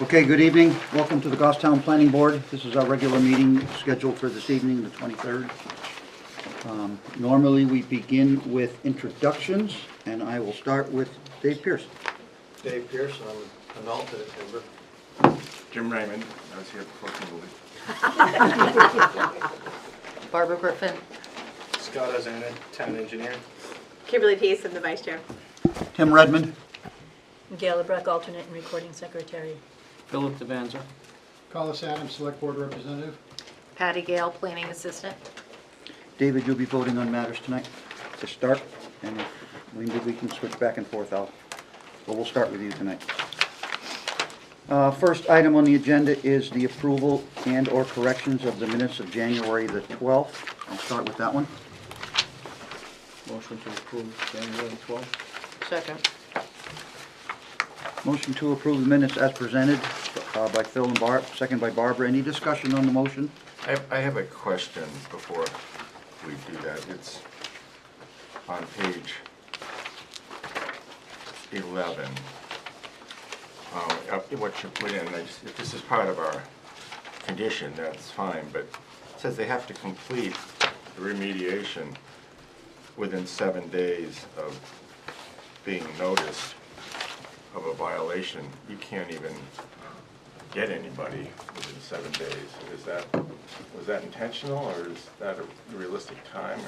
Okay, good evening. Welcome to the Goffstown Planning Board. This is our regular meeting scheduled for this evening, the 23rd. Normally, we begin with introductions, and I will start with Dave Pierce. Dave Pierce, I'm an alternate member. Jim Raymond, I was here before Kimberly. Barbara Griffin. Scott Ozana, town engineer. Kimberly Peace, I'm the vice chair. Tim Redmond. Gail Lebrecq, alternate and recording secretary. Philip Devanza. Collis Adams, Select Board Representative. Patty Gale, planning assistant. David, you'll be voting on matters tonight to start, and if we can switch back and forth, but we'll start with you tonight. First item on the agenda is the approval and/or corrections of the minutes of January the 12th. I'll start with that one. Motion to approve January 12th. Second. Motion to approve the minutes as presented by Phil and Barb, second by Barbara. Any discussion on the motion? I have a question before we do that. It's on page 11. What you put in, if this is part of our condition, that's fine, but it says they have to complete the remediation within 7 days of being noticed of a violation. You can't even get anybody within 7 days. Was that intentional, or is that a realistic time?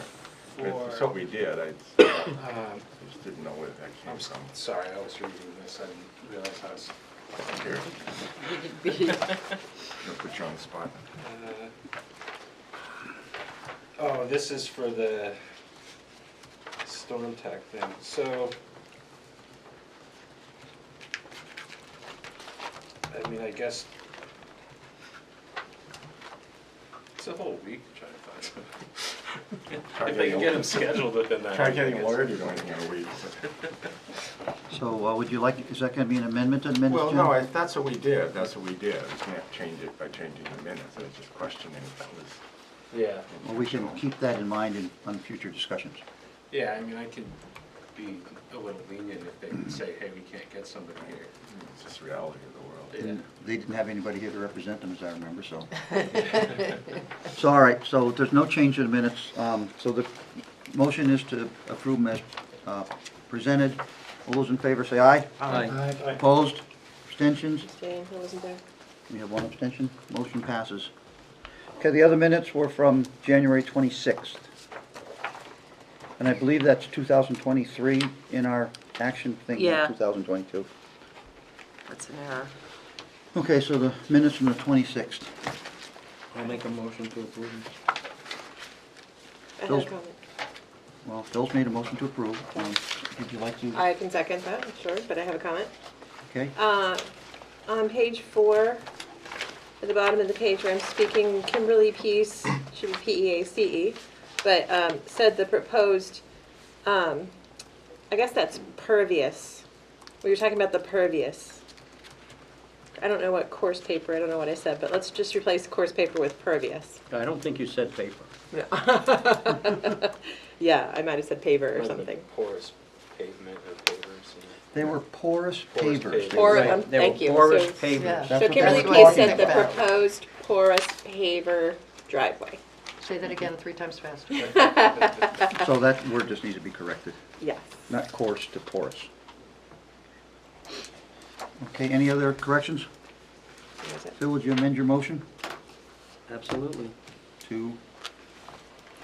It's what we did. I just didn't know where that came I'm from. sorry, I was reading this. I didn't realize I was Here, I'll put you on the spot. Oh, this is for the storm tech thing. So, I mean, I guess it's a whole week to try to find something. If they can get them scheduled within that. Try week, I getting a guess. lawyer to do anything in a week. So would you like, is that going to be an amendment to the minutes, Well, Jim? no, that's what we did. That's what we did. We can't change it by changing the minutes. I was just questioning if that was. Yeah, Well, we can keep that in mind on future discussions. yeah, I mean, I could be a little lenient if they would say, hey, we can't get somebody here. It's just reality of the world. Yeah. They didn't have anybody here to represent them, as I remember, so. So, all right, so there's no change in the minutes. So the motion is to approve them as presented. All those in favor say aye. Aye. Opposed? Abstentions? Jane, I wasn't there. We have one abstention. Motion passes. Okay, the other minutes were from January 26th. And I believe that's 2023 in our action thing, Yeah. not 2022. That's an error. Okay, so the minutes from the 26th. I'll make a motion to approve. I have a Phil's- comment. Well, Phil's made a motion to approve. Would you like to? I can second that, sure, but I have a comment. Okay. On page 4, at the bottom of the page where I'm speaking, Kimberly Peace, should be P-E-A-C-E, but said the proposed, I guess that's pervious. We were talking about the pervious. I don't know what coarse paper, I don't know what I said, but let's just replace coarse paper with pervious. I don't think you said paper. Yeah, I might have said paver or Like the something. Porous pavement or pavers. They were porous Porous pavers. pavers. They Por- were- Right, they thank were you. porous So- pavers. Yeah. That's So what Kimberly they were Peace talking said the about. proposed porous paver driveway. Say that again 3 times fast. So that word just needs to be corrected, Yes. not coarse to porous. Okay, any other corrections? That was it. Phil, would you amend your motion Absolutely. to,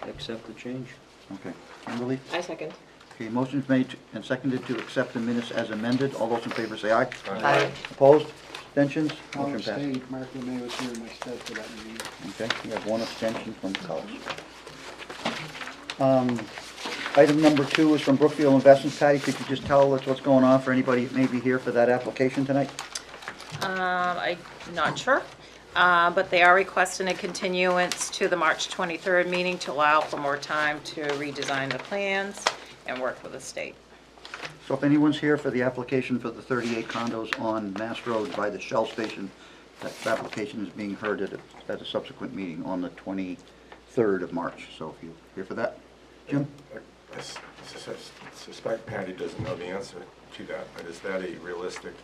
Accept the change. okay, Kimberly? I second. Okay, motion's made and seconded to accept the minutes as amended. All those in favor say aye. Aye. Opposed? Abstentions? I'll Motion passed. abstain. Mark Lemay was here in my stead for that meeting. Okay, we have one abstention from Collis. Item number 2 is from Brookfield Investments. Patty, could you just tell us what's going on for anybody that may be here for that application tonight? I'm not sure, but they are requesting a continuance to the March 23rd meeting to allow for more time to redesign the plans and work with the state. So if anyone's here for the application for the 38 condos on Mass Road by the Shell Station, that application is being heard at a subsequent meeting on the 23rd of March. So if you're here for that, Jim? I suspect Patty doesn't know the answer to that, but is that a realistic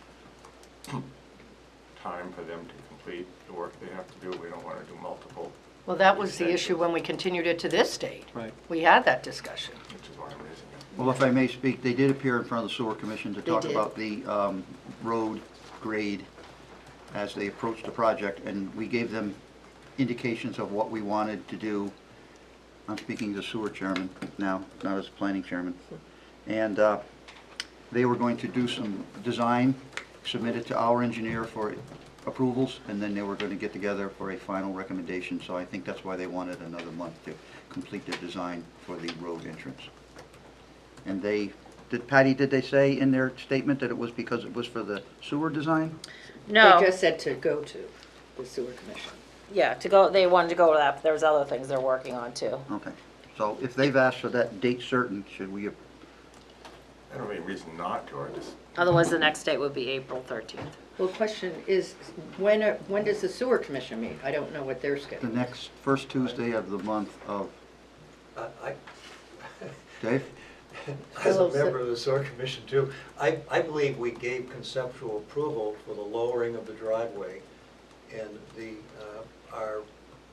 time for them to complete the work they have to do. We don't want to do multiple, Well, that was the issue when we continued it to this date. Right. We had that discussion. which is why I'm raising it. Well, if I may speak, they did appear in front of the sewer commission to talk did. about the road grade as they approached the project, and we gave them indications of what we wanted to do. I'm speaking as sewer chairman now, not as planning chairman. And they were going to do some design, submit it to our engineer for approvals, and then they were going to get together for a final recommendation. So I think that's why they wanted another month to complete their design for the road entrance. And Patty, did they say in their statement that it was because it was for the sewer design? No, They just said to go to the sewer commission. yeah, they wanted to go to that, but there's other things they're working on too. Okay. So if they've asked for that date certain, should we, I don't have any reason not to, I just, Otherwise, the next date would be April 13th. Well, question is, when does the sewer commission meet? I don't know what their the schedule is. next first Tuesday of the month of, Dave? As a member of the sewer commission too, I believe we gave conceptual approval for the lowering of the driveway, and our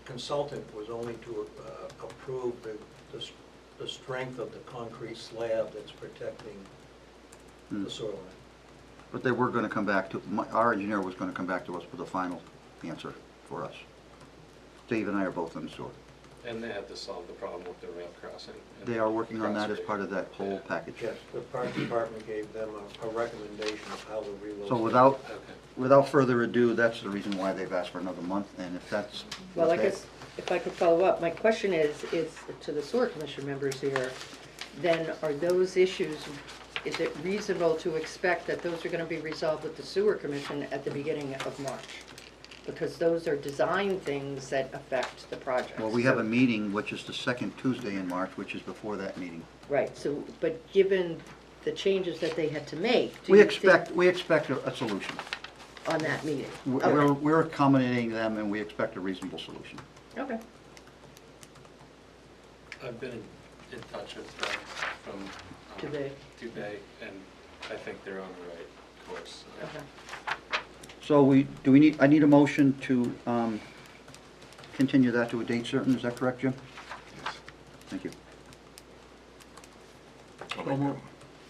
consultant was only to approve the strength of the concrete slab that's protecting the sewer line. But they were going to come back to, our engineer was going to come back to us with a final answer for us. Dave and I are both in the sewer. And they had to solve the problem with the rail crossing. They are working on that as part of that whole package. Yes, the park department gave them a recommendation of how to relocate. So without, Okay. without further ado, that's the reason why they've asked for another month, and if that's. Well, I okay- guess if I could follow up, my question is to the sewer commission members here, then are those issues, is it reasonable to expect that those are gonna be resolved with the sewer commission at the beginning of March? Because those are design things that affect the project. Well, we have a meeting, which is the second Tuesday in March, which is before that meeting. Right, so, but given the changes that they had to make, do We you think expect a solution. on that meeting? We're accommodating them, and we expect a reasonable solution. Okay. I've been in touch with them from Today. Today, and I think they're on the right course. Okay. So I need a motion to continue that to a date certain, is that correct, Jim? yes. Thank you. I'll So make moved. them.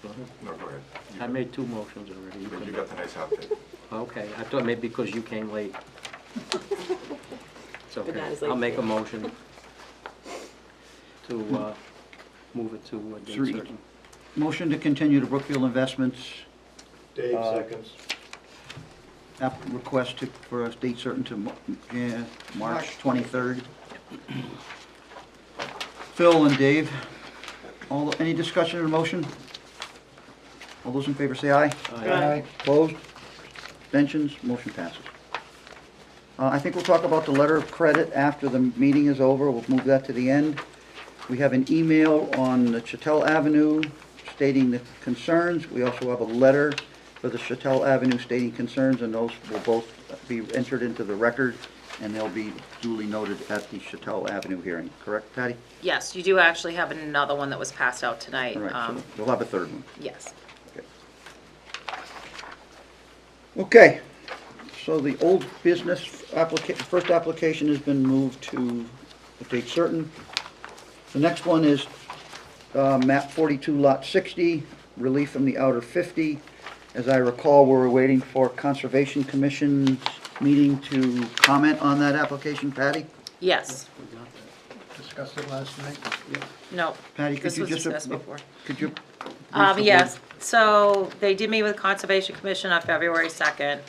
Go ahead. No, go ahead. I made two motions already. You But you can- got the nice outfit. Okay, I thought maybe because you came late. It's not okay. as late I'll as make a you. motion to move it to a date Three. certain. Motion to continue to Brookfield Investments Dave, seconds. request for a date certain to March 23rd. Phil and Dave, any discussion or motion? All those in favor say aye. Aye. Opposed? Abstentions? Motion passes. I think we'll talk about the letter of credit after the meeting is over. We'll move that to the end. We have an email on the Chattel Avenue stating the concerns. We also have a letter for the Chattel Avenue stating concerns, and those will both be entered into the record, and they'll be duly noted at the Chattel Avenue hearing. Correct, Patty? Yes, you do actually have another one that was passed out tonight. All right, so we'll have a third one. Yes. Okay, so the old business first application has been moved to a date certain. The next one is map 42, lot 60, relief from the outer 50. As I recall, we're waiting for Conservation Commission's meeting to comment on that application. Patty? Yes. We got that. Discussed it last night. No. Patty, could This you was just... discussed before. Could you... Yes, so they did meet with Conservation Commission on February 2nd,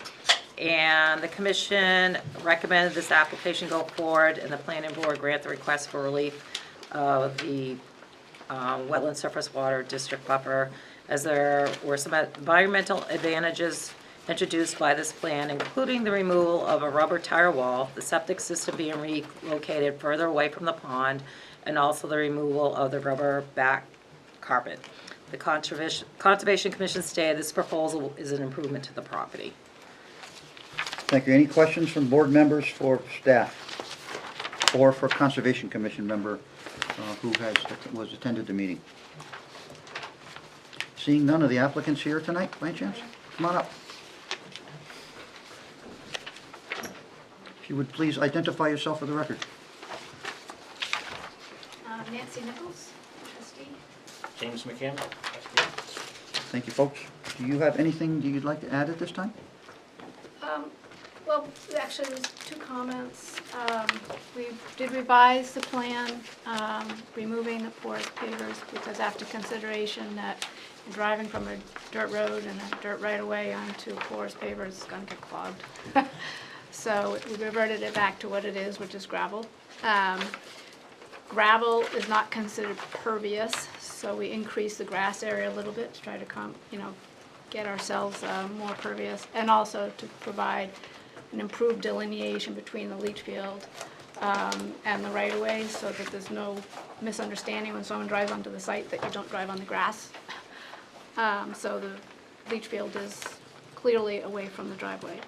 and the commission recommended this application go forward, and the planning board grant the request for relief of the wetland surface water district buffer, as there were some environmental advantages introduced by this plan, including the removal of a rubber tire wall, the septic system being relocated further away from the pond, and also the removal of the rubber back carpet. The Conservation Commission stated this proposal is an improvement to the property. Thank you. Any questions from board members for staff or for Conservation Commission member who was attended the meeting? Seeing none of the applicants here tonight, by any chance? Come on up. you would please identify yourself for the record. Nancy Nichols, trustee. James McCann. Thank you, folks. Do you have anything that you'd like to add at this time? Well, actually, there's two comments. We did revise the plan, removing the porous pavers, because after consideration that driving from a dirt road and a dirt right-of-way onto porous pavers is going to get clogged. So we reverted it back to what it is, which is gravel. Gravel is not considered pervious, so we increased the grass area a little bit to try to get ourselves more pervious, and also to provide an improved delineation between the leach field and the right-of-way, so that there's no misunderstanding when someone drives onto the site that you don't drive on the grass. So the leach field is clearly away from the driveway.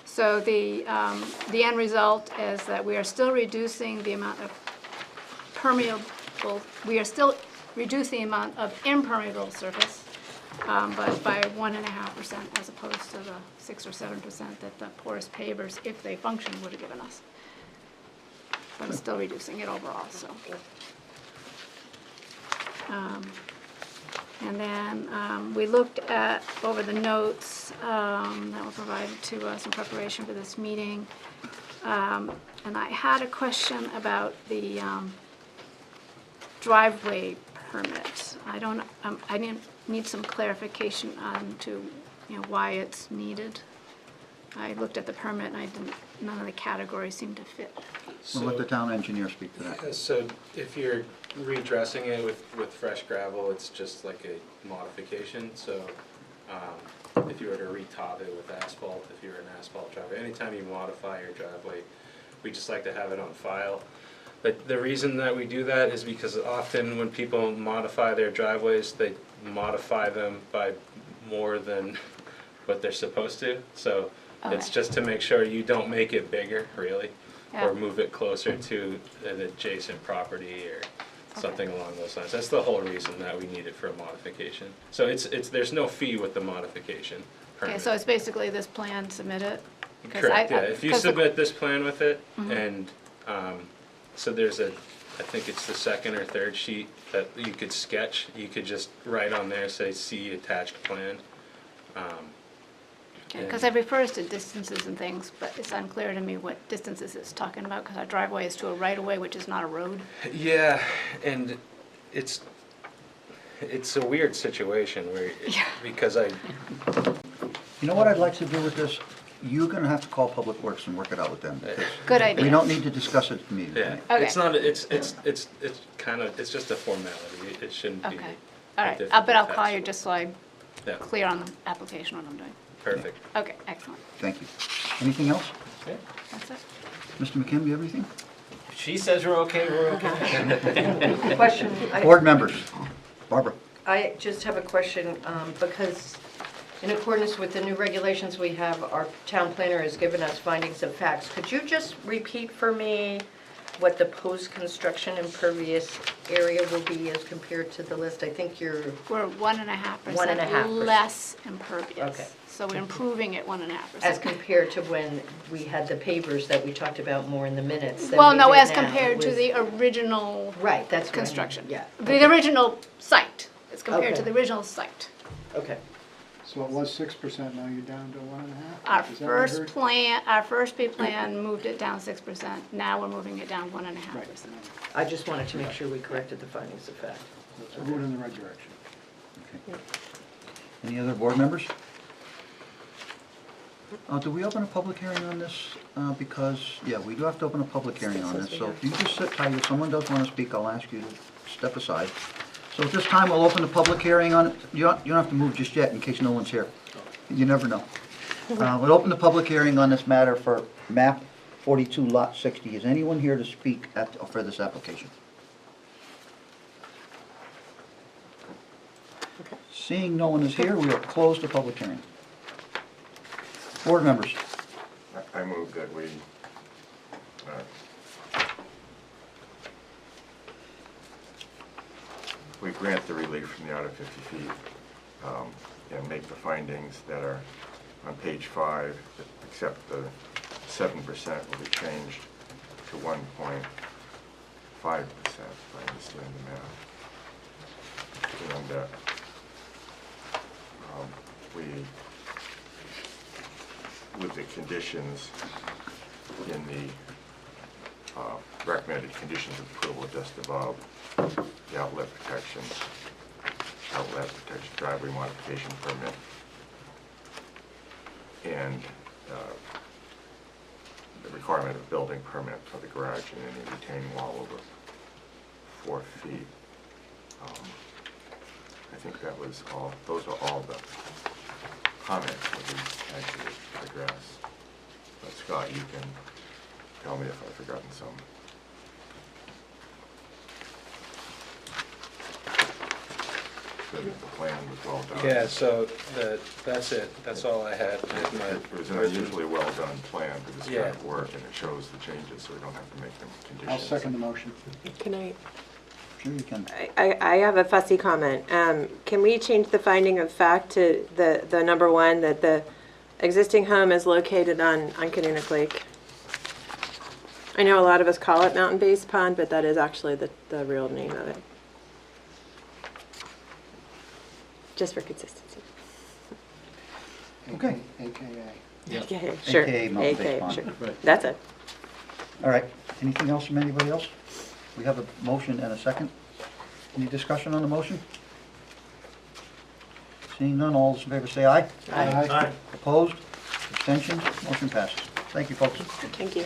So the end result is that we are still reducing the amount of we are still reducing the amount of impermeable surface, but by 1.5% as opposed to the 6 or 7% that the porous pavers, if they function, would have given us. But I'm still reducing it overall, so. And then we looked over the notes that were provided to us in preparation for this meeting. And I had a question about the driveway permit. I need some clarification on why it's needed. I looked at the permit and none of the categories seemed to fit. We'll let the town engineer speak to that. So if you're redressing it with fresh gravel, it's just like a modification. So if you were to retop it with asphalt, if you're an asphalt driveway, anytime you modify your driveway, we just like to have it on file. But the reason that we do that is because often when people modify their driveways, they modify them by more than what they're supposed to. So it's just to make sure you don't make it bigger, really, or move it closer to an adjacent property or something along those lines. That's the whole reason that we need it for a modification. So there's no fee with the modification permit. Okay, so it's basically this plan, submit it? Correct, yeah. If you submit this plan with it, and so there's I think it's the second or third sheet that you could sketch. You could just write on there, say, see attached plan. Because it refers to distances and things, but it's unclear to me what distances it's talking about, because our driveway is to a right-of-way, which is not a road. Yeah, and it's a weird situation where, because You know what I'd like to do with this? You're gonna have to call Public Works and work it out with them, because Good idea. we don't need to discuss it immediately. yeah, Okay. it's not, it's just a formality. It shouldn't be. Okay, all right, difficult but I'll task. call you just so I'm Yeah, clear on the application, what I'm doing. perfect. Okay, excellent. Thank you. Anything else? That's it. Mr. McKim, do you have anything? She says we're okay, we're okay. Question, Board members, Barbara. I just have a question, because in accordance with the new regulations we have, our town planner has given us findings of facts. Could you just repeat for me what the post-construction impervious area will be as compared to the list? I think you're, We're 1.5% 1.5%. less impervious. Okay. So we're improving it 1.5%. as compared to when we had the pavers that we talked about more in the minutes. than Well, we no, did as now. compared to It was- the original Right, that's what I mean. construction. Yeah. The original site, it's compared to Okay. the original site. Okay. So it was 6%, now you're down to 1.5%? Our Is that what I first heard? plan, our first P plan moved it down 6%. Now we're moving it down 1.5%. I just wanted to make sure we corrected the findings of fact. It's a move in the right direction. Okay. Any other board members? Do we open a public hearing on this? Because, yeah, we do have to open a public hearing on this. So if you just sit tight, if someone does want to speak, I'll ask you to step aside. So at this time, we'll open the public hearing on it. You don't have to move just yet in case no one's here. You never know. We'll open the public hearing on this matter for map 42, lot 60. Is anyone here to speak for this application? Seeing no one is here, we will close the public hearing. Board members. I move that we grant the relief from the outer 50 feet and make the findings that are on page 5, that accept the 7% will be changed to 1.5%, if I understand the math. And we, with the conditions in the recommended conditions of approval just above, the outlet protection, driveway modification permit, and the requirement of building permit for the garage and any retaining wall over 4 feet. I think that was all, those are all the comments that we actually addressed. But Scott, you can tell me if I've forgotten some. The plan was well done. Yeah, so that's it. That's all I had. It was an unusually well-done plan for this kind of work, and it shows the changes, so we don't have to make them conditions. I'll second the motion. Can I? Sure you can. I have a fussy comment. Can we change the finding of fact to the number 1, that the existing home is located on Canoonic Lake? I know a lot of us call it Mountain Base Pond, but that is actually the real name of it. Just for consistency. Okay. AKA. Okay, sure. AKA Mountain Base AKA, Pond. sure. Right. That's it. All right, anything else from anybody else? We have a motion and a second. Any discussion on the motion? Seeing none, all those in favor say aye. Aye. Opposed? Abstentions? Motion passes. Thank you, folks. Thank you.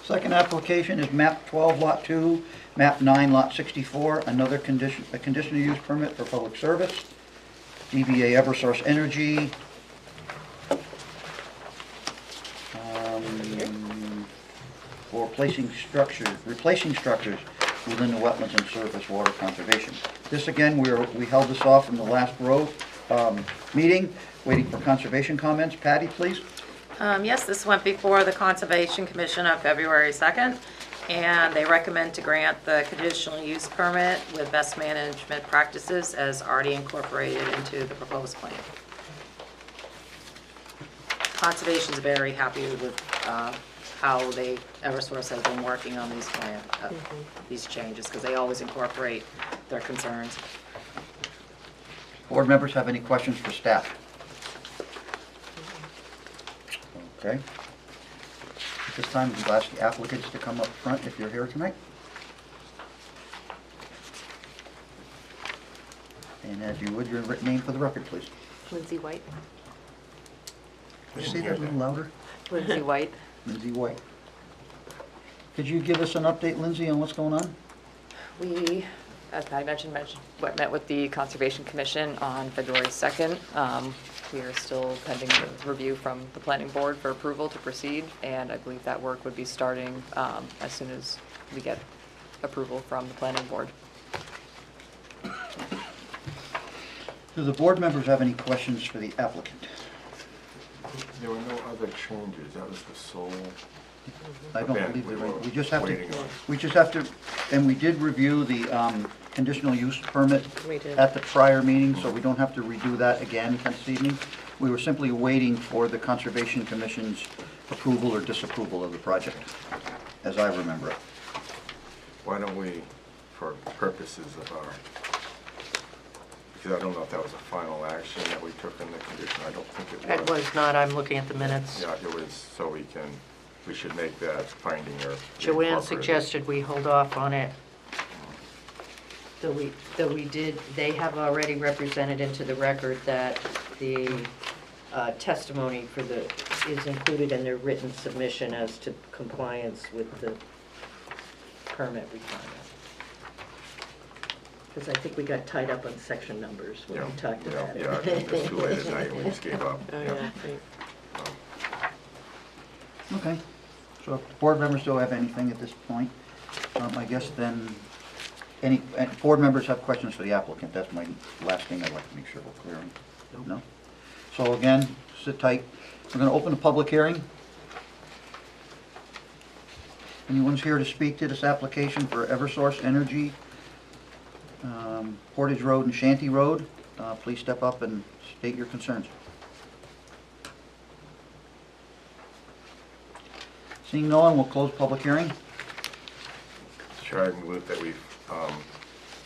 Second application is map 12, lot 2, map 9, lot 64, another a conditional use permit for public service. DBA Eversource Energy. For replacing structures within the wetlands and surface water conservation. This again, we held this off in the last row meeting, waiting for conservation comments. Patty, please. Yes, this went before the Conservation Commission on February 2nd, and they recommend to grant the conditional use permit with best management practices as already incorporated into the proposed plan. Conservation's very happy with how Eversource has been working on these changes, because they always incorporate their concerns. Board members have any questions for staff? Okay. At this time, we'll ask the applicants to come up front if you're here tonight. And as you would, your name for the record, please. Lindsay White. Could you say that a little louder? Lindsay White. Lindsay White. Could you give us an update, Lindsay, on what's going on? We, as Patty mentioned, met with the Conservation Commission on February 2nd. We are still pending the review from the Planning Board for approval to proceed, and I believe that work would be starting as soon as we get approval from the Planning Board. Do the board members have any questions for the applicant? There were no other changes, that was the sole. I don't event believe there we are. were We just have waiting to, on. we just have to, and we did review the conditional use permit We did. at the prior meeting, so we don't have to redo that again this evening. We were simply waiting for the Conservation Commission's approval or disapproval of the project, as I remember it. Why don't we, for purposes of our, because I don't know if that was a final action that we took in the condition, I don't think it was. It was not, I'm looking at the minutes. Yeah, it was, so we should make that finding or. Joanne incorporate it. suggested we hold off on it. Though we did, they have already represented into the record that the testimony for is included in their written submission as to compliance with the permit requirement. Because I think we got tied up on section numbers when we talked about it. Yeah, it was too late at night and we just gave up. Oh, yeah. Right. Okay, so if the board members don't have anything at this point, I guess then, any board members have questions for the applicant? That's my last thing I'd like to make sure we're clear on. No? So again, sit tight. We're going to open the public hearing. Anyone's here to speak to this application for Eversource Energy, Portage Road and Shanty Road, please step up and state your concerns. Seeing no one, we'll close public hearing. Chair, I move that we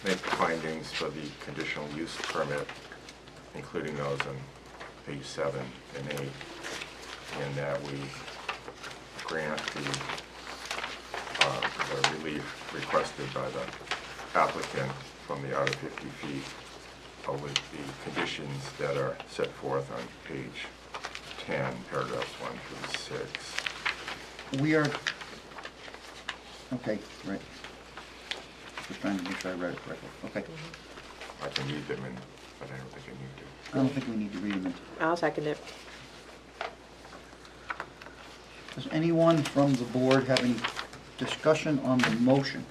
make findings for the conditional use permit, including those on page 7 and 8, and that we grant the relief requested by the applicant from the outer 50 feet with the conditions that are set forth on page 10, paragraphs 1 through 6. We are, okay, right. Just trying to make sure I read it correctly. Okay. I can read them, but I don't think I need to. I don't think we need to read them. I'll second it. Does anyone from the board have any discussion on the motion?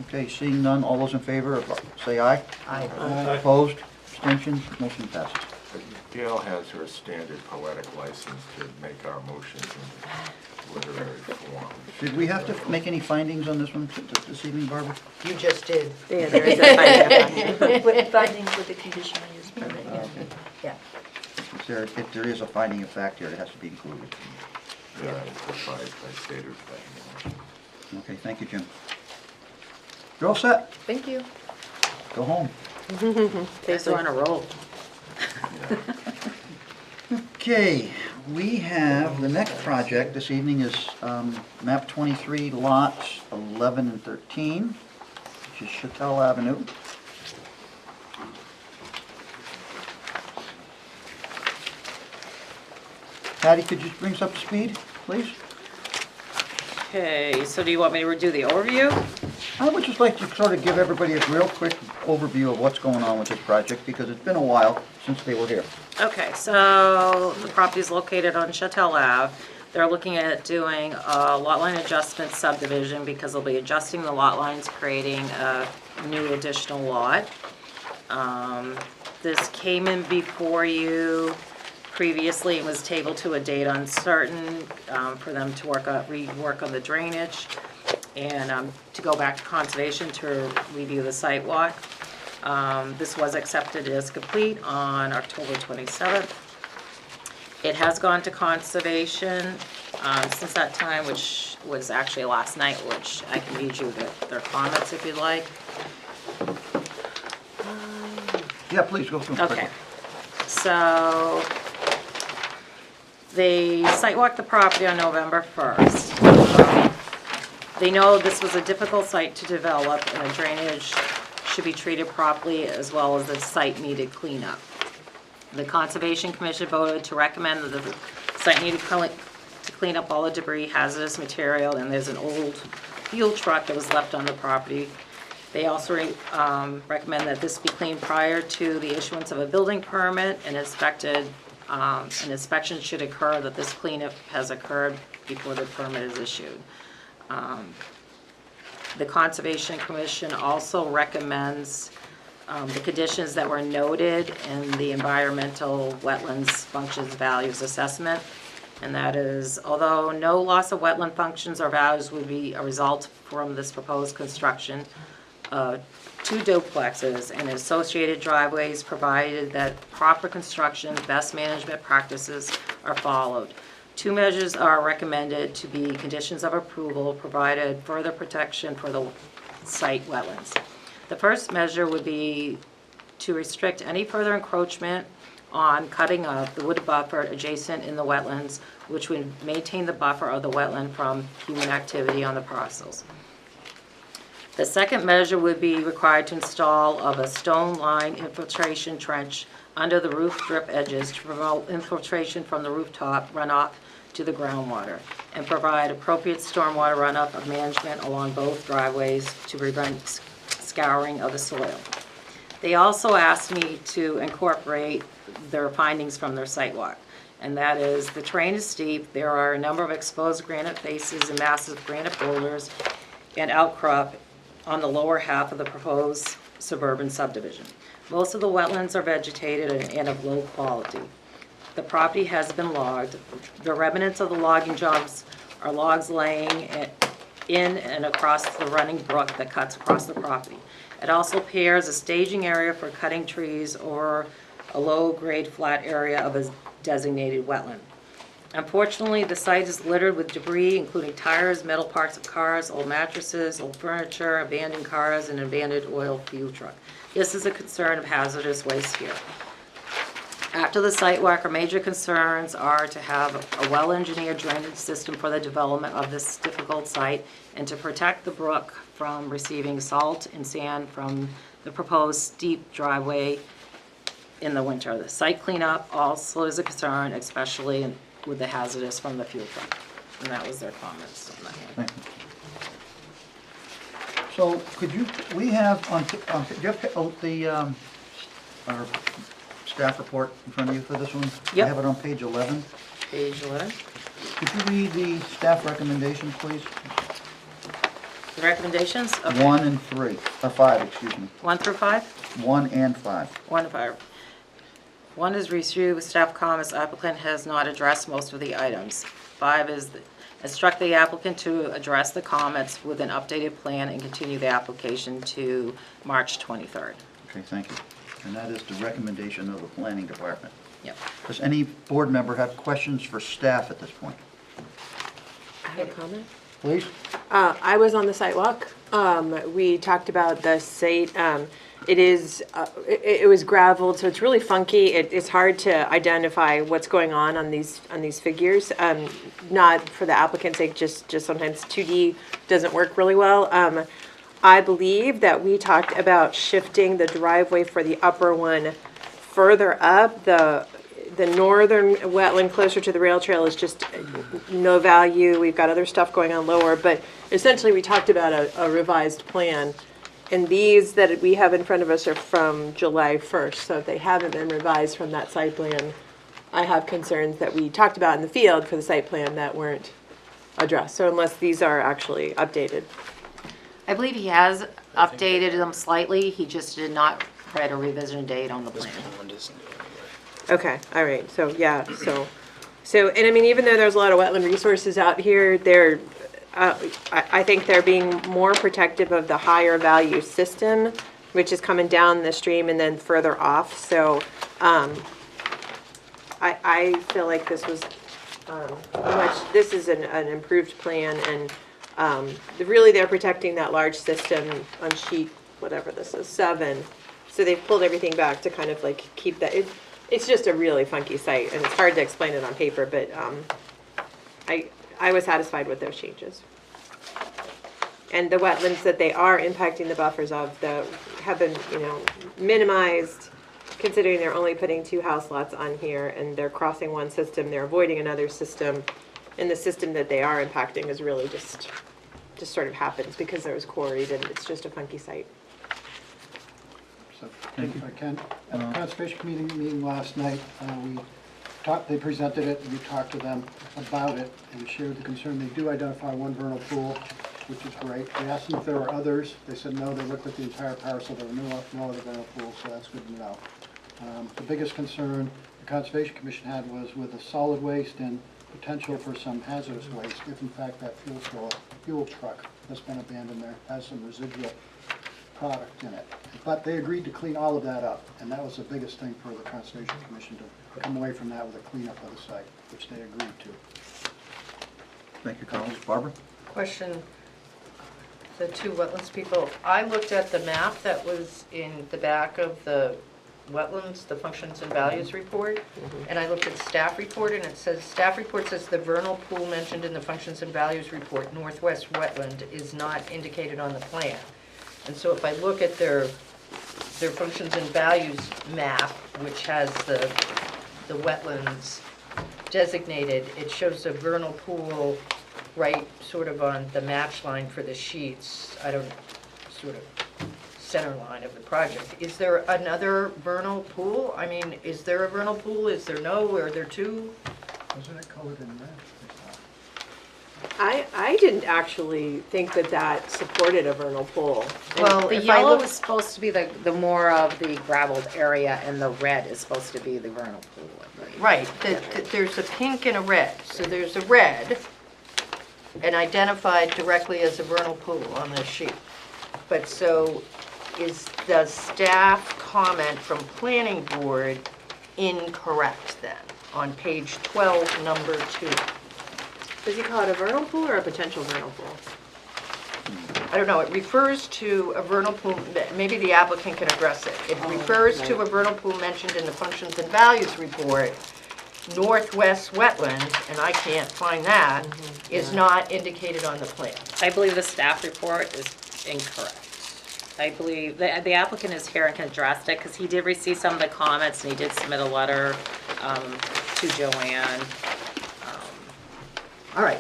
Okay, seeing none, all those in favor, say aye. Aye. Opposed, abstentions, motion passes. Gail has her standard poetic license to make our motions in literary form. Did we have to make any findings on this one this evening, Barbara? You just did. Yeah, there is a finding. With findings with the conditional use permit, yeah. Okay. Yeah. If there is a finding of fact here, it has to be included. Yeah, I stated that. Okay, thank you, Jim. You're all set. Thank you. Go home. Guys are on a roll. Okay, we have, the next project this evening is map 23, lots 11 and 13, which is Chattel Avenue. Patty, could you bring us up to speed, please? Okay, so do you want me to do the overview? I would just like to sort of give everybody a real quick overview of what's going on with this project, because it's been a while since they were here. Okay, so the property is located on Chattel Ave. They're looking at doing a lot line adjustment subdivision because they'll be adjusting the lot lines, creating a new additional lot. This came in before you previously and was tabled to a date uncertain for them to rework on the drainage and to go back to conservation to review the site walk. This was accepted as complete on October 27th. It has gone to conservation since that time, which was actually last night, which I can read you their comments if you'd like. Yeah, please, go through them Okay, quickly. so they site walked the property on November 1st. They know this was a difficult site to develop and the drainage should be treated properly as well as the site needed cleanup. The Conservation Commission voted to recommend that the site needed to clean up all the debris, hazardous material, and there's an old fuel truck that was left on the property. They also recommend that this be cleaned prior to the issuance of a building permit and inspected. An inspection should occur that this cleanup has occurred before the permit is issued. The Conservation Commission also recommends the conditions that were noted in the environmental wetlands functions values assessment. And that is, although no loss of wetland functions or values would be a result from this proposed construction, 2 duplexes and associated driveways, provided that proper construction, best management practices are followed. 2 measures are recommended to be conditions of approval, provided further protection for the site wetlands. The first measure would be to restrict any further encroachment on cutting of the wooded buffer adjacent in the wetlands, which would maintain the buffer of the wetland from human activity on the parcels. The second measure would be required to install of a stone line infiltration trench under the roof drip edges to promote infiltration from the rooftop runoff to the groundwater and provide appropriate stormwater runoff of management along both driveways to prevent scouring of the soil. They also asked me to incorporate their findings from their site walk, and that is the terrain is steep, there are a number of exposed granite faces and massive granite boulders and outcrop on the lower half of the proposed suburban subdivision. Most of the wetlands are vegetated and of low quality. The property has been logged. The remnants of the logging jobs are logs laying in and across the running brook that cuts across the property. It also pairs a staging area for cutting trees or a low-grade flat area of a designated wetland. Unfortunately, the site is littered with debris, including tires, metal parts of cars, old mattresses, old furniture, abandoned cars, and an abandoned oil fuel truck. This is a concern of hazardous waste here. After the site walk, our major concerns are to have a well-engineered drainage system for the development of this difficult site and to protect the brook from receiving salt and sand from the proposed steep driveway in the winter. The site cleanup also is a concern, especially with the hazardous from the fuel truck. And that was their comments on that. Thank you. So could you, we have on, do you have the, our staff report in front of you for this one? Yep. I have it on page 11. Page 11. Could you read the staff recommendations, please? The recommendations? Okay. 1 and 3, 5, excuse me. 1 through 5? 1 and 5. 1 to 5. 1 is review with staff comments. Applicant has not addressed most of the items. 5 is instruct the applicant to address the comments with an updated plan and continue the application to March 23rd. Okay, thank you. And that is the recommendation of the planning department. Yep. Does any board member have questions for staff at this point? I have a comment. Please? I was on the sidewalk. We talked about the site. It was gravelled, so it's really funky. It's hard to identify what's going on these figures. Not for the applicant's sake, just sometimes 2D doesn't work really well. I believe that we talked about shifting the driveway for the upper one further up. The northern wetland closer to the rail trail is just no value. We've got other stuff going on lower, but essentially we talked about a revised plan. And these that we have in front of us are from July 1st, so if they haven't been revised from that site plan, I have concerns that we talked about in the field for the site plan that weren't addressed. So unless these are actually updated. I believe he has updated them slightly. He just did not write a revision date on the plan. Okay, all right, so, yeah, so, and I mean, even though there's a lot of wetland resources out here, I think they're being more protective of the higher value system, which is coming down the stream and then further off, so, I feel like this was, this is an improved plan, and, really they're protecting that large system on sheet, whatever this is, 7, so they've pulled everything back to kind of like keep that, it's just a really funky site, and it's hard to explain it on paper, but I was satisfied with those changes. And the wetlands that they are impacting the buffers of have been, minimized, considering they're only putting 2 house lots on here, and they're crossing one system, they're avoiding another system, and the system that they are impacting is really just sort of happens because there was quarried, and it's just a funky site. So, if I can, at the Conservation Committee meeting last night, they presented it, we talked to them about it, and we shared the concern. They do identify one vernal pool, which is great. We asked them if there were others. They said no, they looked at the entire parcel, there were no other vernal pools, so that's good to know. The biggest concern the Conservation Commission had was with the solid waste and potential for some hazardous waste, if in fact that fuel truck that's been abandoned there has some residual product in it. But they agreed to clean all of that up, and that was the biggest thing for the Conservation Commission, to come away from that with a cleanup of the site, which they agreed to. Thank you, Collins. Barbara? Question, the 2 wetlands people, I looked at the map that was in the back of the wetlands, the functions and values report, and I looked at staff report, and it says, staff report says the vernal pool mentioned in the functions and values report, northwest wetland, is not indicated on the plan. And so if I look at their functions and values map, which has the wetlands designated, it shows a vernal pool right sort of on the match line for the sheets, sort of center line of the project. Is there another vernal pool? I mean, is there a vernal pool? Is there no? Are there 2? Wasn't it colored in red? I didn't actually think that that supported a vernal pool. Well, The if I yellow look, is supposed to be the more of the gravelled area, and the red is supposed to be the vernal pool, I believe. right, there's a pink and a red. So there's a red, and identified directly as a vernal pool on this sheet. But so is the staff comment from planning board incorrect then, on page 12, number 2? Does he call it a vernal pool or a potential vernal pool? I don't know, it refers to a vernal pool, maybe the applicant can address it. It refers to a vernal pool mentioned in the functions and values report, northwest wetlands, and I can't find that, is not indicated on the plan. I believe the staff report is incorrect. I believe, the applicant is here and can address it, because he did receive some of the comments, and he did submit a letter to Joanne. All right,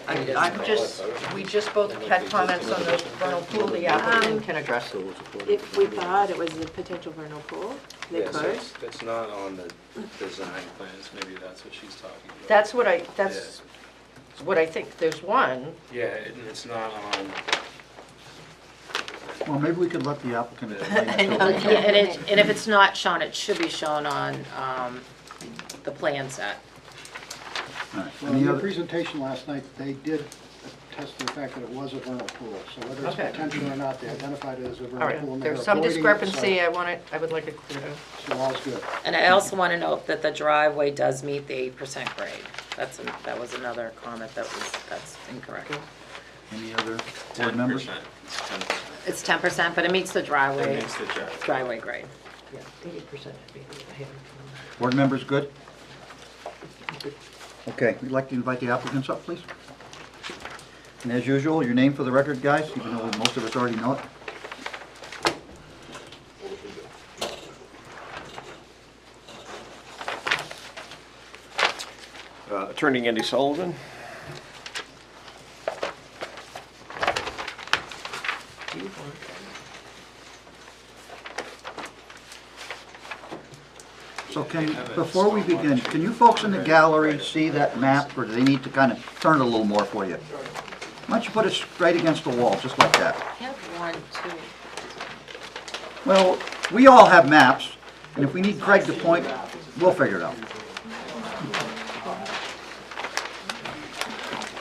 we just both had comments on the vernal pool, the applicant can address it. If we thought it was a potential vernal pool, they Yeah, so could. it's not on the design plans, maybe that's what she's talking about. That's what I think, there's one. Yeah, it's not on, Well, maybe we could let the applicant explain it. And if it's not shown, it should be shown on the plan set. All right. Well, in Any their other, presentation last night, they did attest to the fact that it was a vernal pool. So whether it's Okay. potential or not, they identified it as a All vernal pool. right, and they're there's some avoiding it, discrepancy, I would like it cleared up. So all's good. And I also want to note that the driveway does meet the 8% grade. That was another comment that's incorrect. any other board members? 10%. It's 10%. It's 10%, but it meets the It driveway, makes the drive. driveway grade. Yeah, 80% would be the height. Board members, good? Okay, we'd like to invite the applicants up, please. And as usual, your name for the record, guys, even though most of us already know it. Attorney Andy Sullivan. So before we begin, can you folks in the gallery see that map, or do they need to kind of turn it a little more for you? Why don't you put it straight against the wall, just like that? I have 1, 2. Well, we all have maps, and if we need Craig to point, we'll figure it out.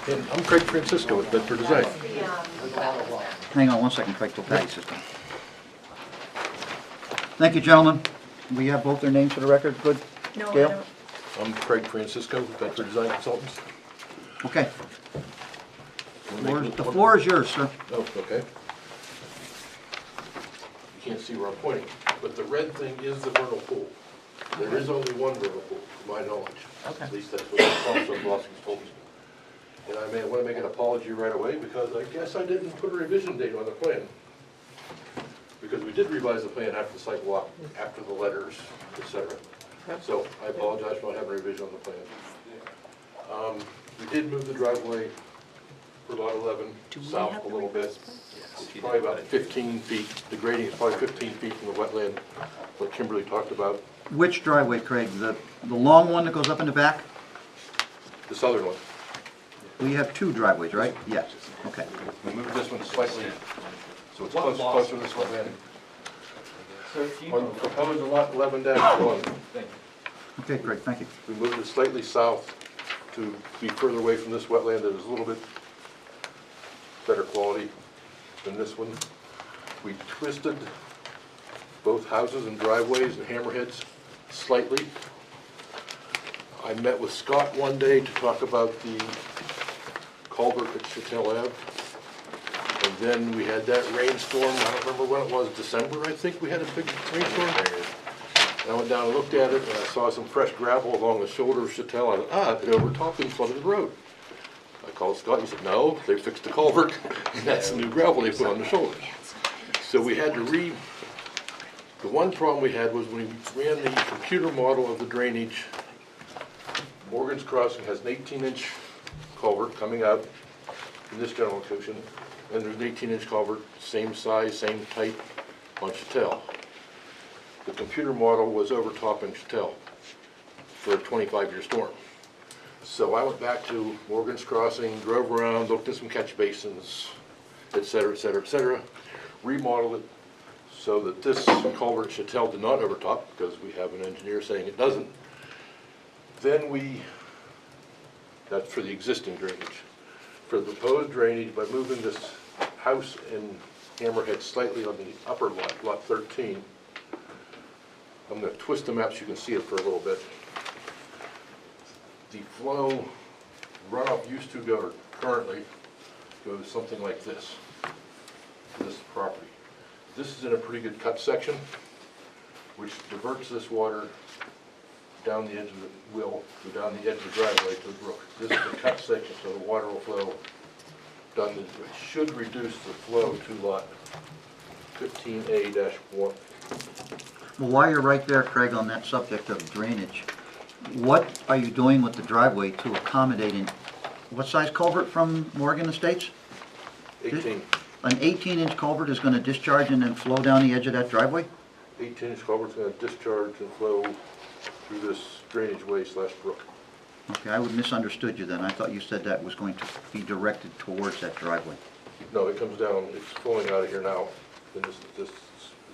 And I'm Craig Francisco with Bedford Design. Hang on one second, Craig, till Patty's system. Thank you, gentlemen. We have both their names for the record, good? No, I Gail? don't. I'm Craig Francisco with Bedford Design Consultants. Okay. The floor is yours, sir. Oh, okay. You can't see where I'm pointing, but the red thing is the vernal pool. There is only one vernal pool, to my knowledge. Okay. At least that's what Officer Blossom's told me. And I may want to make an apology right away because I guess I didn't put a revision date on the plan. Because we did revise the plan after the site walk, after the letters, et cetera. So I apologize for not having a revision on the plan. We did move the driveway for lot 11 south a little bit. It's probably about 15 feet. The grading is probably 15 feet from the wetland, what Kimberly talked about. Which driveway, Craig? The long one that goes up in the back? The southern one. We have two driveways, right? Yes. Okay. We moved this one slightly, so it's closer to this wetland. On the proposed lot 11-1, Okay, Craig, thank you. we moved it slightly south to be further away from this wetland that is a little bit better quality than this one. We twisted both houses and driveways and hammerheads slightly. I met with Scott one day to talk about the culvert at Chattel Ave. And then we had that rainstorm, I don't remember when it was, December, I think we had a big rainstorm. And I went down and looked at it, and I saw some fresh gravel along the shoulder of Chattel. I thought, it overtopped and flooded the road. I called Scott, he said, no, they fixed the culvert, and that's the new gravel they put on the shoulder. So we had to the one problem we had was when we ran the computer model of the drainage, Morgan's Crossing has an 18-inch culvert coming out in this general location, and there's an 18-inch culvert, same size, same type on Chattel. The computer model was overtopping Chattel for a 25-year storm. So I went back to Morgan's Crossing, drove around, looked at some catch basins, et cetera, et cetera, et cetera, remodeled it so that this culvert Chattel did not overtop, because we have an engineer saying it doesn't. Then that's for the existing drainage. For the proposed drainage, by moving this house in Hammerhead slightly on the upper lot, lot 13, I'm going to twist the map so you can see it for a little bit. The flow runoff used to go, or currently goes something like this, to this property. This is in a pretty good cut section, which diverts this water down the edge of go down the edge of the driveway to the brook. This is the cut section, so the water will flow down the, it should reduce the flow to lot 15A-1. Well, while you're right there, Craig, on that subject of drainage, what are you doing with the driveway to accommodate what size culvert from Morgan Estates? 18. An 18-inch culvert is going to discharge and then flow down the edge of that driveway? 18-inch culvert's going to discharge and flow through this drainage way / brook. Okay, I would misunderstood you then. I thought you said that was going to be directed towards that driveway. No, it comes down, it's flowing out of here now, and this is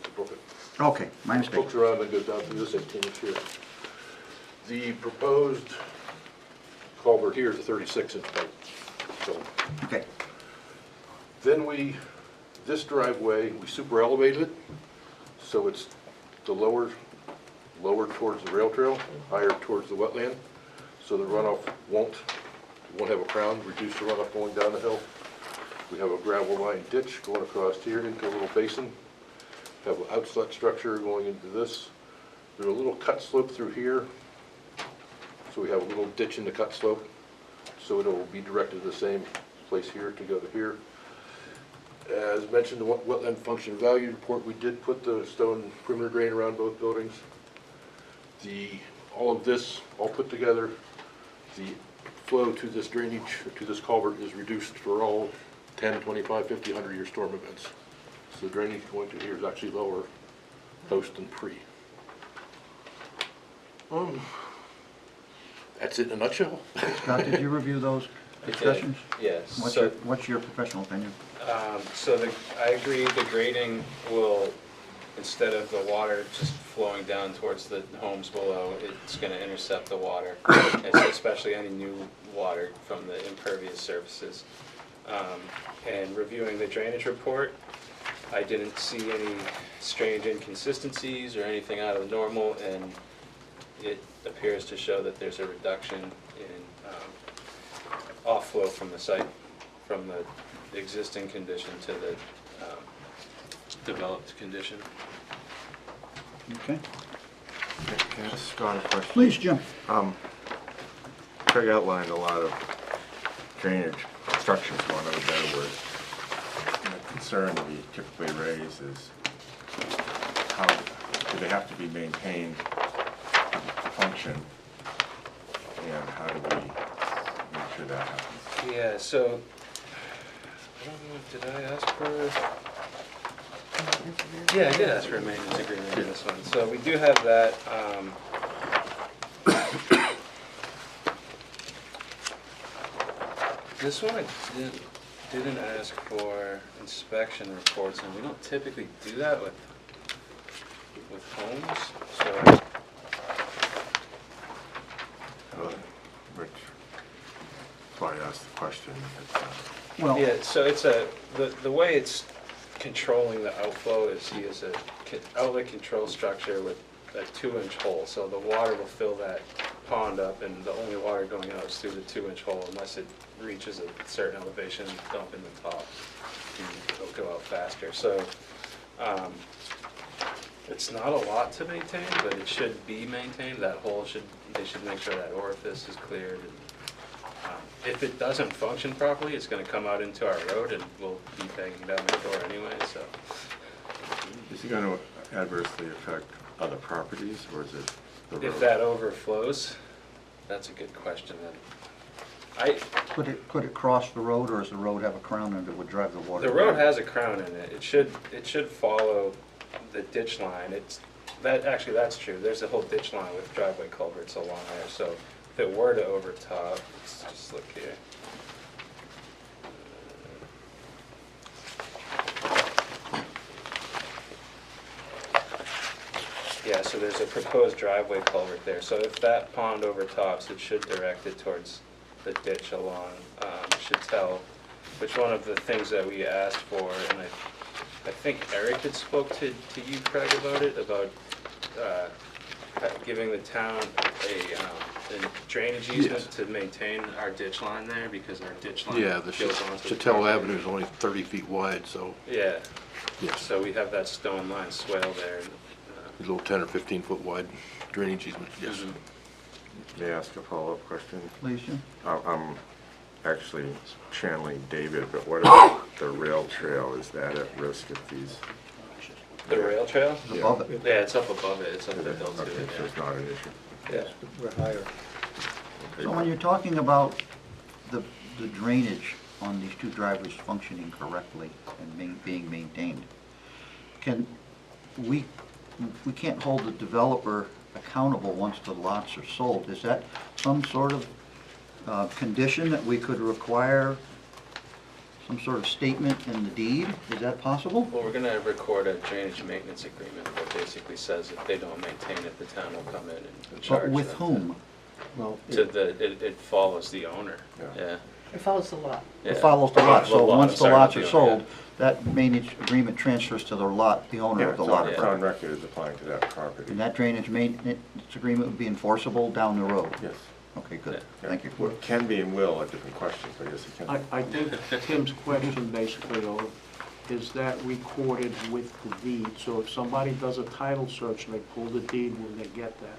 the brook. Okay, my mistake. Hooks around and goes down through this 18-inch here. The proposed culvert here is a 36-inch pipe. So Okay. then this driveway, we super elevated it, so it's the lower towards the rail trail, higher towards the wetland, so the runoff won't have a crown, reduce the runoff going down the hill. We have a gravel lined ditch going across here into a little basin. Have an outlet structure going into this. There's a little cut slope through here, so we have a little ditch in the cut slope, so it will be directed to the same place here to go to here. As mentioned, the wetland function value report, we did put the stone perimeter drain around both buildings. All of this, all put together, the flow to this drainage, or to this culvert is reduced for all 10, 25, 50, 100-year storm events. So the drainage going to here is actually lower post and pre. That's it in a nutshell. Scott, did you review those discussions? Yes. What's your professional opinion? I agree the grading will, instead of the water just flowing down towards the homes below, it's going to intercept the water, especially any new water from the impervious surfaces. And reviewing the drainage report, I didn't see any strange inconsistencies or anything out of the normal, and it appears to show that there's a reduction in off-flow from the site, from the existing condition to the developed condition. Okay. Can I ask Scott a question? Please, Jim. Craig outlined a lot of drainage obstructions, for want of a better word. And the concern we typically raise is how do they have to be maintained to function, and how do we make sure that happens? Yeah, so, I don't know, did I ask for? Yeah, I did ask for a maintenance agreement in this one. So we do have that. This one I didn't ask for inspection reports, and we don't typically do that with homes. So Rich, that's why I asked the question. Well, yeah, so it's the way it's controlling the outflow is he has a outlet control structure with a 2-inch hole, so the water will fill that pond up, and the only water going out is through the 2-inch hole unless it reaches a certain elevation and dump in the top, and it'll go out faster. So it's not a lot to maintain, but it should be maintained. That hole they should make sure that orifice is cleared. And, if it doesn't function properly, it's going to come out into our road, and we'll be banging down the door anyway. So, Is it going to adversely affect other properties, or is it the road? if that overflows, that's a good question. could it cross the road, or does the road have a crown and it would drive the water? The road has a crown in it. It should follow the ditch line. That's true. There's a whole ditch line with driveway culverts along there. So if it were to overtop, let's just look here. Yeah, so there's a proposed driveway culvert there, so if that pond overtops, it should direct it towards the ditch along, it should tell which one of the things that we asked for, and I think Eric had spoke to you, Craig, about it, about giving the town a drainage easement Yes. to maintain our ditch line there, because our ditch line Yeah, the goes onto the Chattel property. Avenue is only 30 feet wide, so, Yeah, yes, so we have that stone line swale there. a little 10 or 15 foot wide drainage easement, yes. May I ask a follow-up question? Please, Jim? I'm actually channeling David, but what about the rail trail? Is that at risk if these? The rail trail? Yeah. Above it? Yeah, it's up above it, it's up the hill to Okay, it, so it's not an issue. yeah. We're higher. So when you're talking about the drainage on these two driveways functioning correctly and being maintained, we can't hold the developer accountable once the lots are sold. Is that some sort of condition that we could require, some sort of statement in the deed? Is that possible? Well, we're gonna record a drainage maintenance agreement that basically says if they don't maintain it, the town will come in and charge But them. with whom? Well, It follows the owner, Yeah. yeah. It follows the lot. It Yeah. follows the lot, so lot, once the sorry, lots the are owner, sold, yeah. that maintenance agreement transfers to the lot, the owner Yeah, of the it's lot. on, it's on record as applying to that property. And that drainage maintenance agreement would be enforceable down the road? Yes. Okay, good, Yeah. thank you. Well, can be and will are different questions, but yes, it can. I think Tim's question basically, though, is that recorded with the deed? So if somebody does a title search and they pull the deed, will they get that?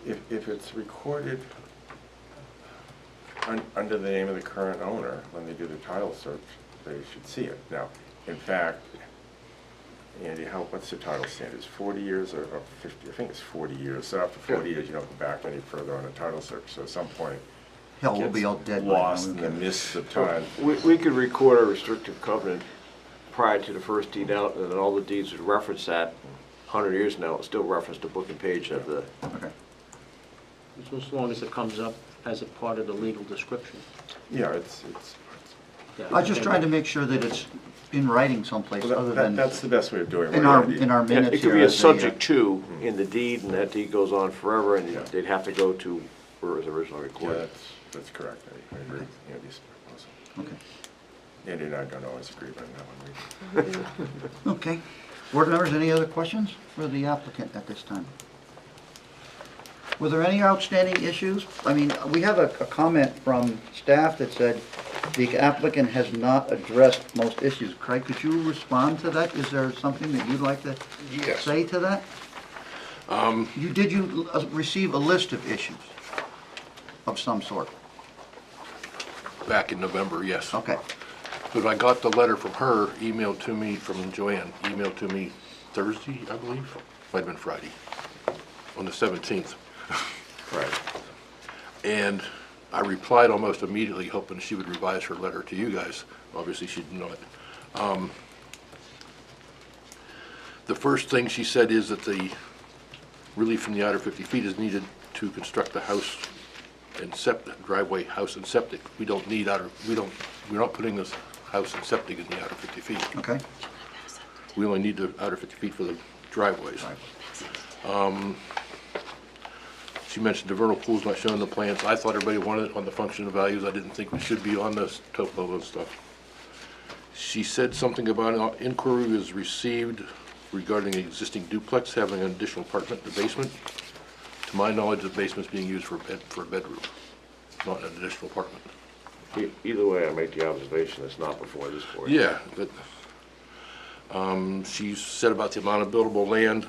If it's recorded under the name of the current owner, when they do the title search, they should see it. Now, in fact, Andy, what's the title standards, 40 years or 50? I think it's 40 years. So after 40 years, you don't go back any further on a title search. So at some point, Hell, we'll be all dead by now. lost in the mists of time. We could record a restrictive covenant prior to the first deed out, and then all the deeds would reference that. 100 years now, it'll still reference the book and page of the, Okay. As long as it comes up as a part of the legal description. Yeah, it's Yeah. I was just trying to make sure that it's in writing someplace well, other than that's the best way of doing it. in our Andy. in our yeah, minutes it could here be a as subject to in the deed, and that deed goes on forever, and Yeah. they'd have to go to where it was originally Yeah, recorded. that's correct. I agree with Andy's proposal. Okay. Andy and I don't always agree on that one. Okay. Board members, any other questions for the applicant at this time? Were there any outstanding issues? I mean, we have a comment from staff that said the applicant has not addressed most issues. Craig, could you respond to that? Is there something that you'd like to Yes. say to that? Did you receive a list of issues of some sort? Back in November, yes. Okay. But I got the letter from her, emailed to me, from Joanne, emailed to me Thursday, I believe, might have been Friday, on the 17th. Right. And I replied almost immediately, hoping she would revise her letter to you guys. Obviously, she did not. The first thing she said is that the relief from the outer 50 feet is needed to construct the house and septic, driveway, house and septic. We don't need we're not putting this house and septic in the outer 50 feet. Okay. We only need the outer 50 feet for the driveways. She mentioned the vernal pool's not shown in the plans. I thought everybody wanted it on the functional values. I didn't think it should be on this topo and stuff. She said something about an inquiry was received regarding the existing duplex having an additional apartment in the basement. To my knowledge, the basement's being used for a bedroom, not an additional apartment. Either way, I make the observation, it's not before this board. Yeah, but, she said about the amount of buildable land.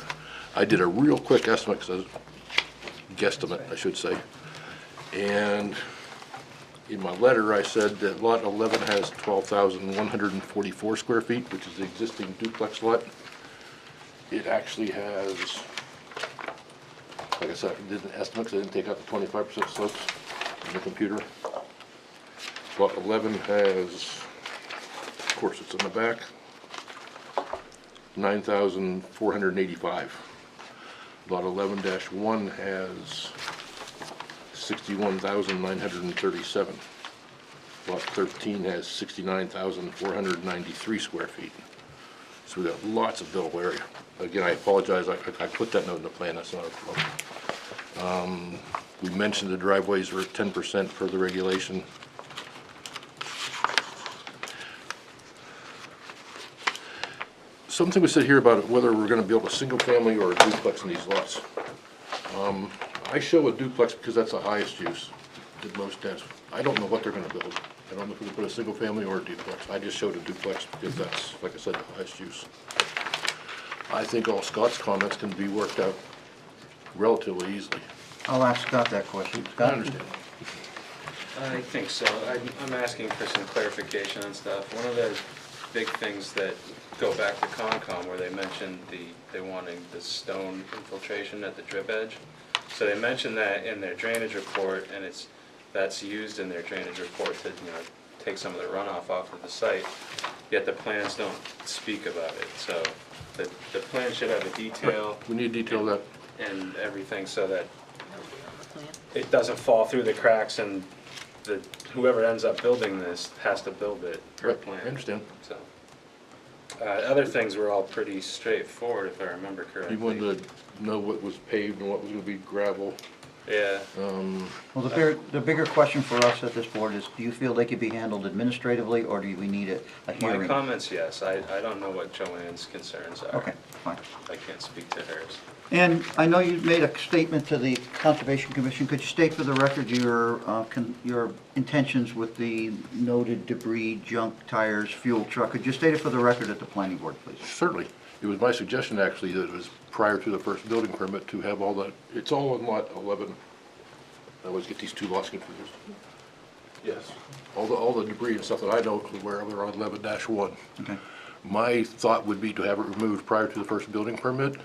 I did a real quick estimate, guesstimate, I should say. And in my letter, I said that lot 11 has 12,144 square feet, which is the existing duplex lot. It actually has, like I said, I did an estimate, 'cause I didn't take out the 25% slopes in the computer. Lot 11 has, of course, it's in the back, 9,485. Lot 11-1 has 61,937. Lot 13 has 69,493 square feet. So we got lots of buildable area. Again, I apologize, I put that note in the plan, that's not a problem. We mentioned the driveways were 10% per the regulation. Something was said here about whether we're gonna build a single family or a duplex in these lots. I show a duplex because that's the highest use, the most dense. I don't know what they're gonna build. I don't know if we're gonna put a single family or a duplex. I just showed a duplex because that's, like I said, the highest use. I think all Scott's comments can be worked out relatively easily. I'll ask Scott that question. I Scott? understand. I think so. I'm asking for some clarification on stuff. One of the big things that go back to Concom where they mentioned they wanting the stone infiltration at the drip edge. So they mentioned that in their drainage report, and that's used in their drainage report to, take some of the runoff off of the site, yet the plans don't speak about it. So the plan should have a detail. We need to detail that. And everything so that it doesn't fall through the cracks and whoever ends up building this has to build it per Right, plan. I understand. So, other things were all pretty straightforward if I remember correctly. You wanted to know what was paved and what was gonna be gravel. Yeah. Well, the bigger question for us at this board is, do you feel they could be handled administratively, or do we need a hearing? My comments, yes. I don't know what Joanne's concerns are. Okay, fine. I can't speak to hers. And I know you made a statement to the Conservation Commission. Could you state for the record your intentions with the noted debris, junk, tires, fuel truck? Could you state it for the record at the planning board, please? Certainly. It was my suggestion, actually, that it was prior to the first building permit to have all that, it's all in lot 11. I always get these two lots confused. Yes. All the debris and stuff that I know where they're on 11-1. Okay. My thought would be to have it removed prior to the first building permit,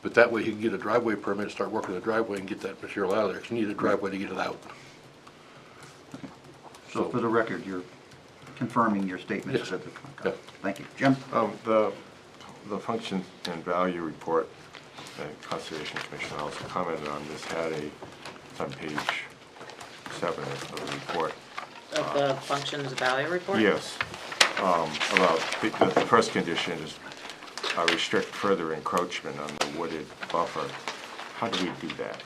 but that way he can get a driveway permit, start working the driveway and get that material out of there, 'cause you need a driveway to get it out. So for the record, you're confirming your statements Yes. at the Yeah. Thank you. Jim? The function and value report, the Conservation Commission also commented on this, it's on page 7 of the report. Of the functions value report? Yes, about, the first condition is restrict further encroachment on the wooded buffer. How do we do that,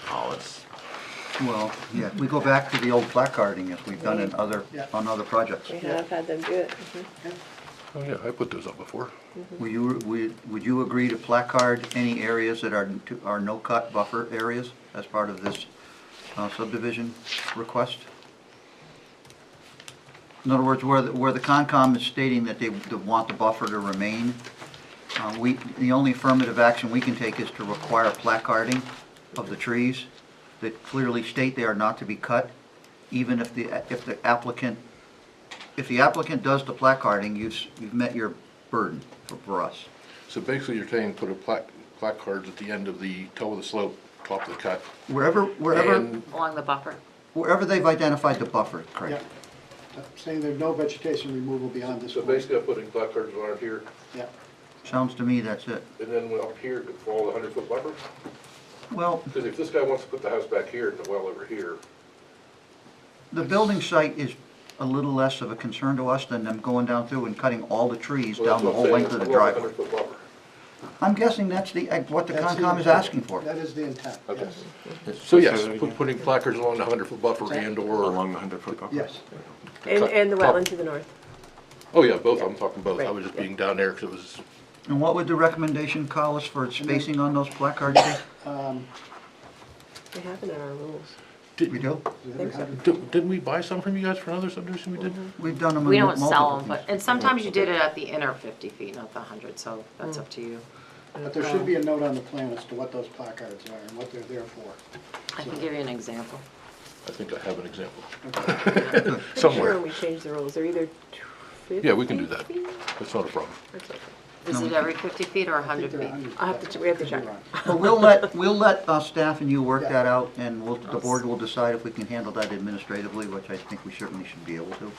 Hollis? Well, yeah, we go back to the old placarding as we've done on other projects. We have had them do it. Oh, yeah, I put those up before. Would you agree to placard any areas that are no-cut buffer areas as part of this subdivision request? In other words, where the Concom is stating that they want the buffer to remain, the only affirmative action we can take is to require placarding of the trees that clearly state they are not to be cut, even if the applicant does the placarding, you've met your burden for us. So basically, you're saying put a placards at the end of the toe of the slope, top of the cut. Wherever And Along the buffer? wherever they've identified the buffer, Yeah. correct? Saying there's no vegetation removal beyond this so point. basically, I'm putting placards around here, Yeah. Sounds to me that's it. and then up here, to follow the 100-foot buffer? Well, Because if this guy wants to put the house back here and the well over here, the building site is a little less of a concern to us than them going down through and cutting all the trees well, down the that's whole what I'm length of the saying, along driveway. 100-foot buffer. I'm guessing that's what the That's the Concom is intent. asking for. That is the intent, Okay. yes. So yes, putting placards along the 100-foot buffer and/or, Along the 100-foot buffer? Yes. And the Top. wetland to the north. oh yeah, both, I'm talking both. I Right, was just yeah. being down there because it was, And what would the recommendation call us for spacing on those placards be? We have it in our rules. We do? think so. didn't we buy some from you guys for another subdivision we did? We've done them in We don't multiple sell them, things. but, and sometimes you did it at the inner 50 feet, not the 100, so that's up to you. But there should be a note on the plan as to what those placards are and what they're there for. I can give you an example. I think I have an example. Sure, Somewhere. we changed the rules. They're either 50 Yeah, we can do that. feet? That's not a problem. That's okay. Is it every 50 feet or I think 100 they're feet? 100. We have to check. But we'll let staff and you work Yeah. that out, and the board will decide if we can handle that administratively, which I think we certainly should be able to.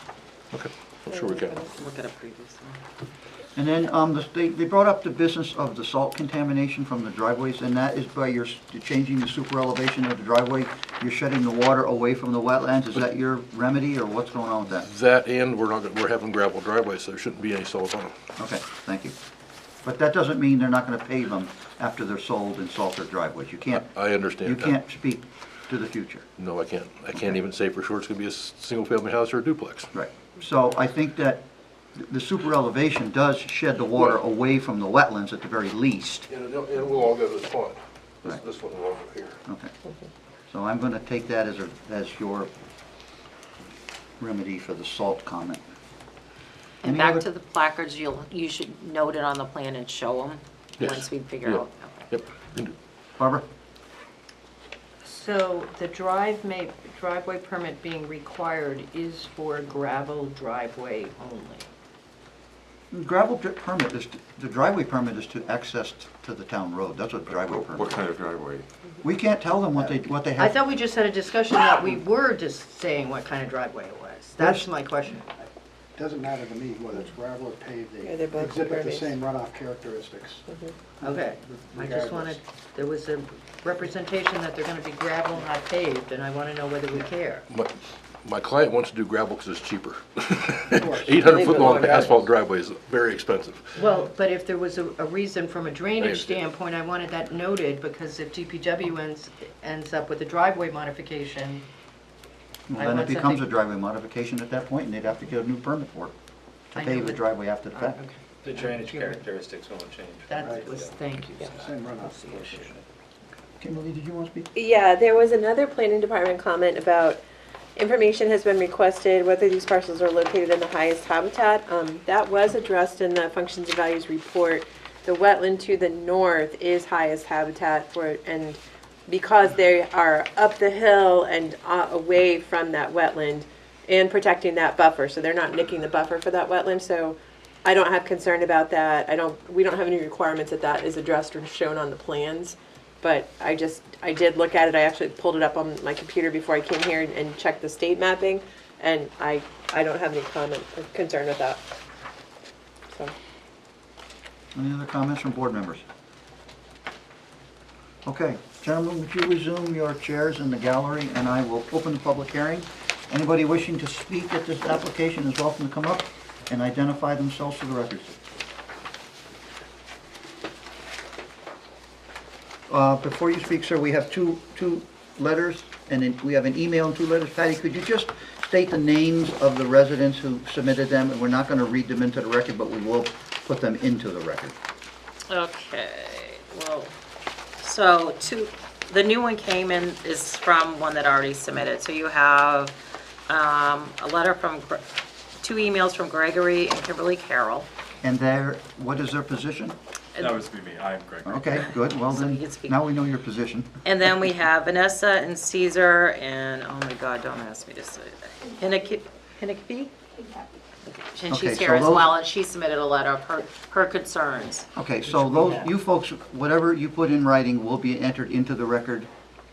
Okay, I'm sure we can. Look at a previous one. And then they brought up the business of the salt contamination from the driveways, and that is by your changing the super elevation of the driveway, you're shedding the water away from the wetlands. Is that your remedy, or what's going on with that? That, and we're having gravel driveways, so there shouldn't be any salt on them. Okay, thank you. But that doesn't mean they're not going to pave them after they're sold and salt their driveways. You can't. I understand You that. can't speak to the future. No, I can't. I can't even say for sure it's gonna be a single-family house or a duplex. Right. So I think that the super elevation does shed the water away from the wetlands at the very least. And we'll all go to this pond. Right. This one will all go here. Okay. So I'm going to take that as your remedy for the salt comment. And Any back other- to the placards, you should note it on the plan and show them Yes. once we figure Yeah. out. Yep. can do. Barbara? So the driveway permit being required is for a gravel driveway only? Permit is, the driveway permit is to access to the town road. That's what driveway permit. What kind of driveway? We can't tell them what they I have. thought we just had a discussion that we were just saying what kind of driveway it was. That's my question. Doesn't matter to me whether it's gravel or paved, Yeah, they they're both exhibit the impervious. same runoff characteristics. Okay, I just Regardless. wanted, there was a representation that they're gonna be gravel, not paved, and I wanna know whether we care. My client wants to do gravel because it's cheaper. course. 800-foot long asphalt driveway is very expensive. Well, but if there was a reason from a drainage understand. standpoint, I wanted that noted, because if DPW ends up with a driveway modification, Well, I then it want becomes a something- driveway modification at that point, and they'd have to get a new permit for it, to I know pave the that- driveway after the Oh, fact. okay. The drainage characteristics won't change. That was, thank you. Same runoff. Kimberly, did you want to speak? Yeah, there was another planning department comment about information has been requested whether these parcels are located in the highest habitat. That was addressed in the functions and values report. The wetland to the north is highest habitat for, and because they are up the hill and away from that wetland and protecting that buffer, so they're not nicking the buffer for that wetland, so I don't have concern about that. We don't have any requirements that is addressed or shown on the plans. But I did look at it, I actually pulled it up on my computer before I came here and checked the state mapping, and I don't have any comment or concern with that. So, Any other comments from board members? Okay, gentlemen, would you resume your chairs in the gallery, and I will open the public hearing. Anybody wishing to speak at this application is welcome to come up and identify themselves for the record. Before you speak, sir, we have two letters, and then we have an email and two letters. Patty, could you just state the names of the residents who submitted them? And we're not going to read them into the record, but we will put them into the record. Okay, well, so the new one came in, is from one that already submitted. So you have a letter from, two emails from Gregory and Kimberly Carroll. And what is their position? That was me, I'm Greg. Okay, good, well So you then, can speak. now we know your position. And then we have Vanessa and Caesar and, oh my God, don't ask me to say that. Hinnickby? And Okay, she's so here as those- well, and she submitted a letter of her concerns. Okay, so those, you folks, whatever you put in writing will be entered into the record,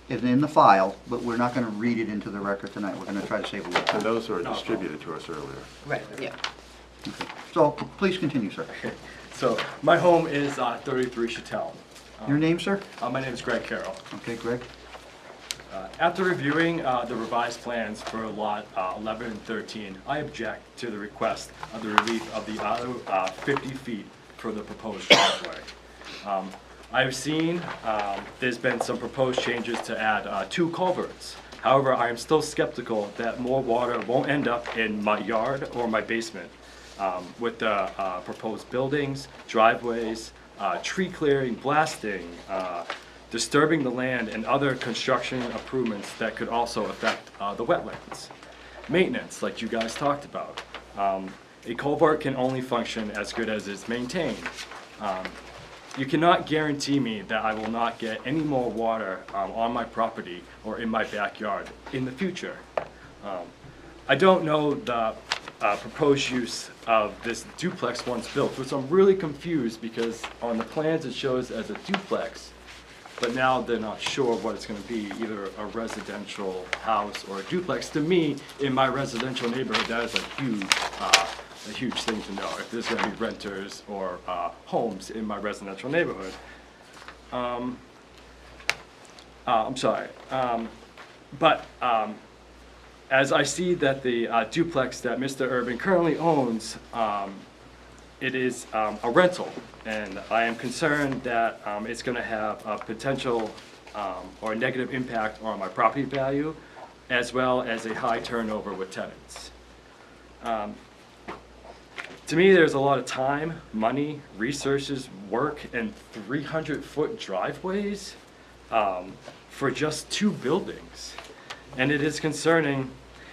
in the file, but we're not going to read it into the record tonight. We're going to try to save a little And time. those were distributed to us earlier. Right. Yeah. So, please continue, sir. So, my home is 33 Chattel. Your name, sir? My name is Greg Carroll. Okay, Greg? After reviewing the revised plans for lot 11 and 13, I object to the request of the relief of the auto 50 feet for the proposed driveway. I've seen there's been some proposed changes to add 2 culverts. However, I am still skeptical that more water won't end up in my yard or my basement with the proposed buildings, driveways, tree clearing, blasting, disturbing the land, and other construction improvements that could also affect the wetlands. Maintenance, like you guys talked about. A culvert can only function as good as it's maintained. You cannot guarantee me that I will not get any more water on my property or in my backyard in the future. I don't know the proposed use of this duplex once built, which I'm really confused because on the plans it shows as a duplex, but now they're not sure what it's gonna be, either a residential house or a duplex. To me, in my residential neighborhood, that is a huge thing to know, if there's gonna be renters or homes in my residential neighborhood. I'm sorry, as I see that the duplex that Mr. Urban currently owns, it is a rental, and I am concerned that it's going to have a potential or a negative impact on my property value, as well as a high turnover with tenants. To me, there's a lot of time, money, resources, work, and 300-foot driveways for just 2 buildings. And it is concerning,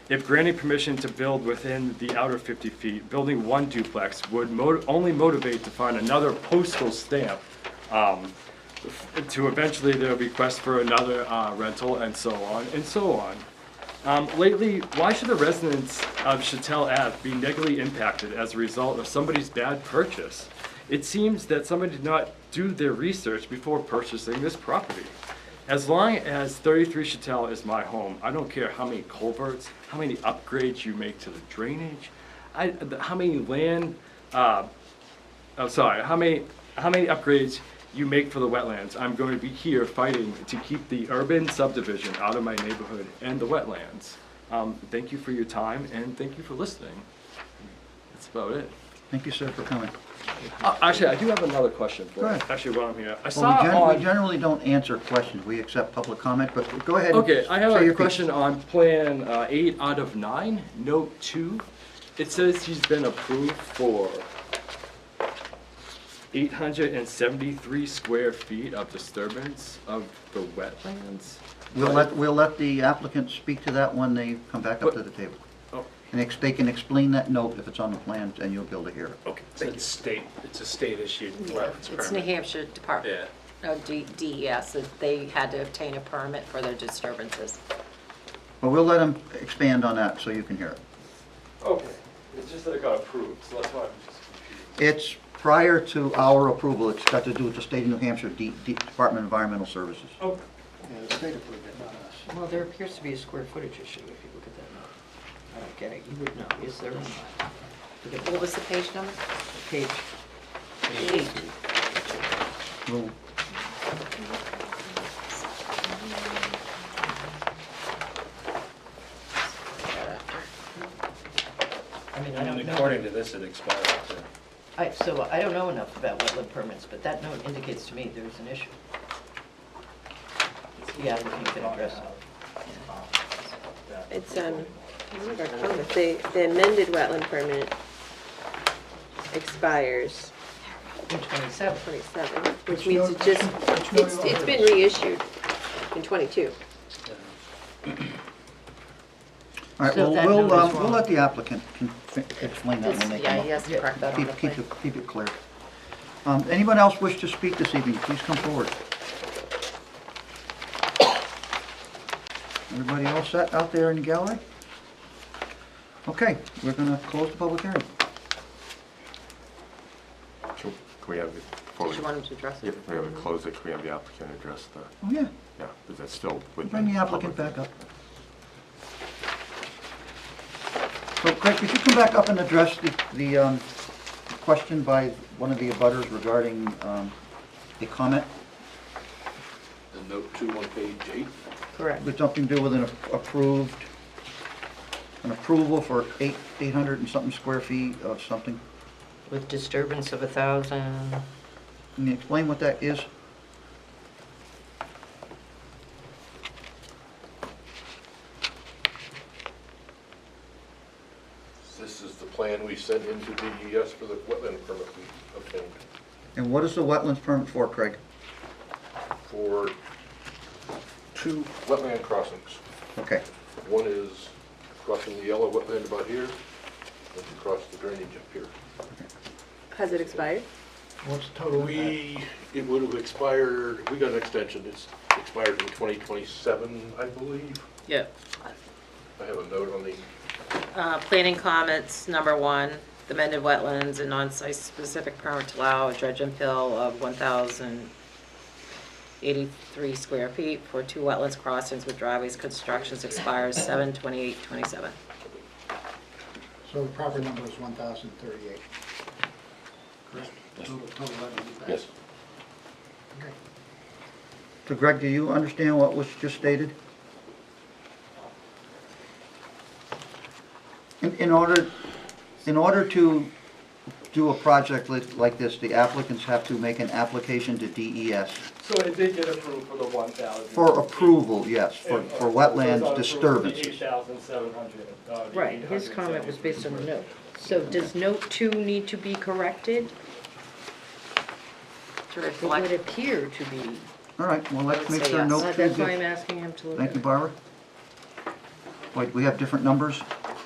if granting permission to build within the outer 50 feet, building 1 duplex would only motivate to find another postal stamp to eventually their request for another rental, and so on and so on. Lately, why should the residents of Chattel Ave be negatively impacted as a result of somebody's bad purchase? It seems that somebody did not do their research before purchasing this property. As long as 33 Chattel is my home, I don't care how many culverts, how many upgrades you make to the drainage, how many upgrades you make for the wetlands. I'm going to be here fighting to keep the urban subdivision out of my neighborhood and the wetlands. Thank you for your time, and thank you for listening. That's about it. Thank you, sir, for coming. Actually, I do have another question for Go you, ahead. actually, while I'm here. I Well, saw we generally don't answer questions. We accept public comment, but go ahead. and Okay, I have say a your piece. question on Plan 8 out of 9, Note 2. It says he's been approved for 873 square feet of disturbance of the wetlands. We'll let the applicant speak to that when they come back up to the table. Oh, And they can explain that note if it's on the plans, and you'll be able to hear it. okay, It's a state-issued wetlands permit. It's New Hampshire Department, Yeah. DES, that they had to obtain a permit for their disturbances. But we'll let him expand on that so you can hear it. okay. It's just that it got approved, so that's why I'm just confused. It's prior to our approval. It's got to do with the state of New Hampshire Department of Environmental Services. Okay. Yeah, the state approved it, not us. Well, there appears to be a square footage issue if you look at that map. I don't get it, you would know, is there? What was the page number? Page 8. We'll I mean, I don't know. According to this, it expired. So I don't know enough about wetland permits, but that note indicates to me there's an issue. The applicant can address it. It's, one of our comments, the amended wetland permit expires In 27. 27, which means it's been reissued in 22. All right, So well, that note is we'll wrong. let the applicant explain that when they come Yeah, up. he has to correct that on the plan. Keep it clear. Anyone else wish to speak this evening, please come forward. Everybody all set out there in the gallery? Okay, we're gonna close the public hearing. Can we have, before Did you want him to address yeah, it? we have it close it, can we have the applicant address the, Oh, yeah, yeah, is that still with bring the applicant public? back up. So Craig, could you come back up and address the question by one of the abutters regarding a comment? The note 2 on page 8. Correct. With something to do with an approval for 800 and something square feet of something? With disturbance of 1,000. Can you explain what that is? This is the plan we sent into DES for the wetland permit we obtained And what is the wetlands permit for, Craig? for 2 wetland crossings. Okay, One is crossing the yellow wetland about here, and to cross the drainage up here. Has it expired? What's the total impact? It would have expired, we got an extension, it's expired in 2027, I believe. Yeah. I have a note on the, Planning comments, number 1, the amended wetlands and non-site specific permit to allow a dredge and fill of 1,000 83 square feet for 2 wetlands crossings with driveways. Constructions expires 7/28/27. So the proper number is 1,038. Correct? Total wetland. Yes. Okay. So Greg, do you understand what was just stated? In order to do a project like this, the applicants have to make an application to DES So it did get approved for the 1,000. for approval, yes, for wetlands disturbances. 8,700. Right, his comment was based on the note. So does note 2 need to be corrected? To It reflect, would appear to be. All right, well, let's make Say sure yes. note 2 That's why I'm gets... asking him to look at Thank it. you, Barbara. Wait, we have different numbers?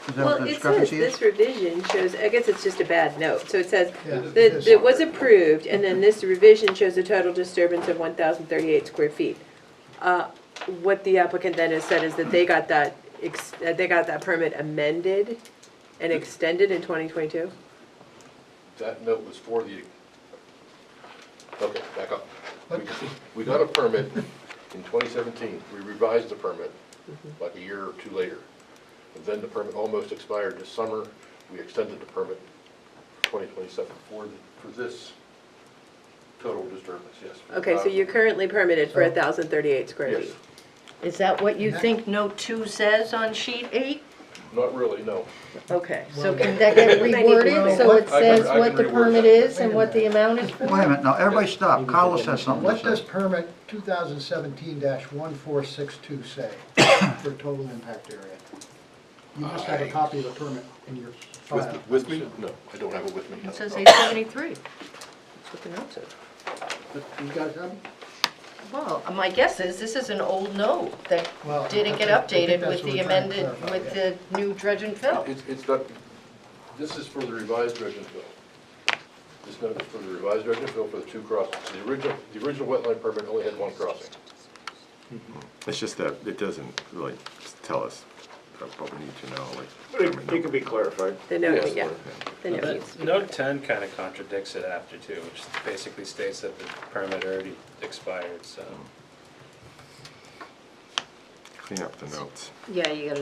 Is that Well, what the it says discrepancy is? this revision shows, I guess it's just a bad note. So it says Yeah, that it is. it was approved, and then this revision shows a total disturbance of 1,038 square feet. What the applicant then has said is that they got that permit amended and extended in 2022? That note was for the, okay, back up. We got a permit in 2017. We revised the permit like a year or two later. And then the permit almost expired this summer. We extended the permit for 2027 for this total disturbance, yes. Okay, so you're currently permitted for 1,038 square Yes, feet? Is that what you think note 2 says on sheet 8? not really, no. Okay, so can that get reworded so it says I what can the reword permit that. is and what the amount is for? Wait a minute, now, everybody stop. Carlos has something What to does say. permit 2017-1462 say for total impact area? You must have a copy of the permit in your file. With me? No, I don't have it with me. It says 873. That's what the note says. You got a copy? Well, my guess is this is an old note that Well, didn't get I think updated that's with what the we're trying to amended, clarify, with yeah. the new dredge and fill. It's not, this is for the revised dredge and fill. This note is for the revised dredge and fill for the 2 crossings. The original wetland permit only had 1 crossing. It's just that it doesn't really tell us what we need to know, like. But it can be clarified. The note, Yes. yeah. The note needs to be- Note 10 kind of contradicts it after too, which basically states that the permit already expired, so. Clean up the notes. yeah, you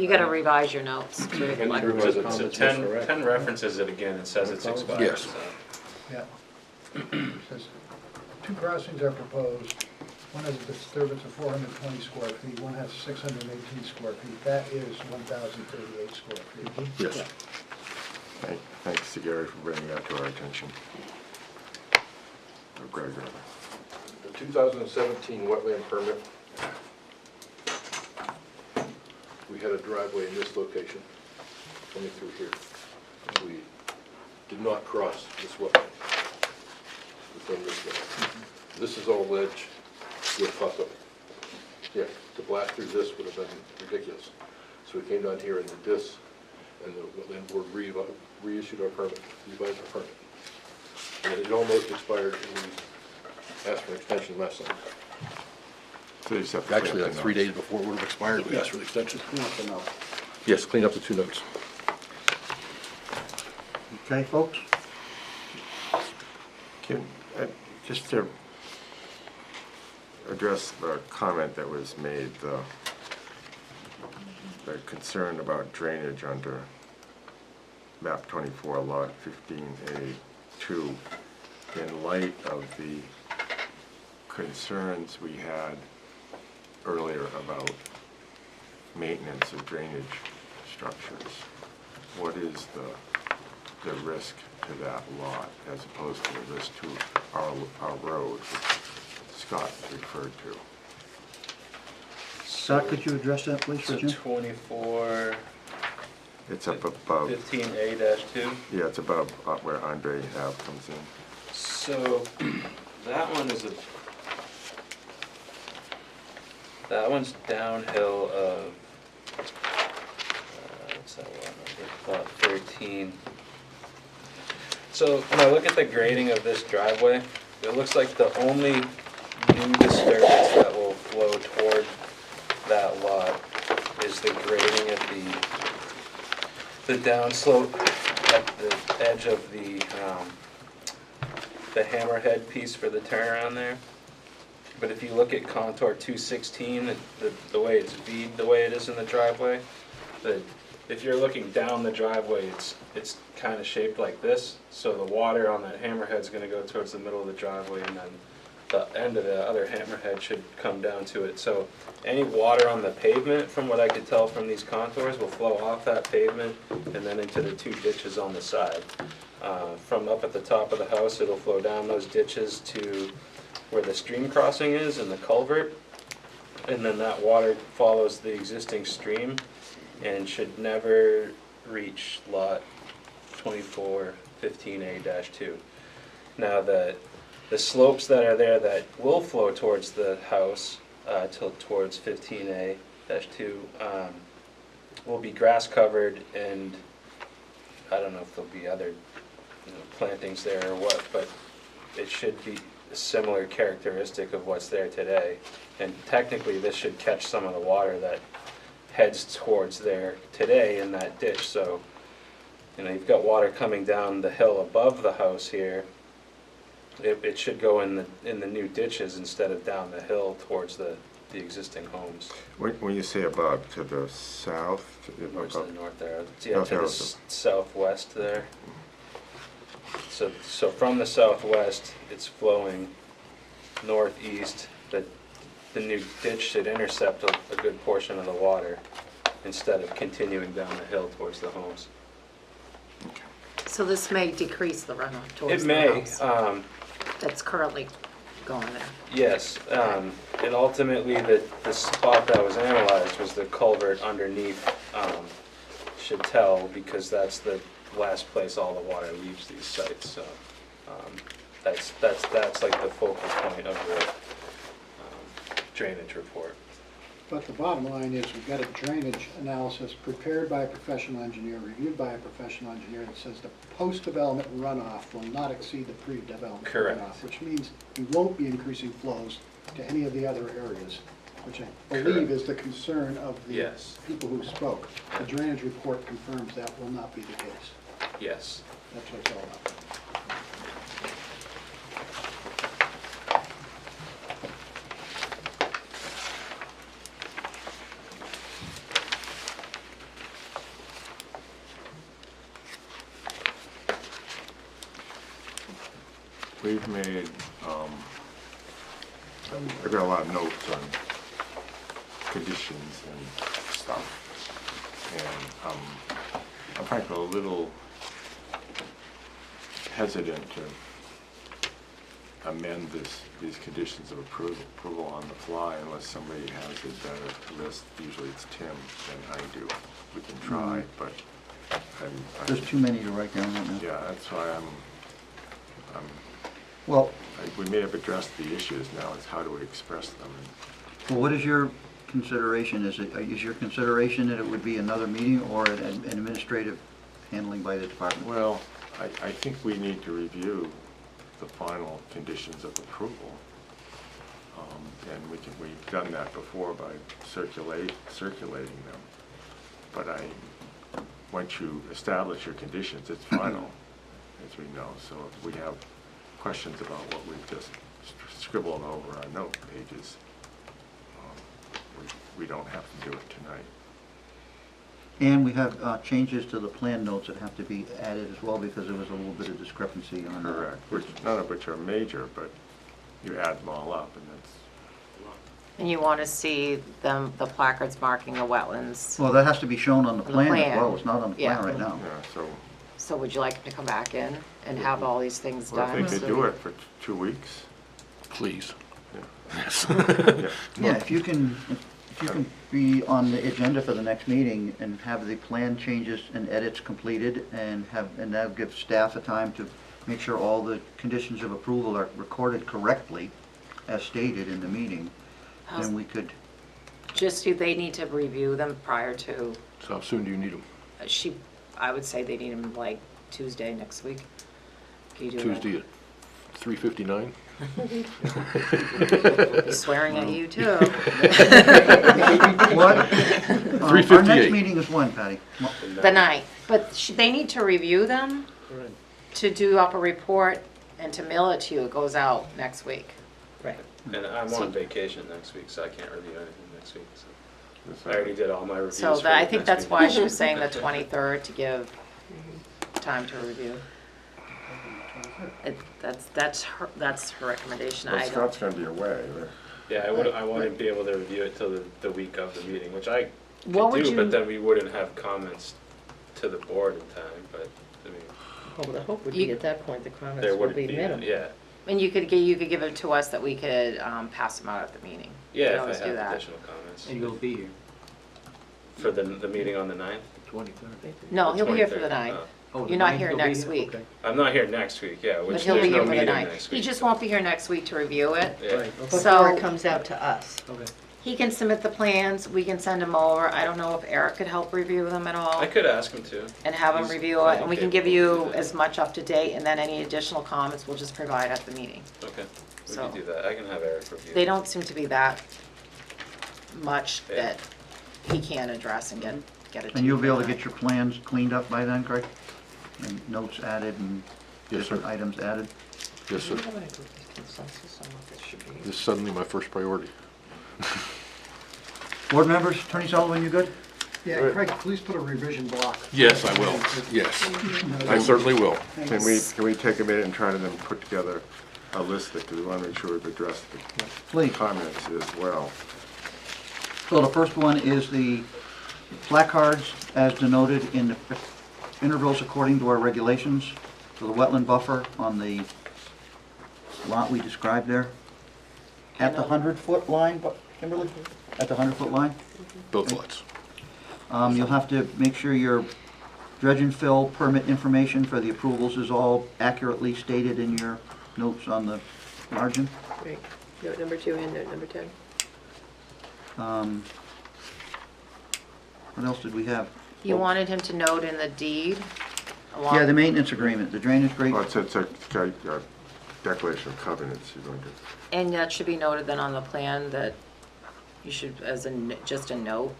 gotta revise your notes to reflect. So 10 references it again and says it's expired, Yes. so. Yeah. It says, 2 crossings are proposed. One has a disturbance of 420 square feet, one has 618 square feet. That is 1,038 square feet. Yes. Thanks to Gary for bringing that to our attention. Or Greg, rather. The 2017 wetland permit, we had a driveway in this location coming through here. We did not cross this wetland within this way. This is all ledge with pop-up. Yeah, to blast through this would have been ridiculous. So we came down here and did this, and the wetland board reissued our permit, revised our permit. And it almost expired, and we asked for an extension last time. So you just have to clean Actually, up like the 3 notes. days before it would have expired, we asked for the extension. Clean up the note. Yes, clean up the 2 notes. Okay, folks? Just to address the comment that was made, the concern about drainage under map 24, lot 15A2, in light of the concerns we had earlier about maintenance of drainage structures, what is the risk to that lot as opposed to the risk to our road, which Scott referred to? Scott, could you address that, please, for So Jim? 24, It's up above, 15A-2. yeah, it's above where Andre Ave comes in. So that one is that one's downhill of, what's that one, about 13. So when I look at the grading of this driveway, it looks like the only new disturbance that will flow toward that lot is the grading at the downslope at the edge of the hammerhead piece for the turnaround there. But if you look at contour 216, the way it's V'd, the way it is in the driveway, if you're looking down the driveway, it's kind of shaped like this. So the water on that hammerhead's going to go towards the middle of the driveway, and then the end of the other hammerhead should come down to it. So any water on the pavement, from what I could tell from these contours, will flow off that pavement and then into the 2 ditches on the side. From up at the top of the house, it'll flow down those ditches to where the stream crossing is and the culvert, and then that water follows the existing stream and should never reach lot 2415A-2. Now the slopes that are there that will flow towards the house towards 15A-2 will be grass covered, and I don't know if there'll be other plantings there or what, but it should be a similar characteristic of what's there today. And technically this should catch some of the water that heads towards there today in that ditch. So you've got water coming down the hill above the house here. It should go in the new ditches instead of down the hill towards the existing homes. When you say above, to the south? Where's the north arrow? Yeah, to the southwest there. So from the southwest, it's flowing northeast. The new ditch should intercept a good portion of the water instead of continuing down the hill towards the homes. So this may decrease the runoff towards It the may. house that's currently going there. Yes, and ultimately the spot that was analyzed was the culvert underneath should tell, because that's the last place all the water leaves these sites. So that's like the focal point of the drainage report. But the bottom line is, we've got a drainage analysis prepared by a professional engineer, reviewed by a professional engineer, that says the post-development runoff will not exceed the pre-development Correct. runoff, which means we won't be increasing flows to any of the other areas, which I believe Correct. is the concern of the Yes. people who spoke. The drainage report confirms that will not be the case. Yes. That's what it's all about. We've made, I've got a lot of notes on conditions and stuff. And I'm frankly a little hesitant to amend these conditions of approval on the fly unless somebody has a better list. Usually it's Tim than I do. We can try, but There's too many to write down right now. yeah, that's why Well, we may have addressed the issues. Now it's how do we express them? well, what is your consideration? Is your consideration that it would be another meeting or an administrative handling by the department? Well, I think we need to review the final conditions of approval. And we've done that before by circulating them. But once you establish your conditions, it's final, as we know. So if we have questions about what we've just scribbled over our note pages, we don't have to do it tonight. And we have changes to the plan notes that have to be added as well, because there was a little bit of discrepancy on that. Correct, none of which are major, but you add them all up, and that's... And you want to see the placards marking the wetlands. Well, that has to be shown on the On the plan as plan. well. It's not on the plan Yeah. right now. Yeah, so So would you like him to come back in and have all these things well, done? if they could do it for 2 weeks. Please. Yeah, if you can be on the agenda for the next meeting and have the plan changes and edits completed, and that'll give staff a time to make sure all the conditions of approval are recorded correctly as stated in the meeting, then we could, They need to review them prior to, So how soon do you need them? I would say they need them like Tuesday next week. Can you do that? Tuesday at 3:59? He's swearing at you too. what? Our 3:58. next meeting is when, Patty? The 9th, but they need to review them to do up a report and to mail it to you. It goes out next week. Right. And I'm on vacation next week, so I can't review anything next week, so. I already did all my reviews So for I next think that's week. why she was saying the 23rd to give time to review. That's her recommendation. Well, I don't. Scott's gonna be away. Yeah, I wouldn't be able to review it till the week of the meeting, which I What could would do, you- but then we wouldn't have comments to the board in time, but, I mean, Well, the hope would You- be at that point, the comments there will wouldn't be be, minimal. yeah. And you could give it to us that we could pass them out at the meeting. We Yeah, could if always I do have that. additional comments. And you'll be here, For the meeting on the 9th? 23rd. No, The he'll be here for the 23rd, 9th. oh. Oh, the You're not 9th here you'll be next week. Okay. I'm not here next week, yeah, But which he'll there's be here no for the meeting 9th. next He week. just won't be here next week to review it. Yeah. Right, okay. Before So- it comes out to us. Okay. He can submit the plans, we can send them over. I don't know if Eric could help review them at all I could ask him to. and have him He's review it. And we can give capable of you doing that. as much up to date, and then any additional comments we'll just provide at the meeting. Okay, we So- can do that. I can have Eric review. They don't seem to be that much Yeah. that he can address and get it to And you'll you be able to by get your plans cleaned up by then, Craig? And notes added and Yes, sir. different items added? Yes, sir. Do you have any consensus on what this should be? This is suddenly my first priority. Board members, Attorney Sullivan, you good? Yeah, Craig, please put a revision block. Yes, I will. Yes, I certainly will. Can we take a minute and try to then put together a list, because we want to make sure we've addressed the Please. comments as well. So the first one is the placards as denoted in the intervals according to our regulations for the wetland buffer on the lot we described there. At the 100-foot line, Kimberly? At the 100-foot line? Both lots. You'll have to make sure your dredge and fill permit information for the approvals is all accurately stated in your notes on the margin. Right, note number 2 and note number 10. What else did we have? You wanted him to note in the deed along. Yeah, the maintenance agreement, the drainage rate. Well, it's a declaration of covenants you're going to. And that should be noted then on the plan that you should, as just a note,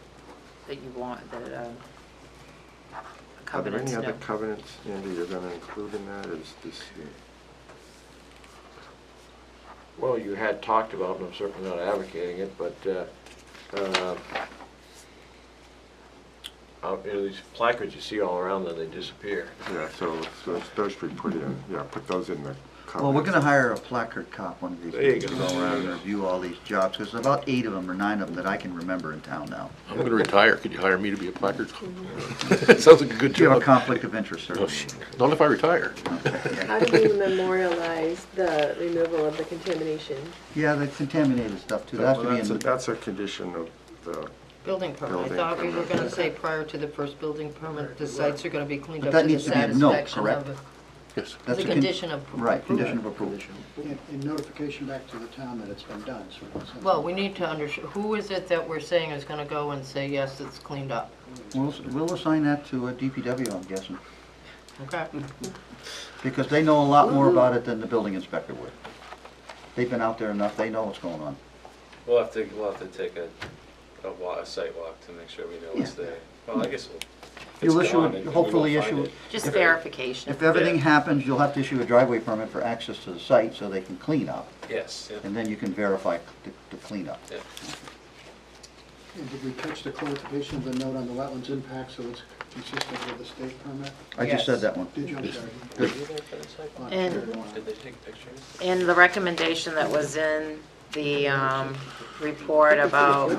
that you want, that Are there covenants any other note. covenants, Andy, you're going to include in that? Is this, Well, you had talked about, and I'm certainly not advocating it, but these placards you see all around them, they disappear. yeah, so those should be put in, yeah, put those in the covenants. Well, we're gonna hire a placard cop one of these There you days to go. go around and review all these jobs, because there's about 8 of them or 9 of them that I can remember in town now. I'm going to retire. Could you hire me to be a placard? Sounds like a good Do you have a job. conflict of interest, sir? Oh, shit. Not if I retire. How do we memorialize the removal of the contamination? Yeah, the contaminated stuff too, that has to be in the... That's a condition of the, Building permit, I Building thought we were permit. gonna say prior to the first building permit, the sites are gonna be cleaned But up that to the needs to be a note, satisfaction correct? of, Yes. that's the a con- condition of. Right, condition of approval. And notification back to the town that it's been done, so we don't send Well, we need to who is it that we're saying is gonna go and say, yes, it's cleaned up? We'll assign that to a DPW, I'm guessing, Okay. because they know a lot more about it than the building inspector would. They've been out there enough, they know what's going on. We'll have to take a site walk to make sure we know what's Yeah. there. Well, I guess we'll. if You'll it's issue, gone, then we hopefully won't find issue, it. Just if- verification. if everything Yeah. happens, you'll have to issue a driveway permit for access to the site so they can clean up, Yes, yeah, and then you can verify the cleanup. yeah. And did we catch the clarification of the note on the wetlands impact so it's consistent with the state permit? I just said that one. Did you? I'm sorry. Good. And- Did they take pictures? And the recommendation that was in the report about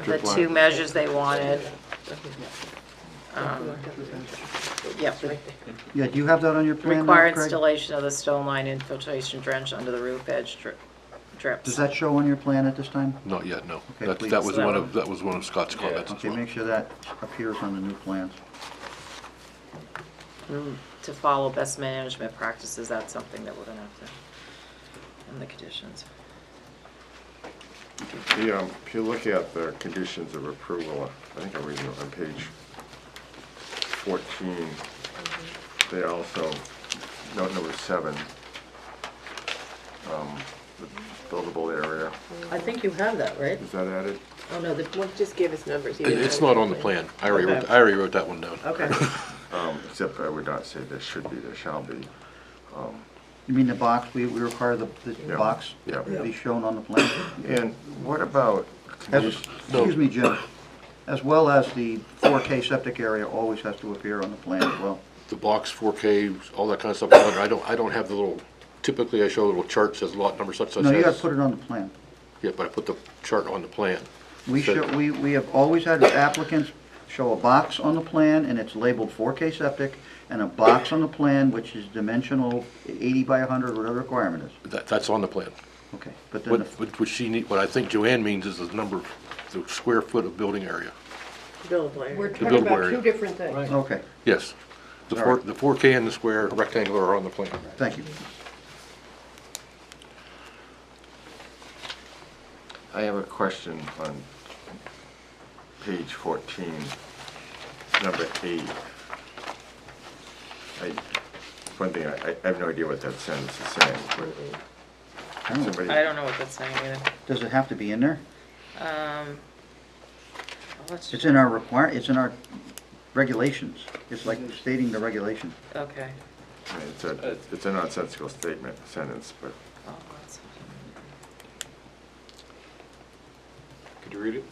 the 2 measures they wanted. Yep, Yeah, do you have that on your plan now, require Craig? installation of the stone line infiltration trench under the roof edge drips. Does that show on your plan at this time? Not yet, no. Okay, That please. that was So one that of, that was one of Scott's Yeah. comments as Okay, well. make sure that appears on the new plans. To follow best management practices, that's something that we're gonna have to, in the conditions. if you look at the conditions of approval, I think I'm reading it on page 14, they also, note number 7, the buildable area, I think you have that, right? is that added? Oh, no, the, Well, just give us numbers. It's not on the plan. I already wrote that one down. okay. Except I would not say there should be, there shall be. You mean the box, we require the Yeah. box Yeah. to be shown on the plan? And what about As- Excuse me, Jim, as well as the 4K septic area always has to appear on the plan as well. The box, 4K, all that kind of stuff, I don't have the little, typically I show a little chart, says lot number such, No, you gotta as. put it on the plan. Yeah, but I put the chart on the plan. We So- show, we have always had applicants show a box on the plan, and it's labeled 4K septic, and a box on the plan which is dimensional 80 by 100, whatever the requirement is. That's on the plan. Okay, but then, What I think Joanne means is the number, the square foot of building area. We're talking buildable about area. two different things. okay, Yes. The All four, right. the 4K and the square rectangular are on the plan. thank you. I have a question on page 14, number 8. One thing, I have no idea what that sentence is saying, but I don't know. somebody, I don't know what that's saying either. Does it have to be in there? Let's, It's in our it's in our regulations. It's like stating the regulation. okay. it's a nonsensical statement, sentence, but Oh, that's- Could you read it?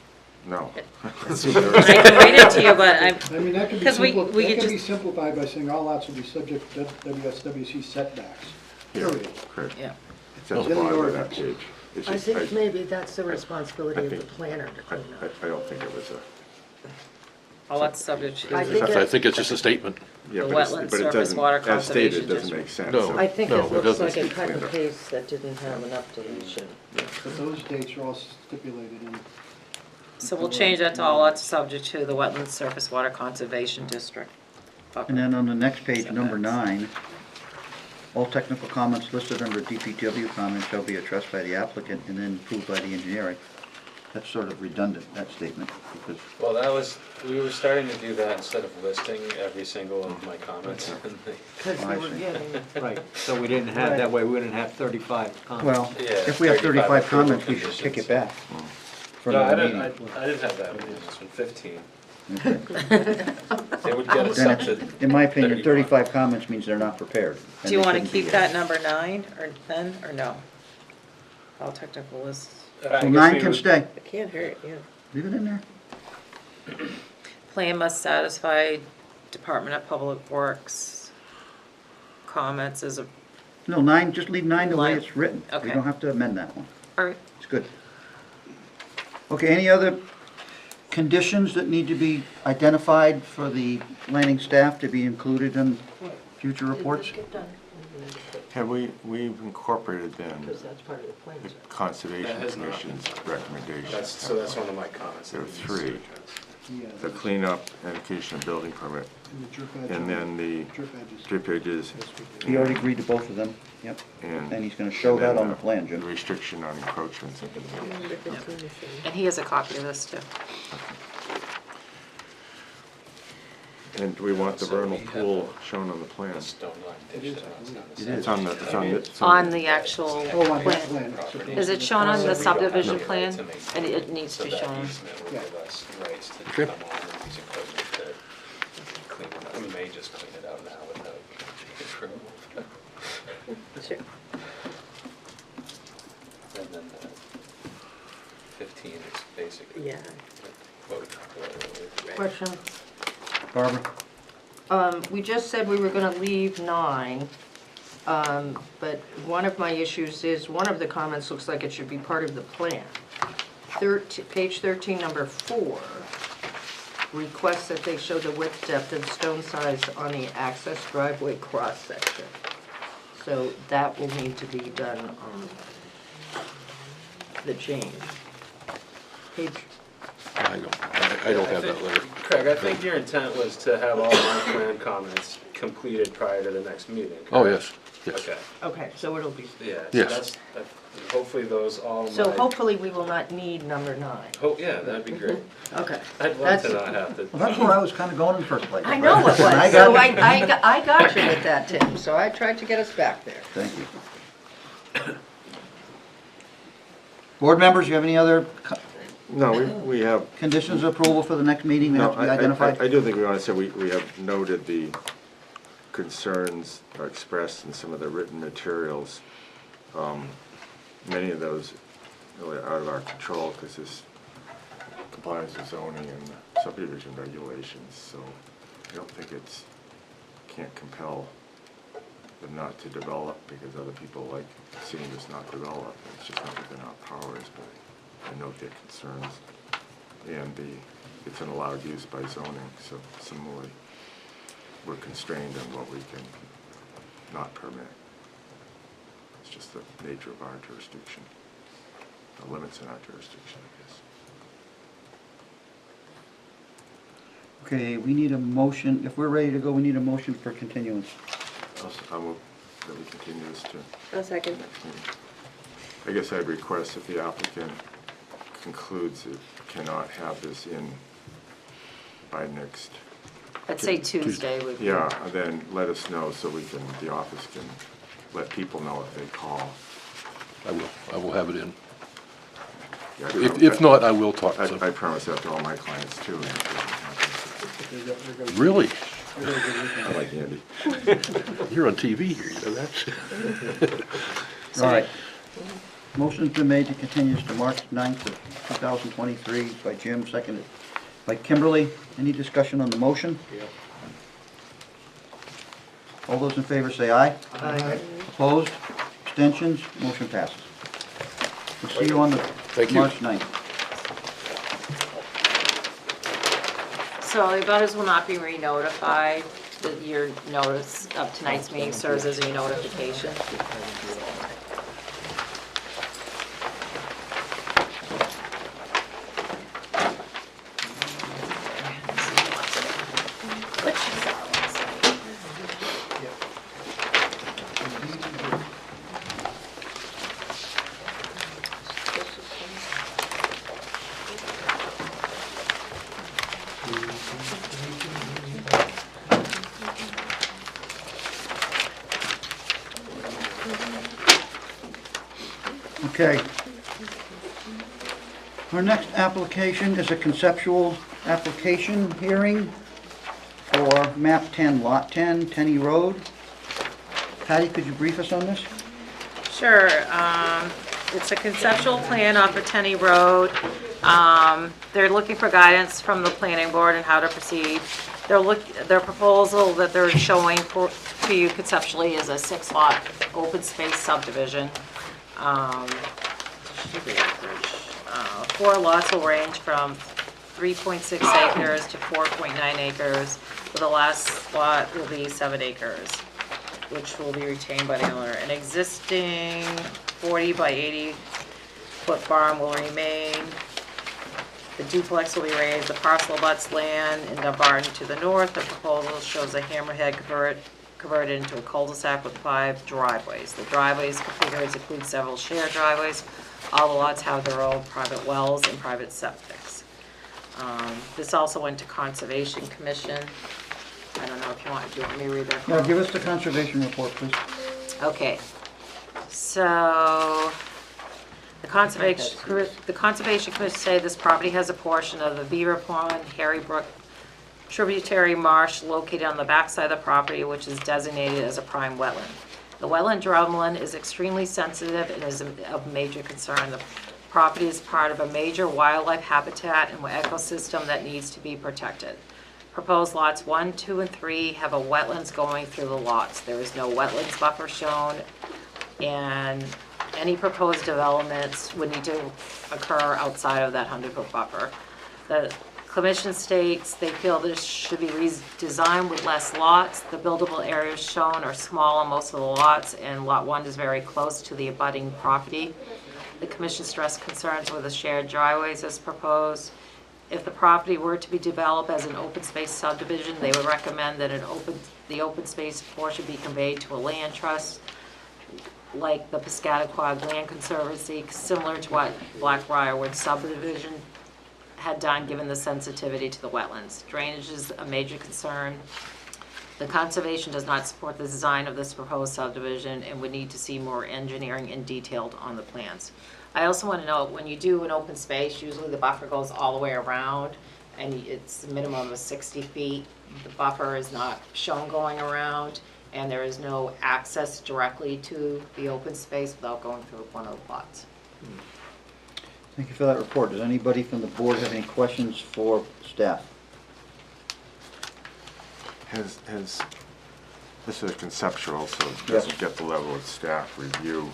no. I can read it to you, but I'm, I mean, that can be 'Cause we that could can be just- simplified by saying all lots will be subject to WSWC setbacks. Yeah, Period. correct. yeah. It's at the In the bottom of that ordinance. page. It's I just- think maybe that's the responsibility I of the think- planner to clean up. I don't think it was a, All that's subject to. I think I think it's just a statement. yeah, The but it's- wetland but it surface doesn't, water as stated, conservation it doesn't make district. sense. No. so- I think No, it it looks doesn't like a speak cut and cleaner. paste that didn't have an update. But those dates are all stipulated in. So we'll change that to all lots subject to the Wetland Surface Water Conservation District. And then on the next page, number 9, all technical comments listed under DPW comments shall be addressed by the applicant and then approved by the engineering. That's sort of redundant, that statement, because Well, we were starting to do that instead of listing every single of my comments in the Because I we were see. getting, Right, so we didn't have, that way we wouldn't have 35 comments. well, Yeah, if we have 35 approval comments, we should kick conditions. it back for No, I another didn't, meeting. I didn't have that many, this one, 15. Okay. They would get us Then up to it's, in my opinion, 35 comments means they're not prepared. and Do you they want to shouldn't be keep there. that number 9 or 10 or no? All technical lists. I So guess 9 we can would- stay. It can't hurt, yeah. Leave it in there. Plan must satisfy Department of Public Works comments as a, No, 9, just leave 9 the way Line. it's written. We Okay. don't have to amend that one. all right. It's good. Okay, any other conditions that need to be identified for the planning staff to be included in future reports? Have we've incorporated then because that's part of the plan. the That Conservation has not. Commission's recommendations? So that's one of my comments. There are that needs to 3. address. Yeah, The cleanup, education, and building permit, and the drip edge. and then the Drip edges. drip edges. He already agreed to both of them, yep. And And he's gonna show that on the then, plan, the Jim. restriction on encroachments. And he has a copy of this too. And do we want the So vernal we have pool shown on the plan? A stone line ditch, so it's not the It same. It's on the, it's on the. it's On the actual Oh, on that plan. plan. Is it shown on the subdivision Yeah, plan? to make- And it needs to So be that shown. easement will give us rights to Okay. come on and use equipment to clean it up. We may just clean it out now without approval. Sure. And then the 15 is basically. Yeah. What we talked about earlier. Question, Barbara? we just said we were gonna leave 9, but one of my issues is, one of the comments looks like it should be part of the plan. Page 13, number 4, requests that they show the width, depth, and stone size on the access driveway cross-section. So that will need to be done on the change. Page, I don't have that letter. Craig, I think your intent was to have all my plan comments completed prior to the next meeting. Oh, correct? yes, yes. Okay, okay, so it'll be, yeah, so Yes. that's, hopefully those all so my. hopefully we will not need number 9. Oh, yeah, that'd be great. Okay. I'd love to That's- not have to. Well, that's where I was kinda going in the first place. I know it was, And I so got- I got you with that, Tim, so I tried to get us back there. Thank you. Board members, you have any other No, we have, conditions of approval for the next meeting that no, have to be identified? I do think we want to say we have noted the concerns are expressed in some of the written materials, many of those really are out of our control because this complies with zoning and subdivision regulations, so I don't think can't compel them not to develop because other people like seeing this not develop. It's just not within our powers, but I note their concerns. And it's an allowed use by zoning, so similarly, we're constrained on what we can not permit. It's just the nature of our jurisdiction, the limits in our jurisdiction, I guess. Okay, we need a motion, if we're ready to go, we need a motion for continuance. I will, that we continue this to A second. next meeting. I guess I'd request if the applicant concludes it cannot have this in by next. I'd say Tuesday would be. Yeah, then let us know so we can, the office can let people know if they call. I will have it in. Yeah, If not, I will talk to I them. promise that to all my clients too. and it doesn't happen. Really? I like Andy. You're on TV here, you know that? All right. Motion's been made to continue to March 9th of 2023 by Jim, seconded by Kimberly. Any discussion on the motion? Yeah. All those in favor say aye. Aye. Opposed? Abstentions? Motion passes. We'll see you on the Thank you. March 9th. So the abutters will not be re-notified. Your notice of tonight's meeting serves as a notification. Okay. Our next application is a conceptual application hearing for map 10, lot 10, Tenney Road. Patty, could you brief us on this? Sure. It's a conceptual plan off of Tenney Road. They're looking for guidance from the planning board on how to proceed. Their proposal that they're showing to you conceptually is a 6-lot open space subdivision. 4 lots will range from 3.6 acres to 4.9 acres, with the last lot will be 7 acres, which will be retained by the owner. An existing 40 by 80 foot barn will remain. The duplex will be raised. The parcel abuts land in Dunbarton to the north. The proposal shows a hammerhead converted into a cul-de-sac with 5 driveways. The driveways configured include several shared driveways. All the lots have their own private wells and private septics. This also went to Conservation Commission. I don't know if you want, do you want me to read their? Yeah, give us the conservation report, please. Okay, so the Conservation Commission say this property has a portion of the Beaver Pond, Harry Brook tributary marsh located on the backside of the property, which is designated as a prime wetland. The wetland drumlin is extremely sensitive and is of major concern. The property is part of a major wildlife habitat and ecosystem that needs to be protected. Proposed lots 1, 2, and 3 have a wetlands going through the lots. There is no wetlands buffer shown, and any proposed developments would need to occur outside of that 100-foot buffer. The Commission states they feel this should be redesigned with less lots. The buildable areas shown are small on most of the lots, and Lot 1 is very close to the abutting property. The Commission stressed concerns with the shared driveways as proposed. If the property were to be developed as an open space subdivision, they would recommend that the open space portion be conveyed to a land trust, like the Piscataquag Land Conservancy, similar to what Black Briarwood subdivision had done, given the sensitivity to the wetlands. Drainage is a major concern. The conservation does not support the design of this proposed subdivision and would need to see more engineering and detailed on the plans. I also want to note, when you do an open space, usually the buffer goes all the way around, and it's a minimum of 60 feet. The buffer is not shown going around, and there is no access directly to the open space without going through one of the lots. Thank you for that report. Does anybody from the board have any questions for staff? This is conceptual, so it doesn't get the level of staff review,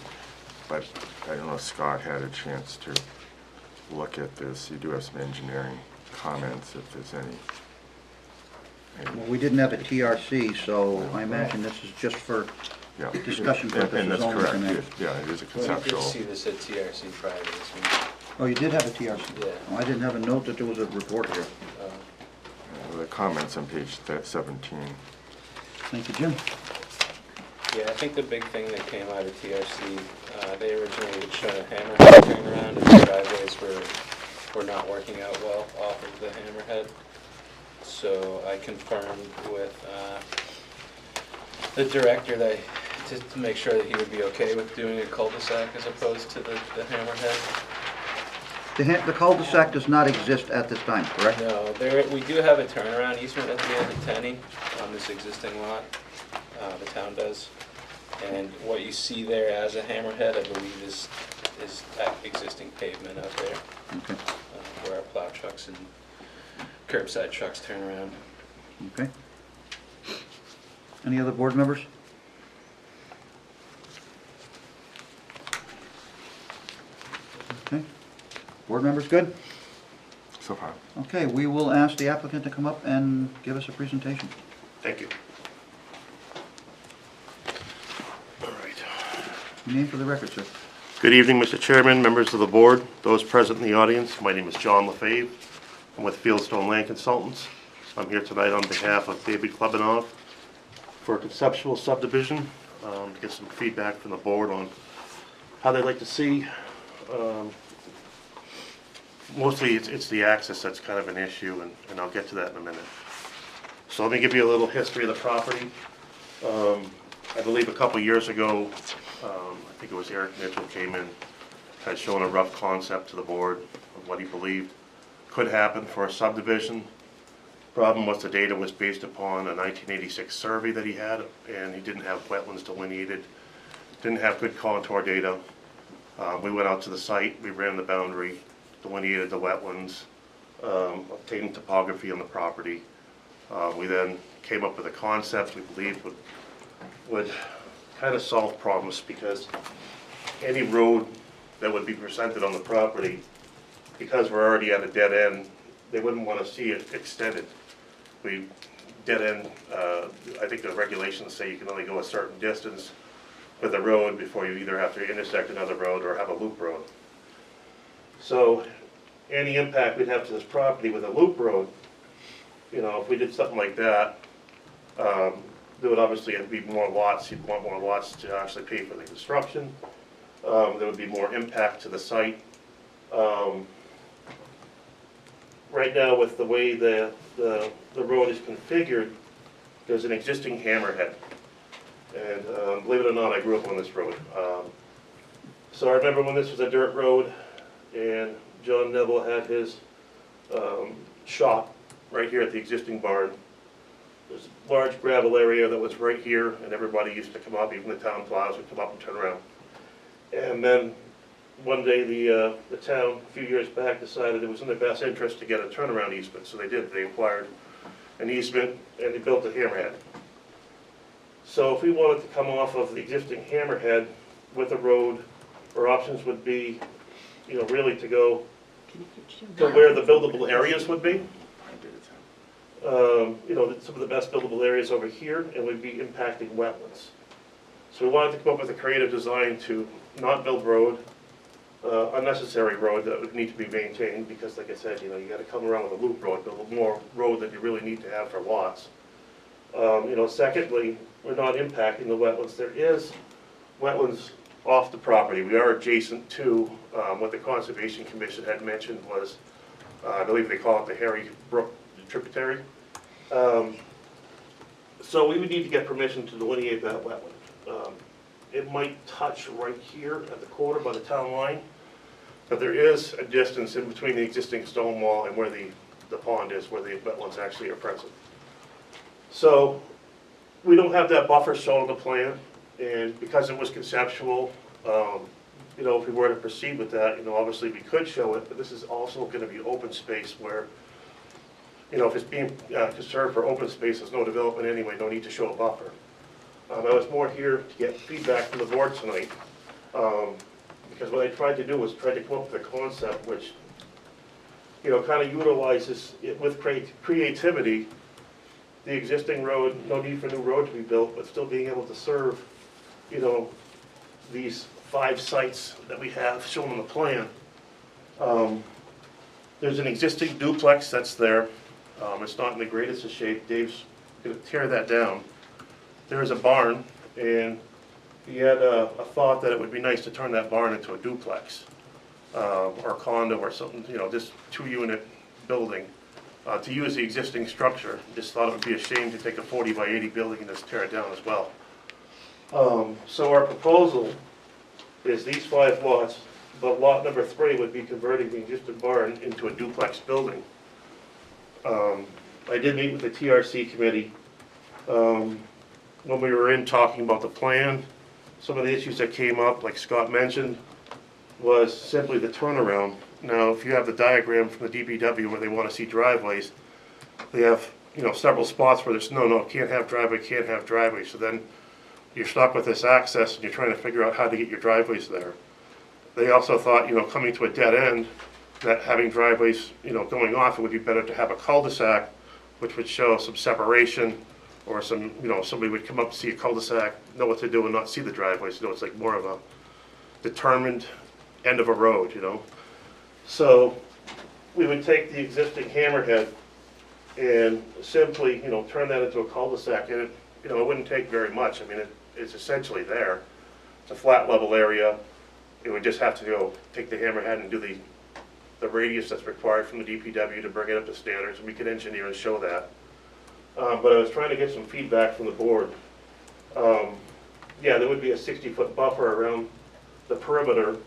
but I don't know if Scott had a chance to look at this. You do have some engineering comments, if there's any. Well, we didn't have a TRC, so I imagine this is just for Yeah. discussion purposes And that's only correct, tonight. yeah, it is a We conceptual. did see this at TRC prior to this meeting. Oh, you did have a TRC? Yeah. Oh, I didn't have a note that there was a report here. Uh, The comments on page 17. Thank you, Jim. Yeah, I think the big thing that came out of TRC, they originally had shown a hammerhead turnaround, and the driveways were not working out well off of the hammerhead. So I confirmed with the director that, to make sure that he would be okay with doing a cul-de-sac as opposed to the hammerhead. The cul-de-sac does not exist at this time, correct? No, we do have a turnaround easement at the end of Tenny on this existing lot. The town does. And what you see there as a hammerhead, I believe, is that existing pavement out there, Okay. where our plow trucks and curbside trucks turn around. Okay. Any other board members? Okay. Board members, good? So far. Okay, we will ask the applicant to come up and give us a presentation. Thank you. All right. Your name for the record, sir. Good evening, Mr. Chairman, members of the board, those present in the audience. My name is John LaFave. I'm with Fieldstone Land Consultants. I'm here tonight on behalf of David Klebanov for a conceptual subdivision, to get some feedback from the board on how they'd like to see. Mostly it's the access that's kind of an issue, and I'll get to that in a minute. So let me give you a little history of the property. I believe a couple years ago, I think it was Eric Mitchell came in, had shown a rough concept to the board of what he believed could happen for a subdivision. Problem was the data was based upon a 1986 survey that he had, and he didn't have wetlands delineated, didn't have good contour data. We went out to the site, we ran the boundary, delineated the wetlands, obtained topography on the property. We then came up with a concept we believed would kind of solve problems, because any road that would be presented on the property, because we're already at a dead end, they wouldn't want to see it extended. Dead end, I think the regulations say you can only go a certain distance with a road before you either have to intersect another road or have a loop road. So any impact we'd have to this property with a loop road, you know, if we did something like that, there would obviously have to be more lots. You'd want more lots to actually pay for the construction. There would be more impact to the site. Right now, with the way the road is configured, there's an existing hammerhead. And believe it or not, I grew up on this road. So I remember when this was a dirt road, and John Neville had his shop right here at the existing barn. There's a large gravel area that was right here, and everybody used to come up, even the town plows would come up and turn around. And then one day the town, a few years back, decided it was in their best interest to get a turnaround easement, so they did. They acquired an easement and they built a hammerhead. So if we wanted to come off of the existing hammerhead with a road, our options would be, you know, really to go to where the buildable areas would be. You know, some of the best buildable areas over here, and we'd be impacting wetlands. So we wanted to come up with a creative design to not build road, unnecessary road that would need to be maintained, because like I said, you know, you gotta come around with a loop road, build more road than you really need to have for lots. You know, secondly, we're not impacting the wetlands. There is wetlands off the property. We are adjacent to what the Conservation Commission had mentioned was, I believe they call it the Harry Brook tributary. So we would need to get permission to delineate that wetland. It might touch right here at the corner by the town line, but there is a distance in between the existing stone wall and where the the pond is, where the wetlands actually are present. So we don't have that buffer shown on the plan, and because it was conceptual, you know, if we were to proceed with that, you know, obviously we could show it, but this is also going to be open space where, you know, if it's being conserved for open space, there's no development anyway, no need to show a buffer. I was more here to get feedback from the board tonight, because what I tried to do was try to come up with a concept which, you know, kind of utilizes it with creativity, the existing road, no need for new road to be built, but still being able to serve, you know, these 5 sites that we have shown on the plan. There's an existing duplex that's there. It's not in the greatest of shape. Dave's going to tear that down. There is a barn, and he had a thought that it would be nice to turn that barn into a duplex or condo or something, you know, just 2-unit building to use the existing structure. Just thought it would be a shame to take a 40 by 80 building and just tear it down as well. So our proposal is these 5 lots, but lot number 3 would be converting the existing barn into a duplex building. I did meet with the TRC committee when we were in talking about the plan. Some of the issues that came up, like Scott mentioned, was simply the turnaround. Now, if you have the diagram from the DPW where they want to see driveways, they have, you know, several spots where there's no, can't have driveway, can't have driveway. So then you're stuck with this access and you're trying to figure out how to get your driveways there. They also thought, you know, coming to a dead end, that having driveways, you know, going off, it would be better to have a cul-de-sac, which would show some separation, or some, you know, somebody would come up, see a cul-de-sac, know what to do and not see the driveways. You know, it's like more of a determined end of a road, you know. So we would take the existing hammerhead and simply, you know, turn that into a cul-de-sac, and it, you know, it wouldn't take very much. I mean, it's essentially there. It's a flat level area. It would just have to go take the hammerhead and do the radius that's required from the DPW to bring it up to standards, and we could engineer and show that. But I was trying to get some feedback from the board. Yeah, there would be a 60-foot buffer around the perimeter,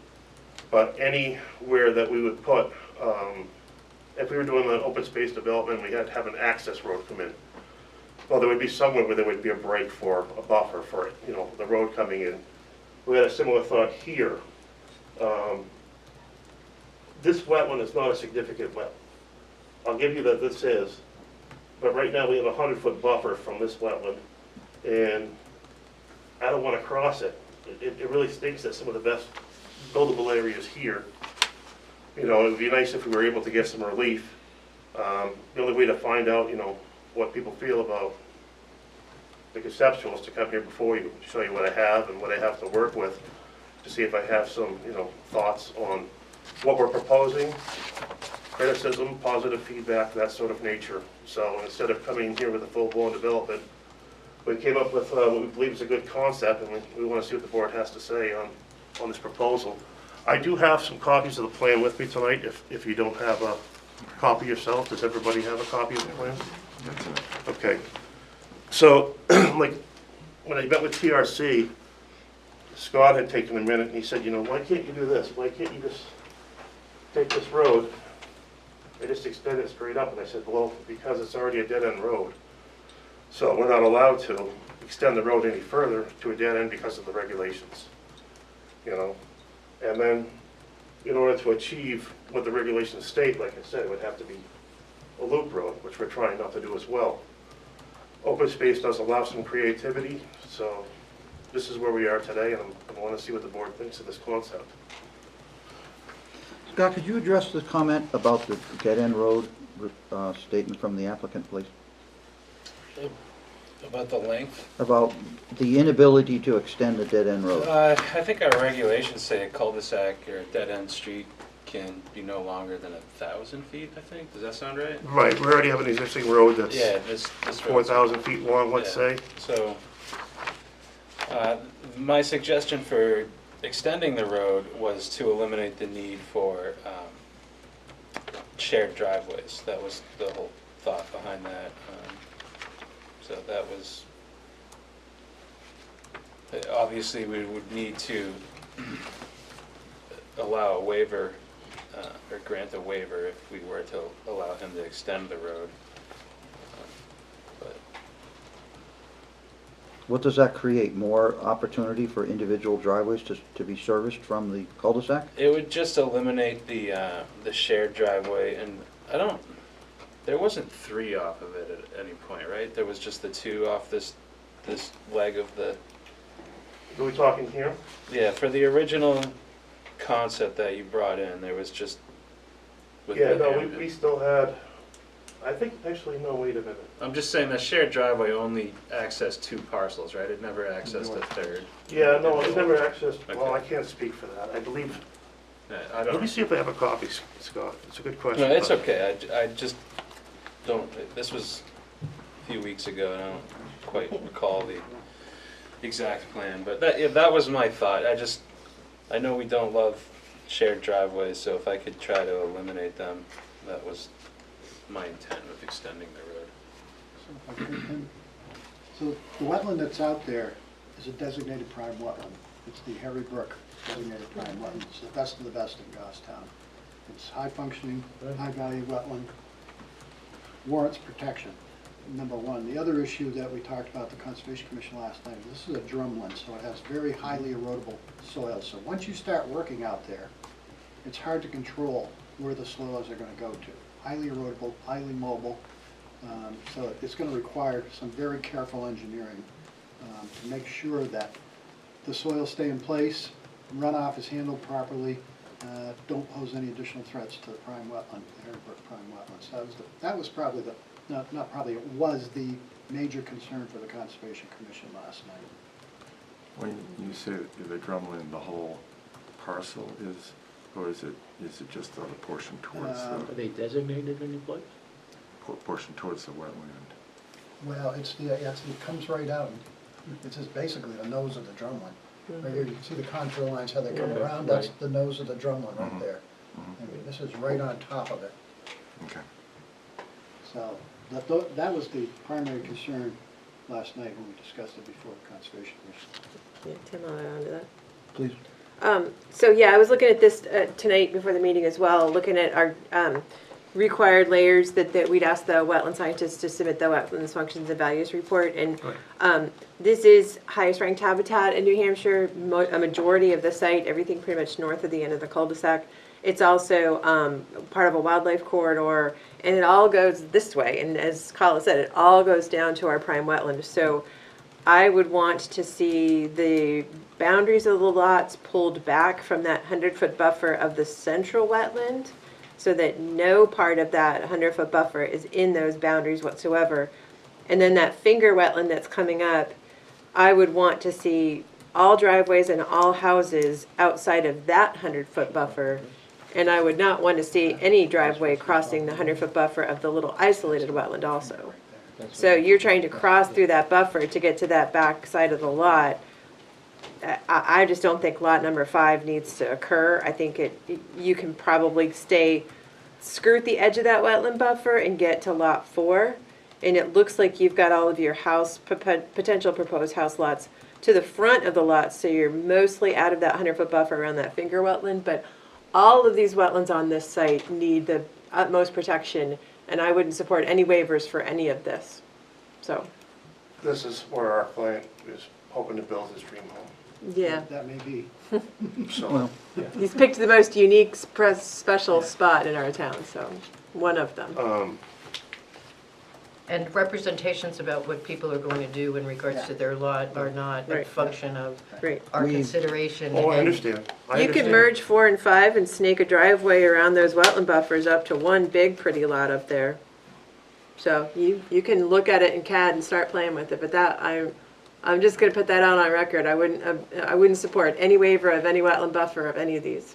but anywhere that we would put, if we were doing an open space development, we had to have an access road come in. Well, there would be somewhere where there would be a break for a buffer for, you know, the road coming in. We had a similar thought here. This wetland is not a significant wetland. I'll give you that this is, but right now we have a 100-foot buffer from this wetland, and I don't want to cross it. It really stinks that some of the best buildable areas here. You know, it would be nice if we were able to get some relief. The only way to find out, you know, what people feel about the conceptual is to come here before you, show you what I have and what I have to work with, to see if I have some, you know, thoughts on what we're proposing, criticism, positive feedback, that sort of nature. So instead of coming here with a full-blown development, we came up with what we believe is a good concept, and we want to see what the board has to say on this proposal. I do have some copies of the plan with me tonight, if you don't have a copy yourself. Does everybody have a copy of the plan? Okay. So, like, when I met with TRC, Scott had taken a minute and he said, you know, why can't you do this? Why can't you just take this road and just extend it straight up? And I said, well, because it's already a dead-end road. So we're not allowed to extend the road any further to a dead end because of the regulations, you know. And then, in order to achieve what the regulations state, like I said, it would have to be a loop road, which we're trying not to do as well. Open space does allow some creativity, so this is where we are today, and I want to see what the board thinks of this concept. Scott, could you address the comment about the dead-end road statement from the applicant, please? About the length? About the inability to extend a dead-end road. I think our regulations say a cul-de-sac or a dead-end street can be no longer than 1,000 feet, I think. Does that sound right? Right, we already have an existing road that's this 4,000 feet long, let's say. So, my suggestion for extending the road was to eliminate the need for shared driveways. That was the whole thought behind that. So that was, obviously we would need to allow a waiver or grant a waiver if we were to allow him to extend the road. But What does that create? More opportunity for individual driveways to be serviced from the cul-de-sac? it would just eliminate the shared driveway, and there wasn't 3 off of it at any point, right? There was just the 2 off this leg of the, Are we talking here? yeah, for the original concept that you brought in, there was just. with Yeah, the no, Hampton. we still had, I think, actually, no, wait a minute. I'm just saying that shared driveway only accessed 2 parcels, right? It never accessed a third. Yeah, no, it never accessed, well, Okay. I can't speak for that. I believe, Yeah, I let me don't, see if I have a copy, Scott. It's a good question. no, it's but- okay. I just don't, this was a few weeks ago, and I don't quite recall the exact plan, but that was my thought. I know we don't love shared driveways, so if I could try to eliminate them, that was my intent with extending the road. So if I could, Tim. So the wetland that's out there is a designated prime wetland. It's the Harry Brook designated prime wetland. It's the best of the best in Goffstown. It's high-functioning, high-value wetland, warrants protection, number one. The other issue that we talked about at the Conservation Commission last night, this is a drumlin, so it has very highly erodible soil. So once you start working out there, it's hard to control where the soils are going to go to. Highly erodible, highly mobile, so it's going to require some very careful engineering to make sure that the soils stay in place, runoff is handled properly, don't pose any additional threats to the prime wetland, the Harry Brook prime wetlands. That was probably not probably, it was the major concern for the Conservation Commission last night. When you say the drumlin, the whole parcel is, or is it just the portion towards Are they designated any place? portion towards the wetland? Well, it comes right out. It's just basically the nose of the drumlin. Right here, you can see the contour lines, how they come around, that's the nose of the drumlin right there. And this is right on top of it. Okay. So, that was the primary concern last night when we discussed it before the Conservation Commission. Yeah, Tim, I'll add on to that. Please. So yeah, I was looking at this tonight before the meeting as well, looking at our required layers that we'd ask the wetland scientists to submit the wetlands functions and values report. And this is highest ranked habitat in New Hampshire, a majority of the site, everything pretty much north of the end of the cul-de-sac. It's also part of a wildlife corridor, and it all goes this way. And as Colin said, it all goes down to our prime wetland. So I would want to see the boundaries of the lots pulled back from that 100-foot buffer of the central wetland so that no part of that 100-foot buffer is in those boundaries whatsoever. And then that finger wetland that's coming up, I would want to see all driveways and all houses outside of that 100-foot buffer. And I would not want to see any driveway crossing the 100-foot buffer of the little isolated wetland also. So you're trying to cross through that buffer to get to that back side of the lot. I just don't think lot number 5 needs to occur. I think you can probably skirt the edge of that wetland buffer and get to lot 4. And it looks like you've got all of your potential proposed house lots to the front of the lot, so you're mostly out of that 100-foot buffer around that finger wetland. But all of these wetlands on this site need the utmost protection, and I wouldn't support any waivers for any of this. So, This is where our client is hoping to build his dream home. yeah. That may be. So, He's picked the most unique, special spot in our town, so one of them. And representations about what people are going to do in regards to their lot are not a Right. function of Right. our consideration. oh, I and- understand. You can merge 4 and 5 and snake a driveway around those wetland buffers up to one big pretty lot up there. So you can look at it in CAD and start playing with it, but that, I'm just gonna put that out on record. I wouldn't support any waiver of any wetland buffer of any of these.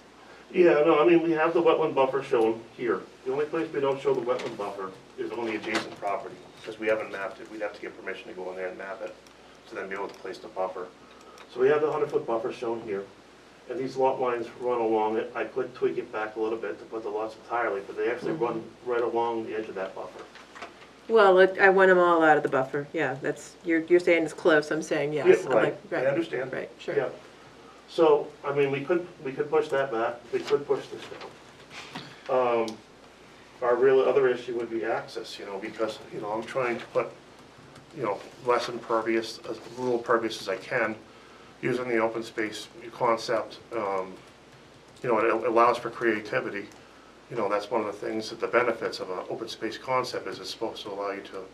Yeah, no, I mean, we have the wetland buffer shown here. The only place we don't show the wetland buffer is on the adjacent property, because we haven't mapped it. We'd have to get permission to go in there and map it, to then be able to place the buffer. So we have the 100-foot buffer shown here, and these lot lines run along it. I could tweak it back a little bit to put the lots entirely, but they actually run right along the edge of that buffer. Well, I want them all out of the buffer, yeah, you're saying it's close, I'm saying yes. Yeah, I'm right, like, I understand. Right, sure. Yeah. So, I mean, we could push that back, we could push this down. Our real other issue would be access, because, I'm trying to put, less impervious, as little pervious as I can, using the open space concept. It allows for creativity. That's one of the things that the benefits of an open space concept is it's supposed to allow you to,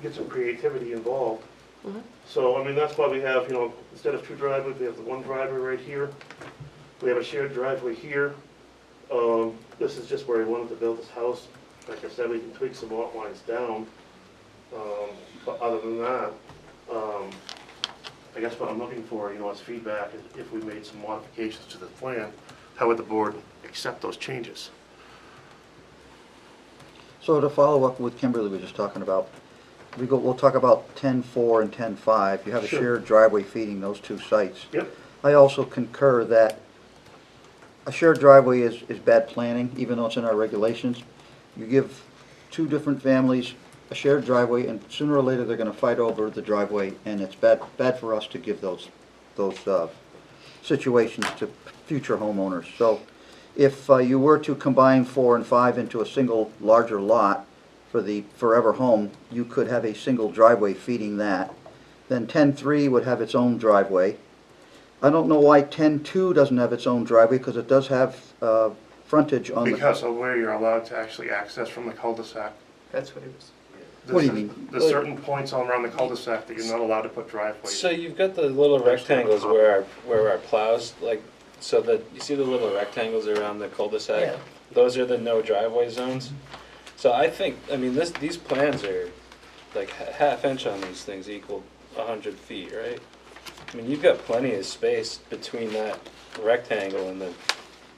get some creativity involved. So, that's why we have, instead of two driveways, we have the one driveway right here. We have a shared driveway here. This is just where he wanted to build his house. Like I said, we can tweak some lot lines down. But other than that, I guess what I'm looking for, is feedback. If we made some modifications to the plan, how would the board accept those changes? So to follow up with Kimberly was just talking about, we'll talk about 10-4 and 10-5. You have a Sure. shared driveway feeding those two sites. Yep. I also concur that a shared driveway is bad planning, even though it's in our regulations. You give two different families a shared driveway, and sooner or later, they're gonna fight over the driveway, and it's bad for us to give those situations to future homeowners. So if you were to combine 4 and 5 into a single larger lot for the forever home, you could have a single driveway feeding that. Then 10-3 would have its own driveway. I don't know why 10-2 doesn't have its own driveway, because it does have frontage on the... Because of where you're allowed to actually access from the cul-de-sac. That's what it was. What do you mean? There's certain points all around the cul-de-sac that you're not allowed to put driveways. So you've got the little rectangles where our plows, so that, you see the little rectangles around the cul-de-sac? Yeah. Those are the no driveway zones. So I think, these plans are, like, half inch on these things equal 100 feet, right? You've got plenty of space between that rectangle and the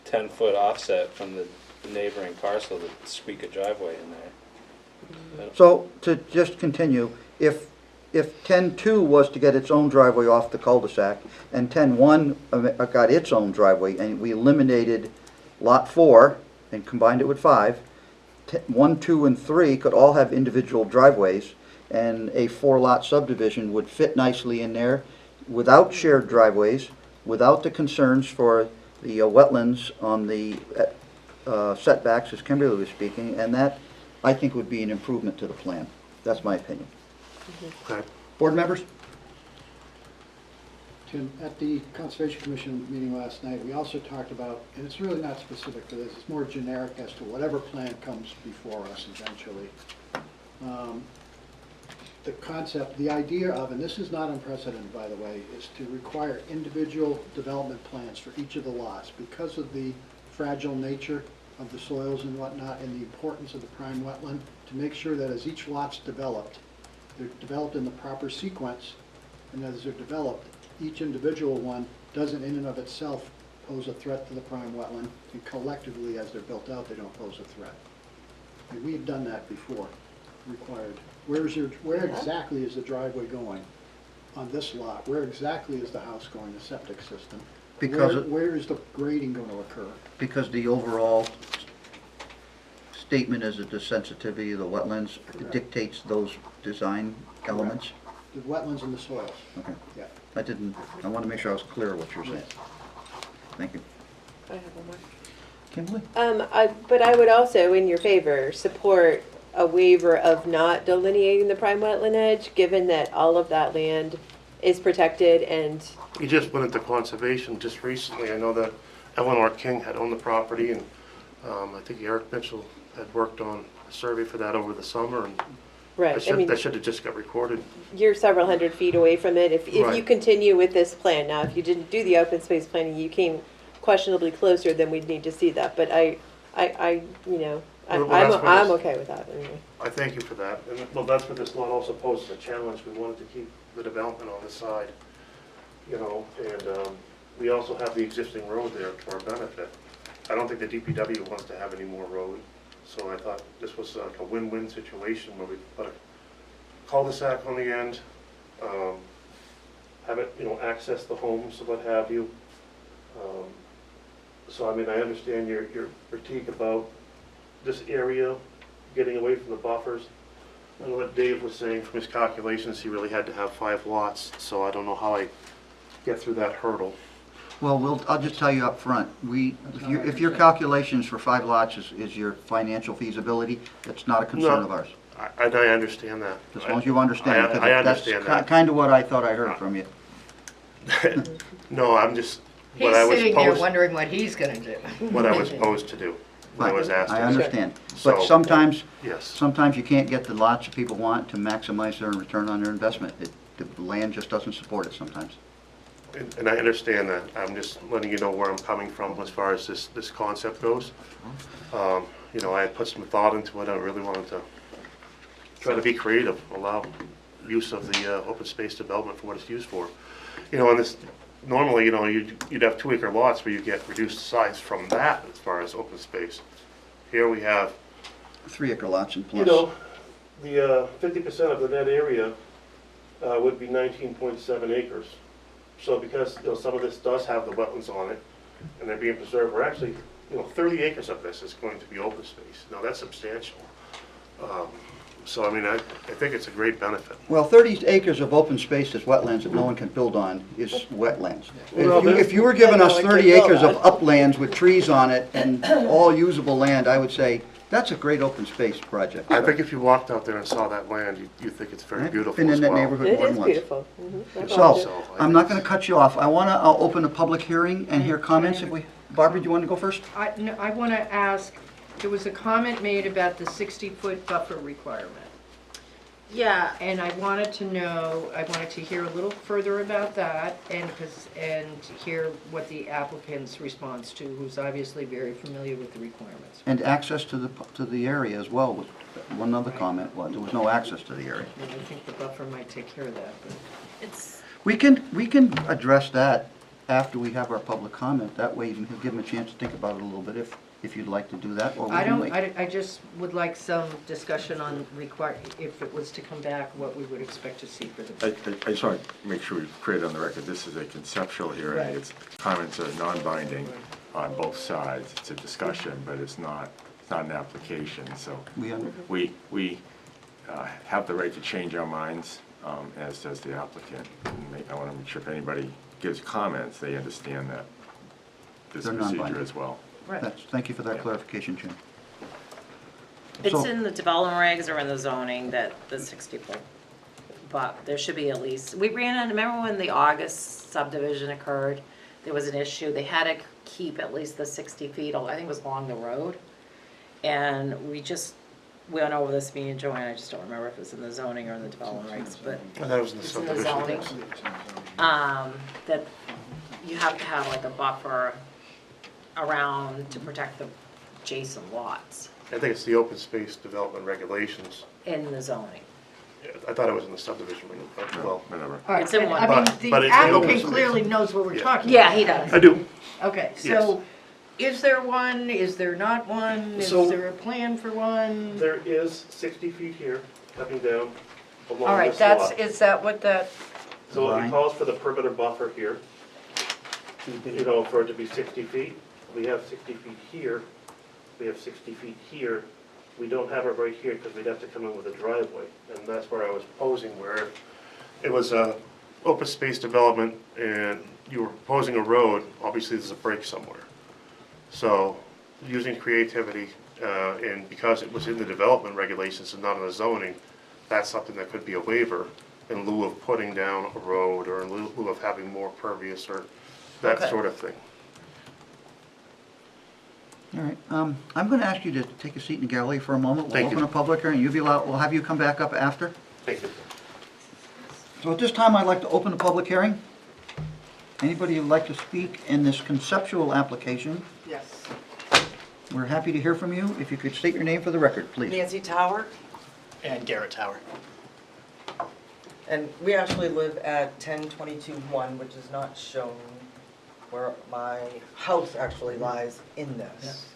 10-foot offset from the neighboring parcel to squeak a driveway in there. So, to just continue, if 10-2 was to get its own driveway off the cul-de-sac, and 10-1 got its own driveway, and we eliminated Lot 4 and combined it with 5, 1, 2, and 3 could all have individual driveways, and a 4-lot subdivision would fit nicely in there without shared driveways, without the concerns for the wetlands on the setbacks, as Kimberly was speaking, and that, I think, would be an improvement to the plan. That's my opinion. Okay. Board members? Tim, at the Conservation Commission meeting last night, we also talked about, and it's really not specific to this, it's more generic as to whatever plan comes before us eventually. The concept, the idea of, and this is not unprecedented, by the way, is to require individual development plans for each of the lots because of the fragile nature of the soils and whatnot, and the importance of the prime wetland, to make sure that as each lot's developed, they're developed in the proper sequence, and as they're developed, each individual one doesn't in and of itself pose a threat to the prime wetland, and collectively, as they're built out, they don't pose a threat. And we've done that before, required. Where exactly is the driveway going on this lot? Where exactly is the house going, the septic system? Because where is the grading going to occur? Because the overall statement is that the sensitivity of the wetlands dictates those design elements? The wetlands and the soils. Okay. Yeah. I want to make sure I was clear what you're saying. Yes. Thank you. I have one more. Kimberly? But I would also, in your favor, support a waiver of not delineating the prime wetland edge, given that all of that land is protected and... You just went into conservation just recently. I know that Eleanor King had owned the property, and I think Eric Mitchell had worked on a survey for that over the summer, and Right, that should have just got recorded. You're several hundred feet away from it. If you Right. continue with this plan, now, if you didn't do the open space planning, you came questionably closer, then we'd need to see that. But I'm okay with that anyway. I thank you for that. And, well, that's what this lot also poses a challenge. We wanted to keep the development on the side, and we also have the existing road there to our benefit. I don't think the DPW wants to have any more road, so I thought this was like a win-win situation where we put a cul-de-sac on the end, have it, access the homes, what have you. So, I understand your critique about this area, getting away from the buffers. And what Dave was saying from his calculations, he really had to have 5 lots, so I don't know how I get through that hurdle. Well, I'll just tell you up front, if your calculations for 5 lots is your financial feasibility, that's not a concern No. of ours. I understand that. As long as you understand, I because understand that. that's kind of what I thought I heard from you. No, I'm just, He's what I was sitting there supposed, wondering what he's gonna do. what I was supposed to do, when I was asked. I to. understand. So- But sometimes Yes. you can't get the lots that people want to maximize their return on their investment. The land just doesn't support it sometimes. And I understand that. I'm just letting you know where I'm coming from as far as this concept goes. You know, I had put some thought into it. I really wanted to try to be creative, allow use of the open space development for what it's used for. You know, and this, normally, you know, you'd have 2-acre lots where you get reduced size from that as far as open space. Here we have, 3-acre lots and you plus. know, the 50% of the net area would be 19.7 acres. So because, you know, some of this does have the wetlands on it, and they're being preserved, we're actually, you know, 30 acres of this is going to be open space. Now, that's substantial. So, I mean, I think it's a great benefit. Well, 30 acres of open space is wetlands that no one can build on is wetlands. Well, If you were giving us 30 acres of uplands with trees on it and all usable land, I would say, that's a great open space project. I think if you walked out there and saw that land, you'd think it's very I've beautiful been as in that well. neighborhood It more is than once. beautiful. That's So, awesome. I'm not going to cut you off. I'll open a public hearing and hear comments if we, Barbara, do you want to go first? I want to ask, there was a comment made about the 60-foot buffer requirement. Yeah, And I wanted to know, I wanted to hear a little further about that and hear what the applicant's response to, who's obviously very familiar with the requirements. And access to the area as well. Was one other comment was there was no access to the area. And I think the buffer might take care of that, but. it's, We can address that after we have our public comment. That way you can give them a chance to think about it a little bit if you'd like to do that, or we I can don't, wait. I just would like some discussion on if it was to come back, what we would expect to see for the. I just want to make sure we create on the record, this is a conceptual hearing. Right. Its comments are non-binding on both sides. It's a discussion, but it's not an application. So we have the right to change our minds, as does the applicant. And I want to make sure if anybody gives comments, they understand that this They're procedure non-binding. as well. Thank you for that Yeah. clarification, Jim. it's So- in the development regs or in the zoning that the 60-foot, but there should be at least, we ran into, remember when the August subdivision occurred? There was an issue, they had to keep at least the 60 feet, I think it was along the road. And we just went over this, me and Joanne, I just don't remember if it was in the zoning or in the development regs, but I thought it was in the it's in the subdivision. zoning. That you have to have like a buffer around to protect the adjacent lots I think it's the open space development regulations. in the zoning. I thought it was in the subdivision, but, well, Whatever. All right, It's in and one. I mean, But the it's the open applicant space. clearly knows what we're Yeah. talking about. Yeah, he does. I do. Okay, so is there one, is there not one, is So- there a plan for one? There is 60 feet here, coming down along All right, this that's, lot. is that what that, So it Line. calls for the perimeter buffer here, you know, for it to be 60 feet. We have 60 feet here, we have 60 feet here. We don't have it right here because we'd have to come in with a driveway. And that's where I was posing, where it was a open space development and you were proposing a road, obviously there's a break somewhere. So using creativity, and because it was in the development regulations and not in the zoning, that's something that could be a waiver in lieu of putting down a road or in lieu of having more pervious or that Okay. sort of thing. All right, I'm going to ask you to take a seat in the gallery for a moment. We'll Thank you. open a public hearing. We'll have you come back up after. Thank you. So at this time, I'd like to open a public hearing. Anybody who'd like to speak in this conceptual application, yes. we're happy to hear from you. If you could state your name for the record, please. Nancy Tower, And Garrett Tower. and we actually live at 1022-1, which is not shown where my house actually lies in this.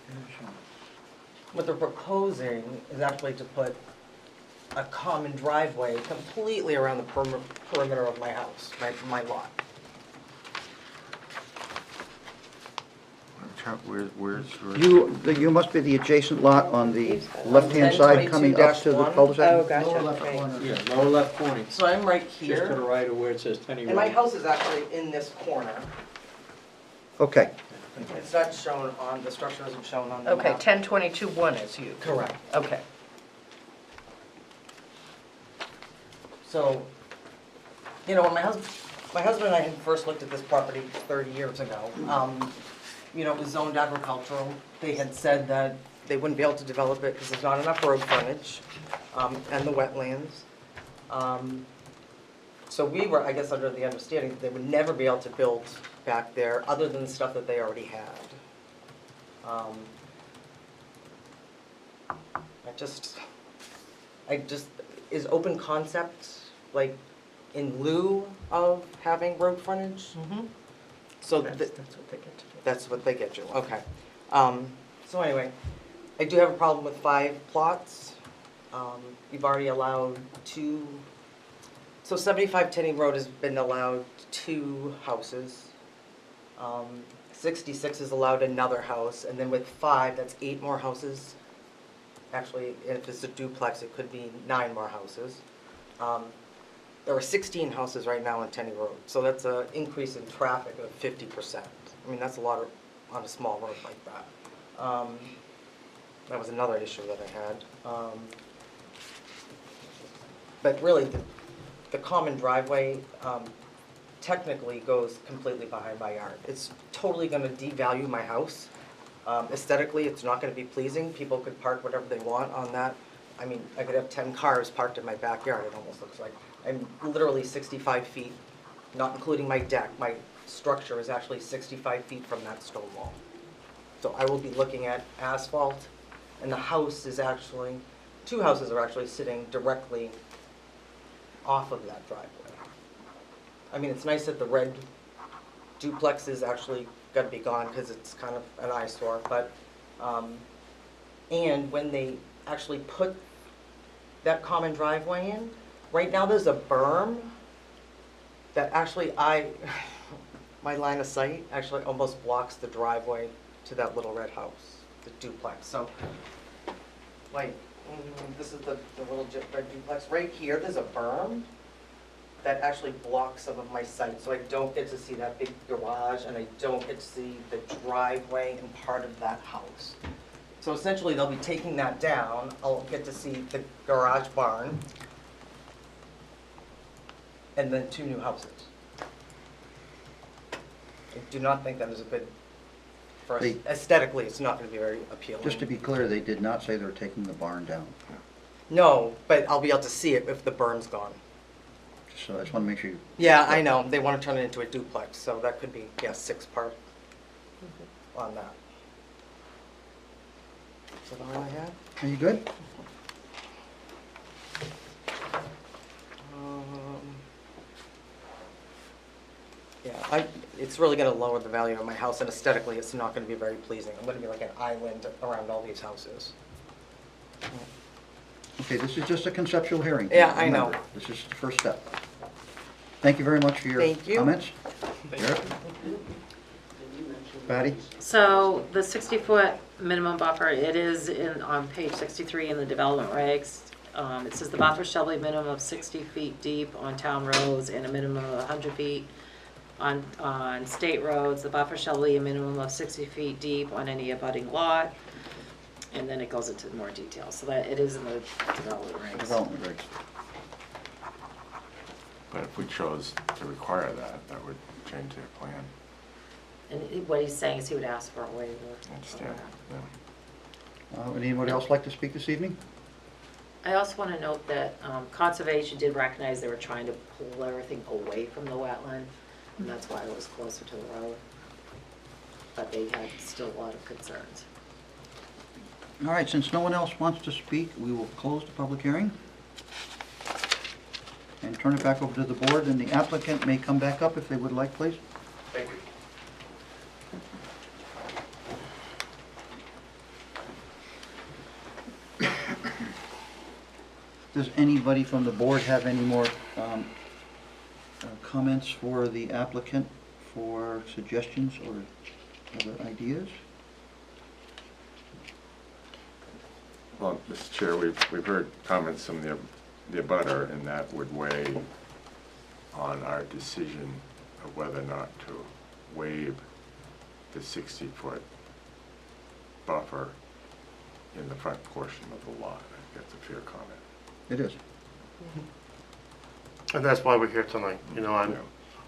What they're proposing is actually to put a common driveway completely around the perimeter of my house, my lot. Where's your? You must be the adjacent lot on the left-hand side coming up to the 1022-1. cul-de-sac? Oh, gotcha. Lower left Okay. corner. Yeah, lower left corner, So I'm right just to the here, right of where it says Tenny Road. and my house is actually in this corner. Okay, It's not shown on, the structure isn't shown on the Okay, map. 1022-1 is you. Correct. Okay. So, you know, when my husband and I had first looked at this property 30 years ago, you know, it was zoned agricultural. They had said that they wouldn't be able to develop it because there's not enough road frontage, and the wetlands. So we were, I guess, under the understanding that they would never be able to build back there other than the stuff that they already had. Is open concept, like, in lieu of having road frontage? So That's what they get to do. that's what they get you, okay. So anyway, I do have a problem with 5 plots. You've already allowed 2, so 75 Tenny Road has been allowed 2 houses. 66 is allowed another house, and then with 5, that's 8 more houses. Actually, if it's a duplex, it could be 9 more houses. There are 16 houses right now on Tenny Road, so that's an increase in traffic of 50%. I mean, that's a lot on a small road like that. That was another issue that I had. But really, the common driveway technically goes completely behind my yard. It's totally going to devalue my house. Aesthetically, it's not going to be pleasing. People could park whatever they want on that. I mean, I could have 10 cars parked in my backyard, it almost looks like. I'm literally 65 feet, not including my deck. My structure is actually 65 feet from that stone wall. So I will be looking at asphalt, and the house is actually, 2 houses are actually sitting directly off of that driveway. I mean, it's nice that the red duplex is actually got to be gone because it's kind of an eyesore, but, and when they actually put that common driveway in, right now there's a berm that actually my line of sight actually almost blocks the driveway to that little red house, the duplex. So, like, this is the little red duplex. Right here, there's a berm that actually blocks some of my sight, so I don't get to see that big garage, and I don't get to see the driveway and part of that house. So essentially, they'll be taking that down. I'll get to see the garage barn, and then 2 new houses. I do not think that is a good, for us. Aesthetically, it's not going to be very appealing. just to be clear, they did not say they're taking the barn down. No, but I'll be able to see it if the berm's gone. So I just want to make sure you... Yeah, I know. They want to turn it into a duplex, so that could be, yeah, 6 part on that. Is that all I had? Are you good? Yeah, it's really going to lower the value of my house, and aesthetically, it's not going to be very pleasing. I'm going to be like an island around all these houses. Okay, this is just a conceptual hearing. Yeah, I know. Remember, this is the first step. Thank you very much for your Thank you. comments. Garrett? Patty? So the 60-foot minimum buffer, it is on page 63 in the development regs. It says the buffer shall be a minimum of 60 feet deep on town roads and a minimum of 100 feet on state roads. The buffer shall be a minimum of 60 feet deep on any abutting lot. And then it goes into more detail. So that it is in the development regs. Development regs. But if we chose to require that, that would change their plan. And what he's saying is he would ask for a waiver. I understand, yeah. Would anybody else like to speak this evening? I also want to note that Conservation did recognize they were trying to pull everything away from the wetland, and that's why it was closer to the road. But they had still a lot of concerns. All right, since no one else wants to speak, we will close the public hearing and turn it back over to the board, and the applicant may come back up if they would like, please. Thank you. Does anybody from the board have any more comments for the applicant, for suggestions or other ideas? Well, Mr. Chair, we've heard comments from the abutter, and that would weigh on our decision of whether or not to waive the 60-foot buffer in the front portion of the lot. I think that's a fair comment. It is. And that's why we're here tonight. You know, I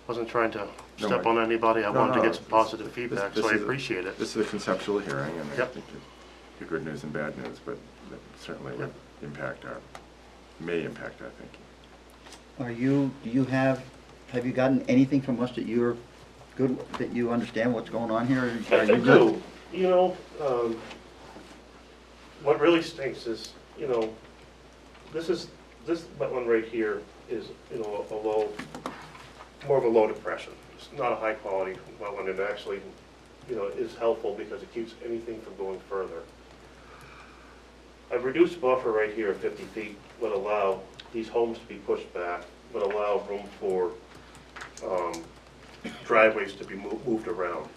wasn't trying to No, step I- on anybody. I No, wanted to no, get some positive this- feedback, this so I is a- appreciate it. This is a conceptual hearing, and I Yep. think the good news and bad news, but that certainly would may impact our thinking. Do you have you gotten anything from us that you're good, that you understand what's going on here? Are I you good? do. You know, what really stinks is, you know, this wetland right here is, you know, more of a low depression. It's not a high quality wetland, and actually, you know, is helpful because it keeps anything from going further. I've reduced buffer right here at 50 feet, would allow these homes to be pushed back, would allow room for driveways to be moved around.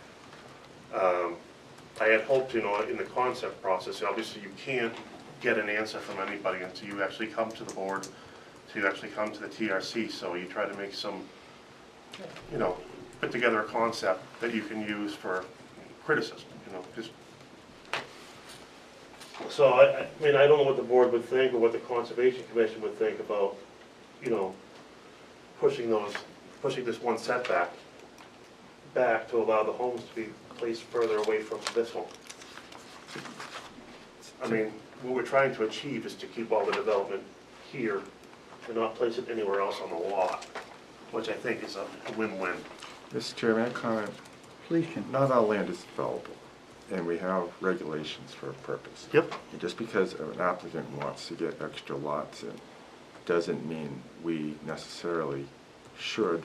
I had hoped, you know, in the concept process, obviously you can't get an answer from anybody until you actually come to the board, until you actually come to the TRC, so you try to make some, you know, put together a concept that you can use for criticism, you know, just. So I mean, I don't know what the board would think or what the Conservation Commission would think about, you know, pushing this one setback back to allow the homes to be placed further away from this home. I mean, what we're trying to achieve is to keep all the development here and not place it anywhere else on the lot, which I think is a win-win. Mr. Chairman, I comment. Please, Jim. Not all land is developable, and we have regulations for a purpose. Yep. And just because an applicant wants to get extra lots in, doesn't mean we necessarily should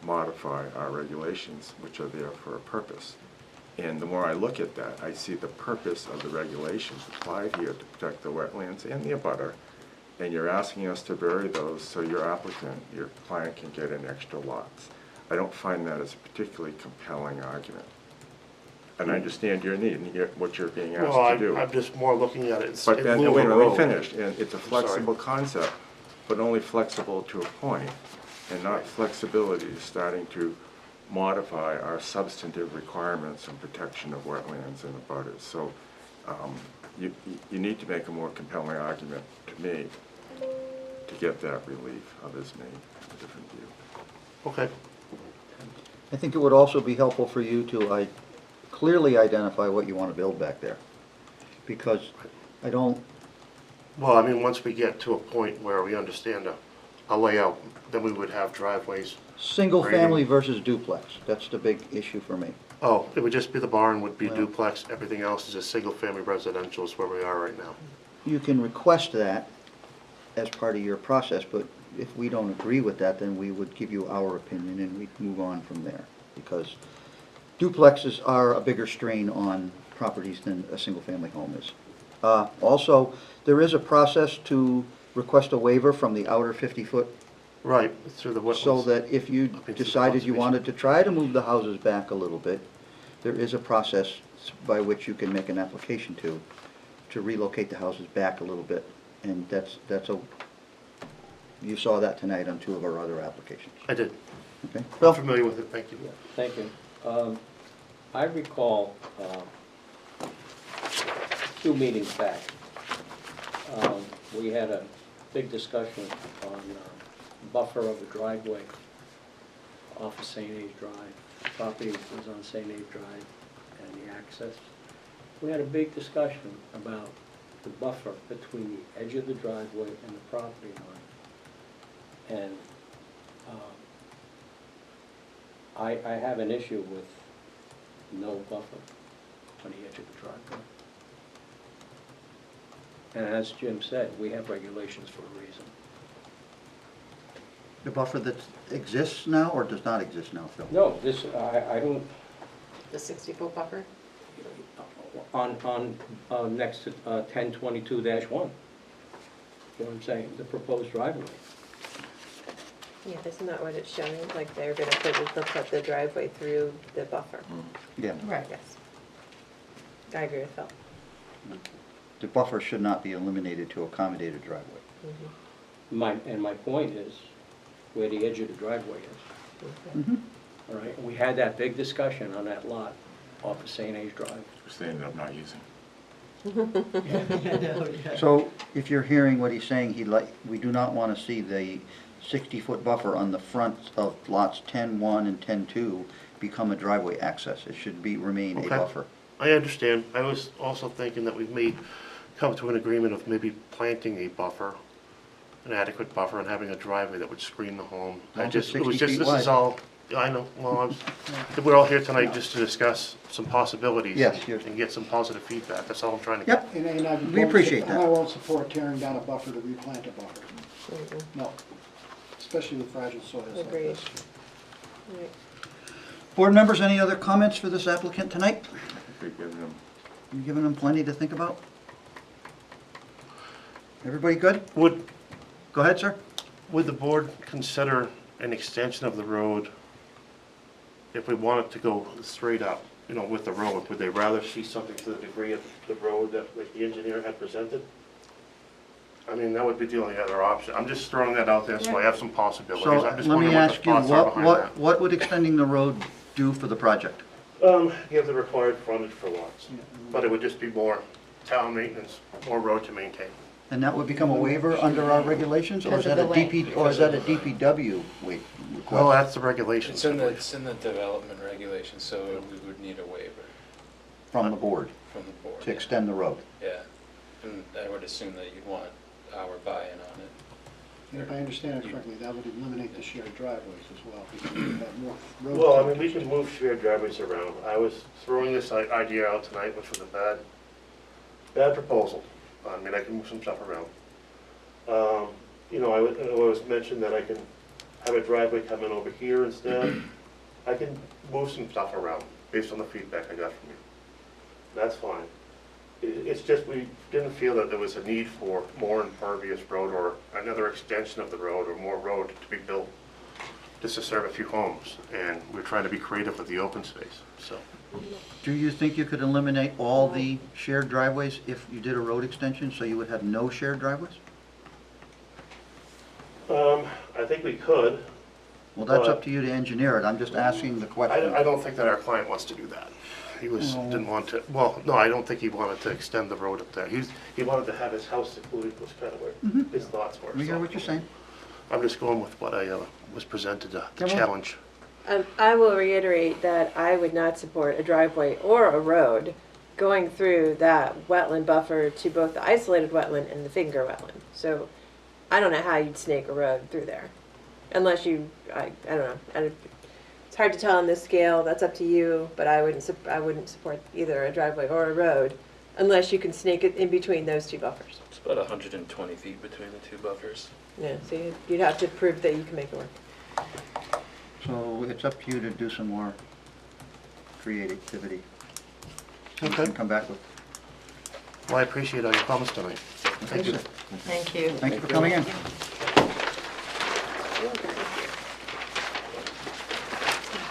modify our regulations, which are there for a purpose. And the more I look at that, I see the purpose of the regulations applied here to protect the wetlands and the abutter, and you're asking us to vary those so your applicant, your client, can get in extra lots. I don't find that as a particularly compelling argument. And I understand your need and what you're being asked Well, to do. I'm just more looking at it. But then, moving wait, let me road. finish. And it's a I'm sorry. flexible concept, but only flexible to a point, and not flexibility starting to modify our substantive requirements on protection of wetlands and abutters. So you need to make a more compelling argument to me to get that relief. Others may have a different view. Okay. I think it would also be helpful for you to clearly identify what you want to build back there. Because I don't, Well, I mean, once we get to a point where we understand a layout, then we would have driveways. single grading. family versus duplex, that's the big issue for me. Oh, it would just be the barn would be Well- duplex, everything else is a single-family residential is where we are right now. You can request that as part of your process, but if we don't agree with that, then we would give you our opinion and we'd move on from there. Because duplexes are a bigger strain on properties than a single-family home is. Also, there is a process to request a waiver from the outer 50-foot, Right, through the wetlands. so that if you Up into the decided you conservation. wanted to try to move the houses back a little bit, there is a process by which you can make an application to relocate the houses back a little bit. And you saw that tonight on two of our other applications. I did. Okay? I'm familiar with it, thank you. Thank you. I recall 2 meetings back, we had a big discussion on buffer of the driveway off of St. A's Drive. The property was on St. A's Drive and the access. We had a big discussion about the buffer between the edge of the driveway and the property line. And I have an issue with no buffer on the edge of the driveway. And as Jim said, we have regulations for a reason. The buffer that exists now or does not exist now, Phil? No, this, I don't, The 60-foot buffer? on next to 1022-1. You know what I'm saying, the proposed driveway. Yeah, isn't that what it's showing? Like they're gonna put the driveway through the buffer. Yeah. Right. Yes. I agree with Phil. The buffer should not be eliminated to accommodate a driveway. My point is where the edge of the driveway is. Mhm. All right, we had that big discussion on that lot off of St. A's Drive. Which they ended up not using. So if you're hearing what he's saying, we do not want to see the 60-foot buffer on the front of lots 10-1 and 10-2 become a driveway access. It should remain a Okay. buffer. I understand. I was also thinking that we may come to an agreement of maybe planting a buffer, an adequate buffer, and having a driveway that would screen the home. Well, just It was 60 feet this is wide. all, I know, well, we're all here tonight just to discuss some possibilities. Yes, And get some positive feedback. That's all I'm trying to Yep. get. And I We won't appreciate sup- that. I won't support tearing down a buffer to replant a buffer. No, especially with fragile soils like Agreed. this. Right. Board members, any other comments for this applicant tonight? We've given them You giving them plenty to think about? Everybody good? Go ahead, sir. Would the board consider an extension of the road if we wanted to go straight up, with the road? Would they rather see something to the degree of the road that, like the engineer had presented? I mean, that would be the only other option. I'm just throwing that out there so I have some possibilities. So I'm just let me wondering what the ask you, thoughts are behind that. what would extending the road do for the project? Give the required frontage for lots, but it would just be more town maintenance, more road to maintain. And that would become a waiver under our regulations, or is that a DPW request? Well, that's the regulations. It's in the development regulations, so we would need a waiver From the board, from the board. to extend the road. Yeah, and I would assume that you'd want our buy-in on it. And if I understand it correctly, that would eliminate the shared driveways as well, because you have more road. Well, I mean, we can move shared driveways around. I was throwing this idea out tonight, which was a bad proposal. I mean, I can move some stuff around. I was mentioned that I can have a driveway come in over here instead. I can move some stuff around based on the feedback I got from you. That's fine. It's just we didn't feel that there was a need for more impervious road or another extension of the road or more road to be built just to serve a few homes. And we're trying to be creative with the open space, so. Do you think you could eliminate all the shared driveways if you did a road extension, so you would have no shared driveways? I think we could. Well, that's but up to you to engineer it, I'm just asking the question. I don't think that our client wants to do that. He didn't want to, well, no, I don't think he wanted to extend the road up there. He wanted to have his house secluded, was kind of where his thoughts were. We hear so. what you're saying. I'm just going with what I was presented to Come on. challenge. I will reiterate that I would not support a driveway or a road going through that wetland buffer to both the isolated wetland and the finger wetland. So I don't know how you'd snake a road through there. Unless you, I don't know. It's hard to tell on this scale, that's up to you, but I wouldn't support either a driveway or a road unless you can snake it in between those two buffers. It's about 120 feet between the two buffers. Yeah, so you'd have to prove that you can make it work. So it's up to you to do some more creativity. You Okay. can come back with. Well, I appreciate all your comments tonight. Thank you. Thank you. Thank you for coming in.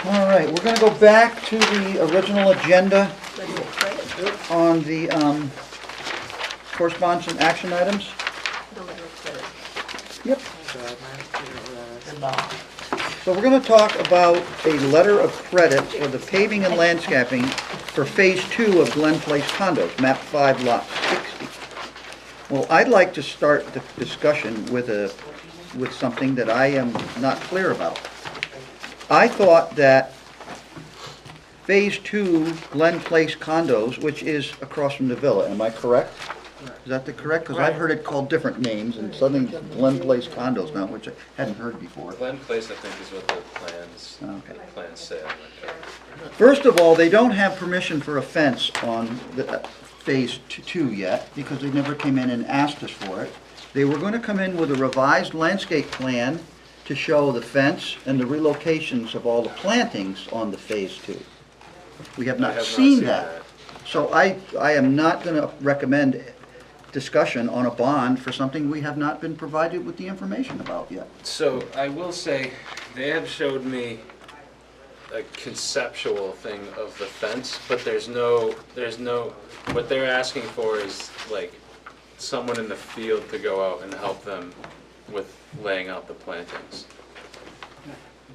All right, we're going to go back to the original agenda on the correspondence and action items. Yep. So we're going to talk about a letter of credit for the paving and landscaping for Phase 2 of Glen Place condos, map 5, lot 60. Well, I'd like to start the discussion with something that I am not clear about. I thought that Phase 2 Glen Place condos, which is across from the villa, am I correct? Is that the correct? Because I've heard it called different names, and suddenly Glen Place condos now, which I hadn't heard before. Glen Place, I think, is what the plans say. I'm not sure. First of all, they don't have permission for a fence on the Phase 2 yet, because they never came in and asked us for it. They were going to come in with a revised landscape plan to show the fence and the relocations of all the plantings on the Phase 2. We have not seen that. So I am not going to recommend discussion on a bond for something we have not been provided with the information about yet. So I will say, they have showed me a conceptual thing of the fence, but there's no, what they're asking for is like someone in the field to go out and help them with laying out the plantings.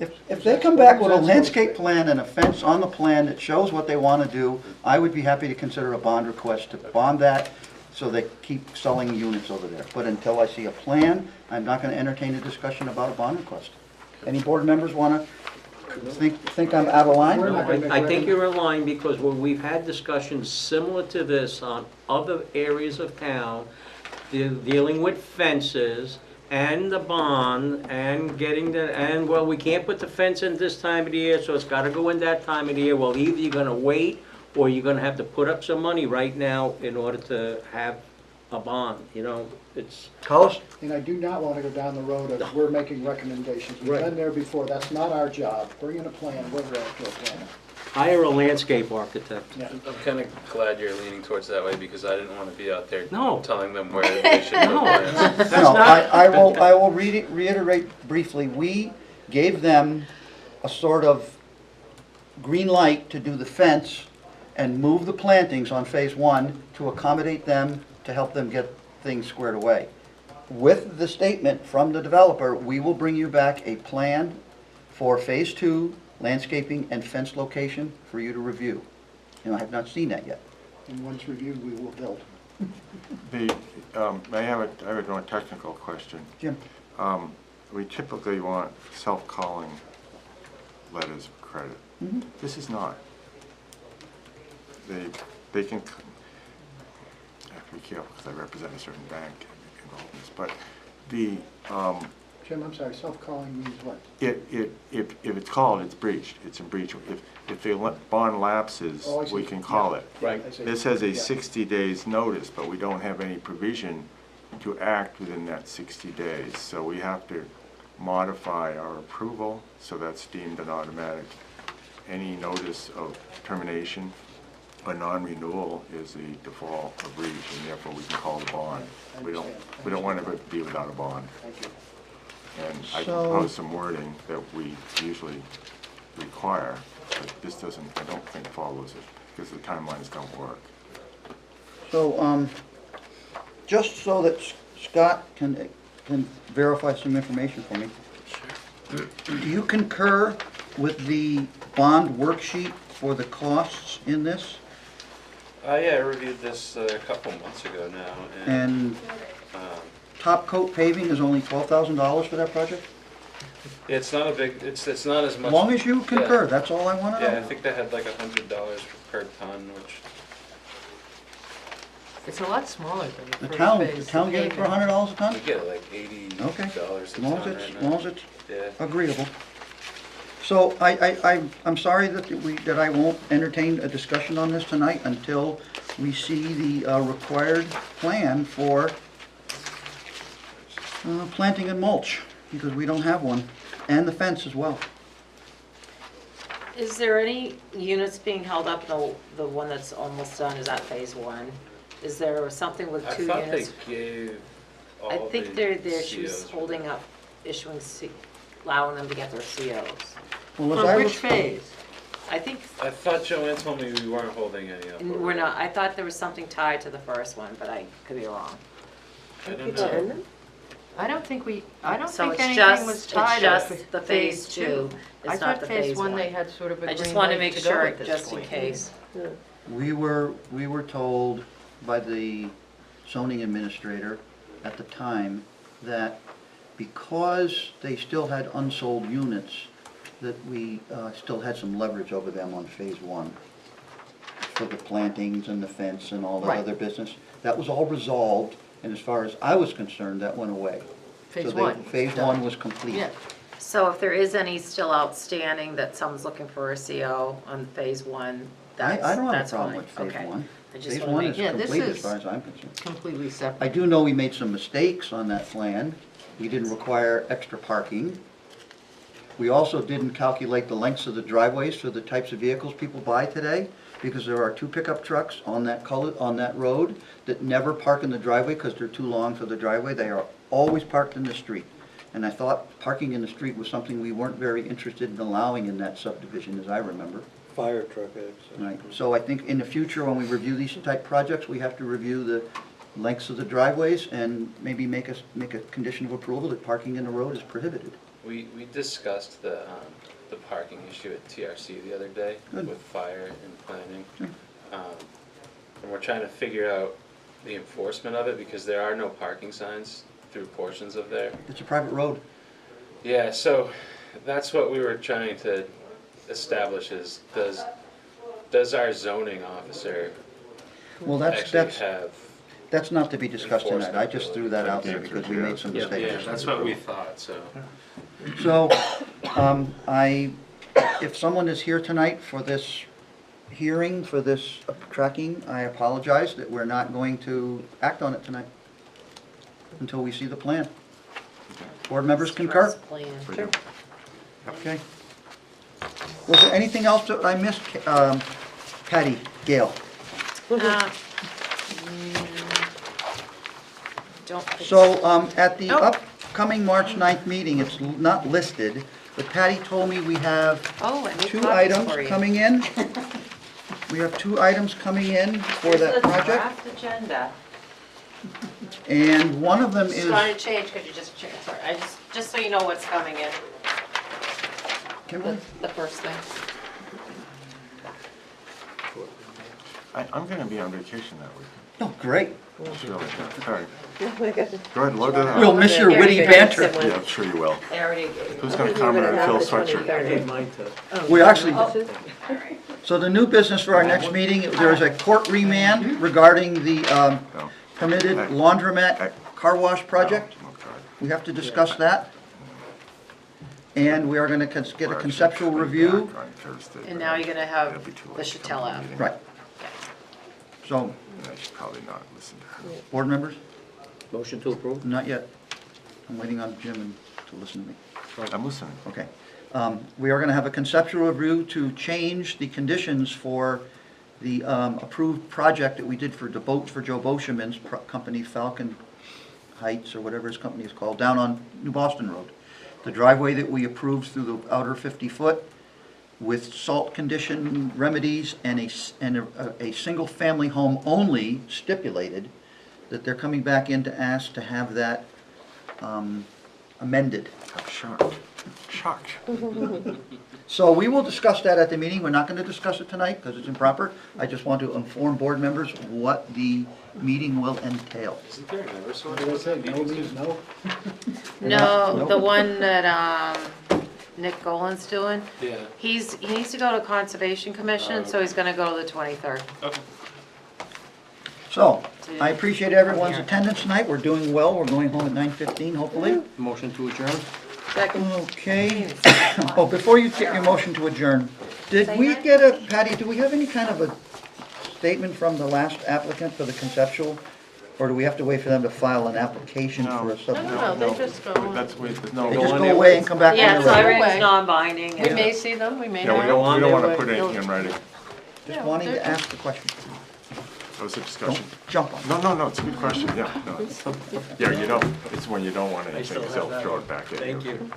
If they come back with a landscape plan and a fence on the plan that shows what they want to do, I would be happy to consider a bond request to bond that so they keep selling units over there. But until I see a plan, I'm not going to entertain a discussion about a bond request. Any board members want to think I'm out of line? I think you're in line because when we've had discussions similar to this on other areas of town, dealing with fences and the bond and getting the, and well, we can't put the fence in this time of the year, so it's gotta go in that time of the year. Well, either you're gonna wait or you're gonna have to put up some money right now in order to have a bond, you know, it's. Carlos? And I do not want to go down the road of we're making recommendations. We've Right. been there before, that's not our job. Bring in a plan, we're after a plan. Hire a landscape architect. Yeah. I'm kind of glad you're leaning towards that way because I didn't want to be out there No. telling them where they should No. put plants. No, I will reiterate briefly, we gave them a sort of green light to do the fence and move the plantings on phase one to accommodate them, to help them get things squared away. With the statement from the developer, we will bring you back a plan for phase two, landscaping and fence location for you to review. And I have not seen that yet. And once reviewed, we will build. I have a technical question. Jim? We typically want self-calling letters of credit. Mhm. This is not. They can, I have to be careful because I represent a certain bank involved in this, but the, Jim, I'm sorry, self-calling means what? if it's called, it's breached, it's in breach. If the bond lapses, Oh, I see. we can call Yeah. it. Right. I see. This has a Yeah. 60 days notice, but we don't have any provision to act within that 60 days. So we have to modify our approval, so that's deemed an automatic. Any notice of termination or non-renewal is the default of breach, and therefore we can call the bond. We don't want to be without a bond. Thank you. And I So- propose some wording that we usually require, but this doesn't, I don't think follows it, because the timelines don't work. So, just so that Scott can verify some information for me. Do you concur with the bond worksheet for the costs in this? Yeah, I reviewed this a couple months ago now, And um, top coat paving is only $12,000 for that project? it's not a big, it's not as much. As long as you concur, Yeah. that's all I want to know. Yeah, I think they had like $100 per ton, which, It's a lot smaller than the The first town, phase. the town get it for $100 a ton? you get like $80 Okay, a as long as ton it's, right as now. long as it's Yeah. agreeable. So I'm sorry that I won't entertain a discussion on this tonight until we see the required plan for planting and mulch, because we don't have one, and the fence as well. Is there any units being held up, the one that's almost done, is that phase one? Is there something with I two thought they units? gave I all think the she was COs. holding up issuing, allowing them to get their COs. Well, as For I which was- phase? I think, I thought Joanne told me we weren't holding any up. we're not, I thought there was something tied to the first one, but I could be wrong. I don't know. I don't think So it's anything just- was it's tied just up the phase two. I It's not thought the phase phase one, one. they had sort of a I just green want to light make to go sure, at this just in point. case. We were told by the zoning administrator at the time that because they still had unsold units, that we still had some leverage over them on phase one for the plantings and the fence and all the Right. other business. That was all resolved, and as far as I was concerned, that went away. Phase So they- one. Phase one was complete. Yeah. So if there is any still outstanding that someone's looking for a CO on phase one, I that's don't have a that's problem fine. with phase Okay. one. I just Phase wanna one make- is Yeah, this complete as is- far as I'm concerned. Completely separate. I do know we made some mistakes on that plan. We didn't require extra parking. We also didn't calculate the lengths of the driveways for the types of vehicles people buy today, because there are two pickup trucks on that road that never park in the driveway because they're too long for the driveway. They are always parked in the street. And I thought parking in the street was something we weren't very interested in allowing in that subdivision, as I remember. Fire truck exit. Right, so I think in the future, when we review these type projects, we have to review the lengths of the driveways and maybe make a condition of approval that parking in the road is prohibited. We discussed the parking issue at TRC the other day Good. with fire and planning. Sure. And we're trying to figure out the enforcement of it because there are no parking signs through portions of there. It's a private road. Yeah, so that's what we were trying to establish is does our zoning officer Well, actually have... that's not to be discussed tonight. I just threw that out there because we made some mistakes. Yeah, that's what we thought, so. So, if someone is here tonight for this hearing, for this tracking, I apologize that we're not going to act on it tonight until we see the plan. Board members concur? Sure. Okay. Was there anything else that I missed, Patty, Gail? Don't think So, at the Nope. upcoming March 9th meeting, it's not listed, but Patty told me we have Oh, I need two copies items for you. coming in. We have 2 items coming in for that project, Draft agenda. and one of them is, Sorry to change, could you just change, sorry, just so you know what's coming in, Kimberly? the first thing. I'm gonna be on vacation that week. Oh, great. Sure, yeah. All right. Oh my God. Go ahead, load it up. We'll miss your witty banter. Yeah, I'm sure you will. I already gave you. Who's gonna comment on Phil's sweatshirt? I gave mine to. We actually, All right. so the new business for our next meeting, there is a court remand regarding the No. permitted laundromat car wash project. Oh, God. We have to discuss that. And we are going to get a conceptual review. Back on Thursday, And but now you're gonna have it'll be too late the to come to Chattel the app. meeting. Right. So, I should probably not listen to her. board members, Motion to approve? not yet. I'm waiting on Jim to listen to me. I'm listening. Okay. We are going to have a conceptual review to change the conditions for the approved project that we did for the boats for Joe Boscheman's company, Falcon Heights, or whatever his company is called, down on New Boston Road. The driveway that we approved through the outer 50-foot with salt condition remedies and a single-family home only stipulated, that they're coming back in to ask to have that amended. I'm shocked. Shocked. So we will discuss that at the meeting. We're not going to discuss it tonight because it's improper. I just want to inform board members what the meeting will entail. Isn't there an Eversource? What did I say? No means no? No, Nope. the one that, Nick Golan's doing, Yeah. he needs to go to Conservation Commission, so he's gonna go to the 23rd. Okay. So, I appreciate everyone's attendance tonight. We're doing well. We're going home at 9:15, hopefully. Motion to adjourn? Okay. Oh, before you take your motion to adjourn, did we get a, Patty, do we have any kind of a statement from the last applicant for the conceptual? Or do we have to wait for them to file an application for a subdivision? No, they just go. That's, we, They no. just go away and come back when Yeah, they're so ready? everything's non-binding. We and- may see them, we may Yeah, we not. don't wanna put anything in writing. Just wanting to ask the question. That was a Don't discussion. jump on it. No, it's a good question, yeah. No, it's, yeah, you don't, it's when you don't want anything, so throw it back at you. Thank you.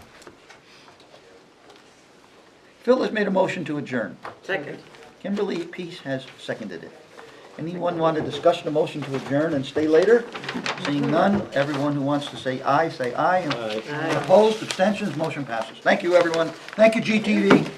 Phil has made a motion to adjourn. Second. Kimberly Peace has seconded it. Anyone want to discuss the motion to adjourn and stay later? Seeing none, everyone who wants to say aye, say aye. And opposed, abstentions, motion passes. Thank you, everyone. Thank you, GTV.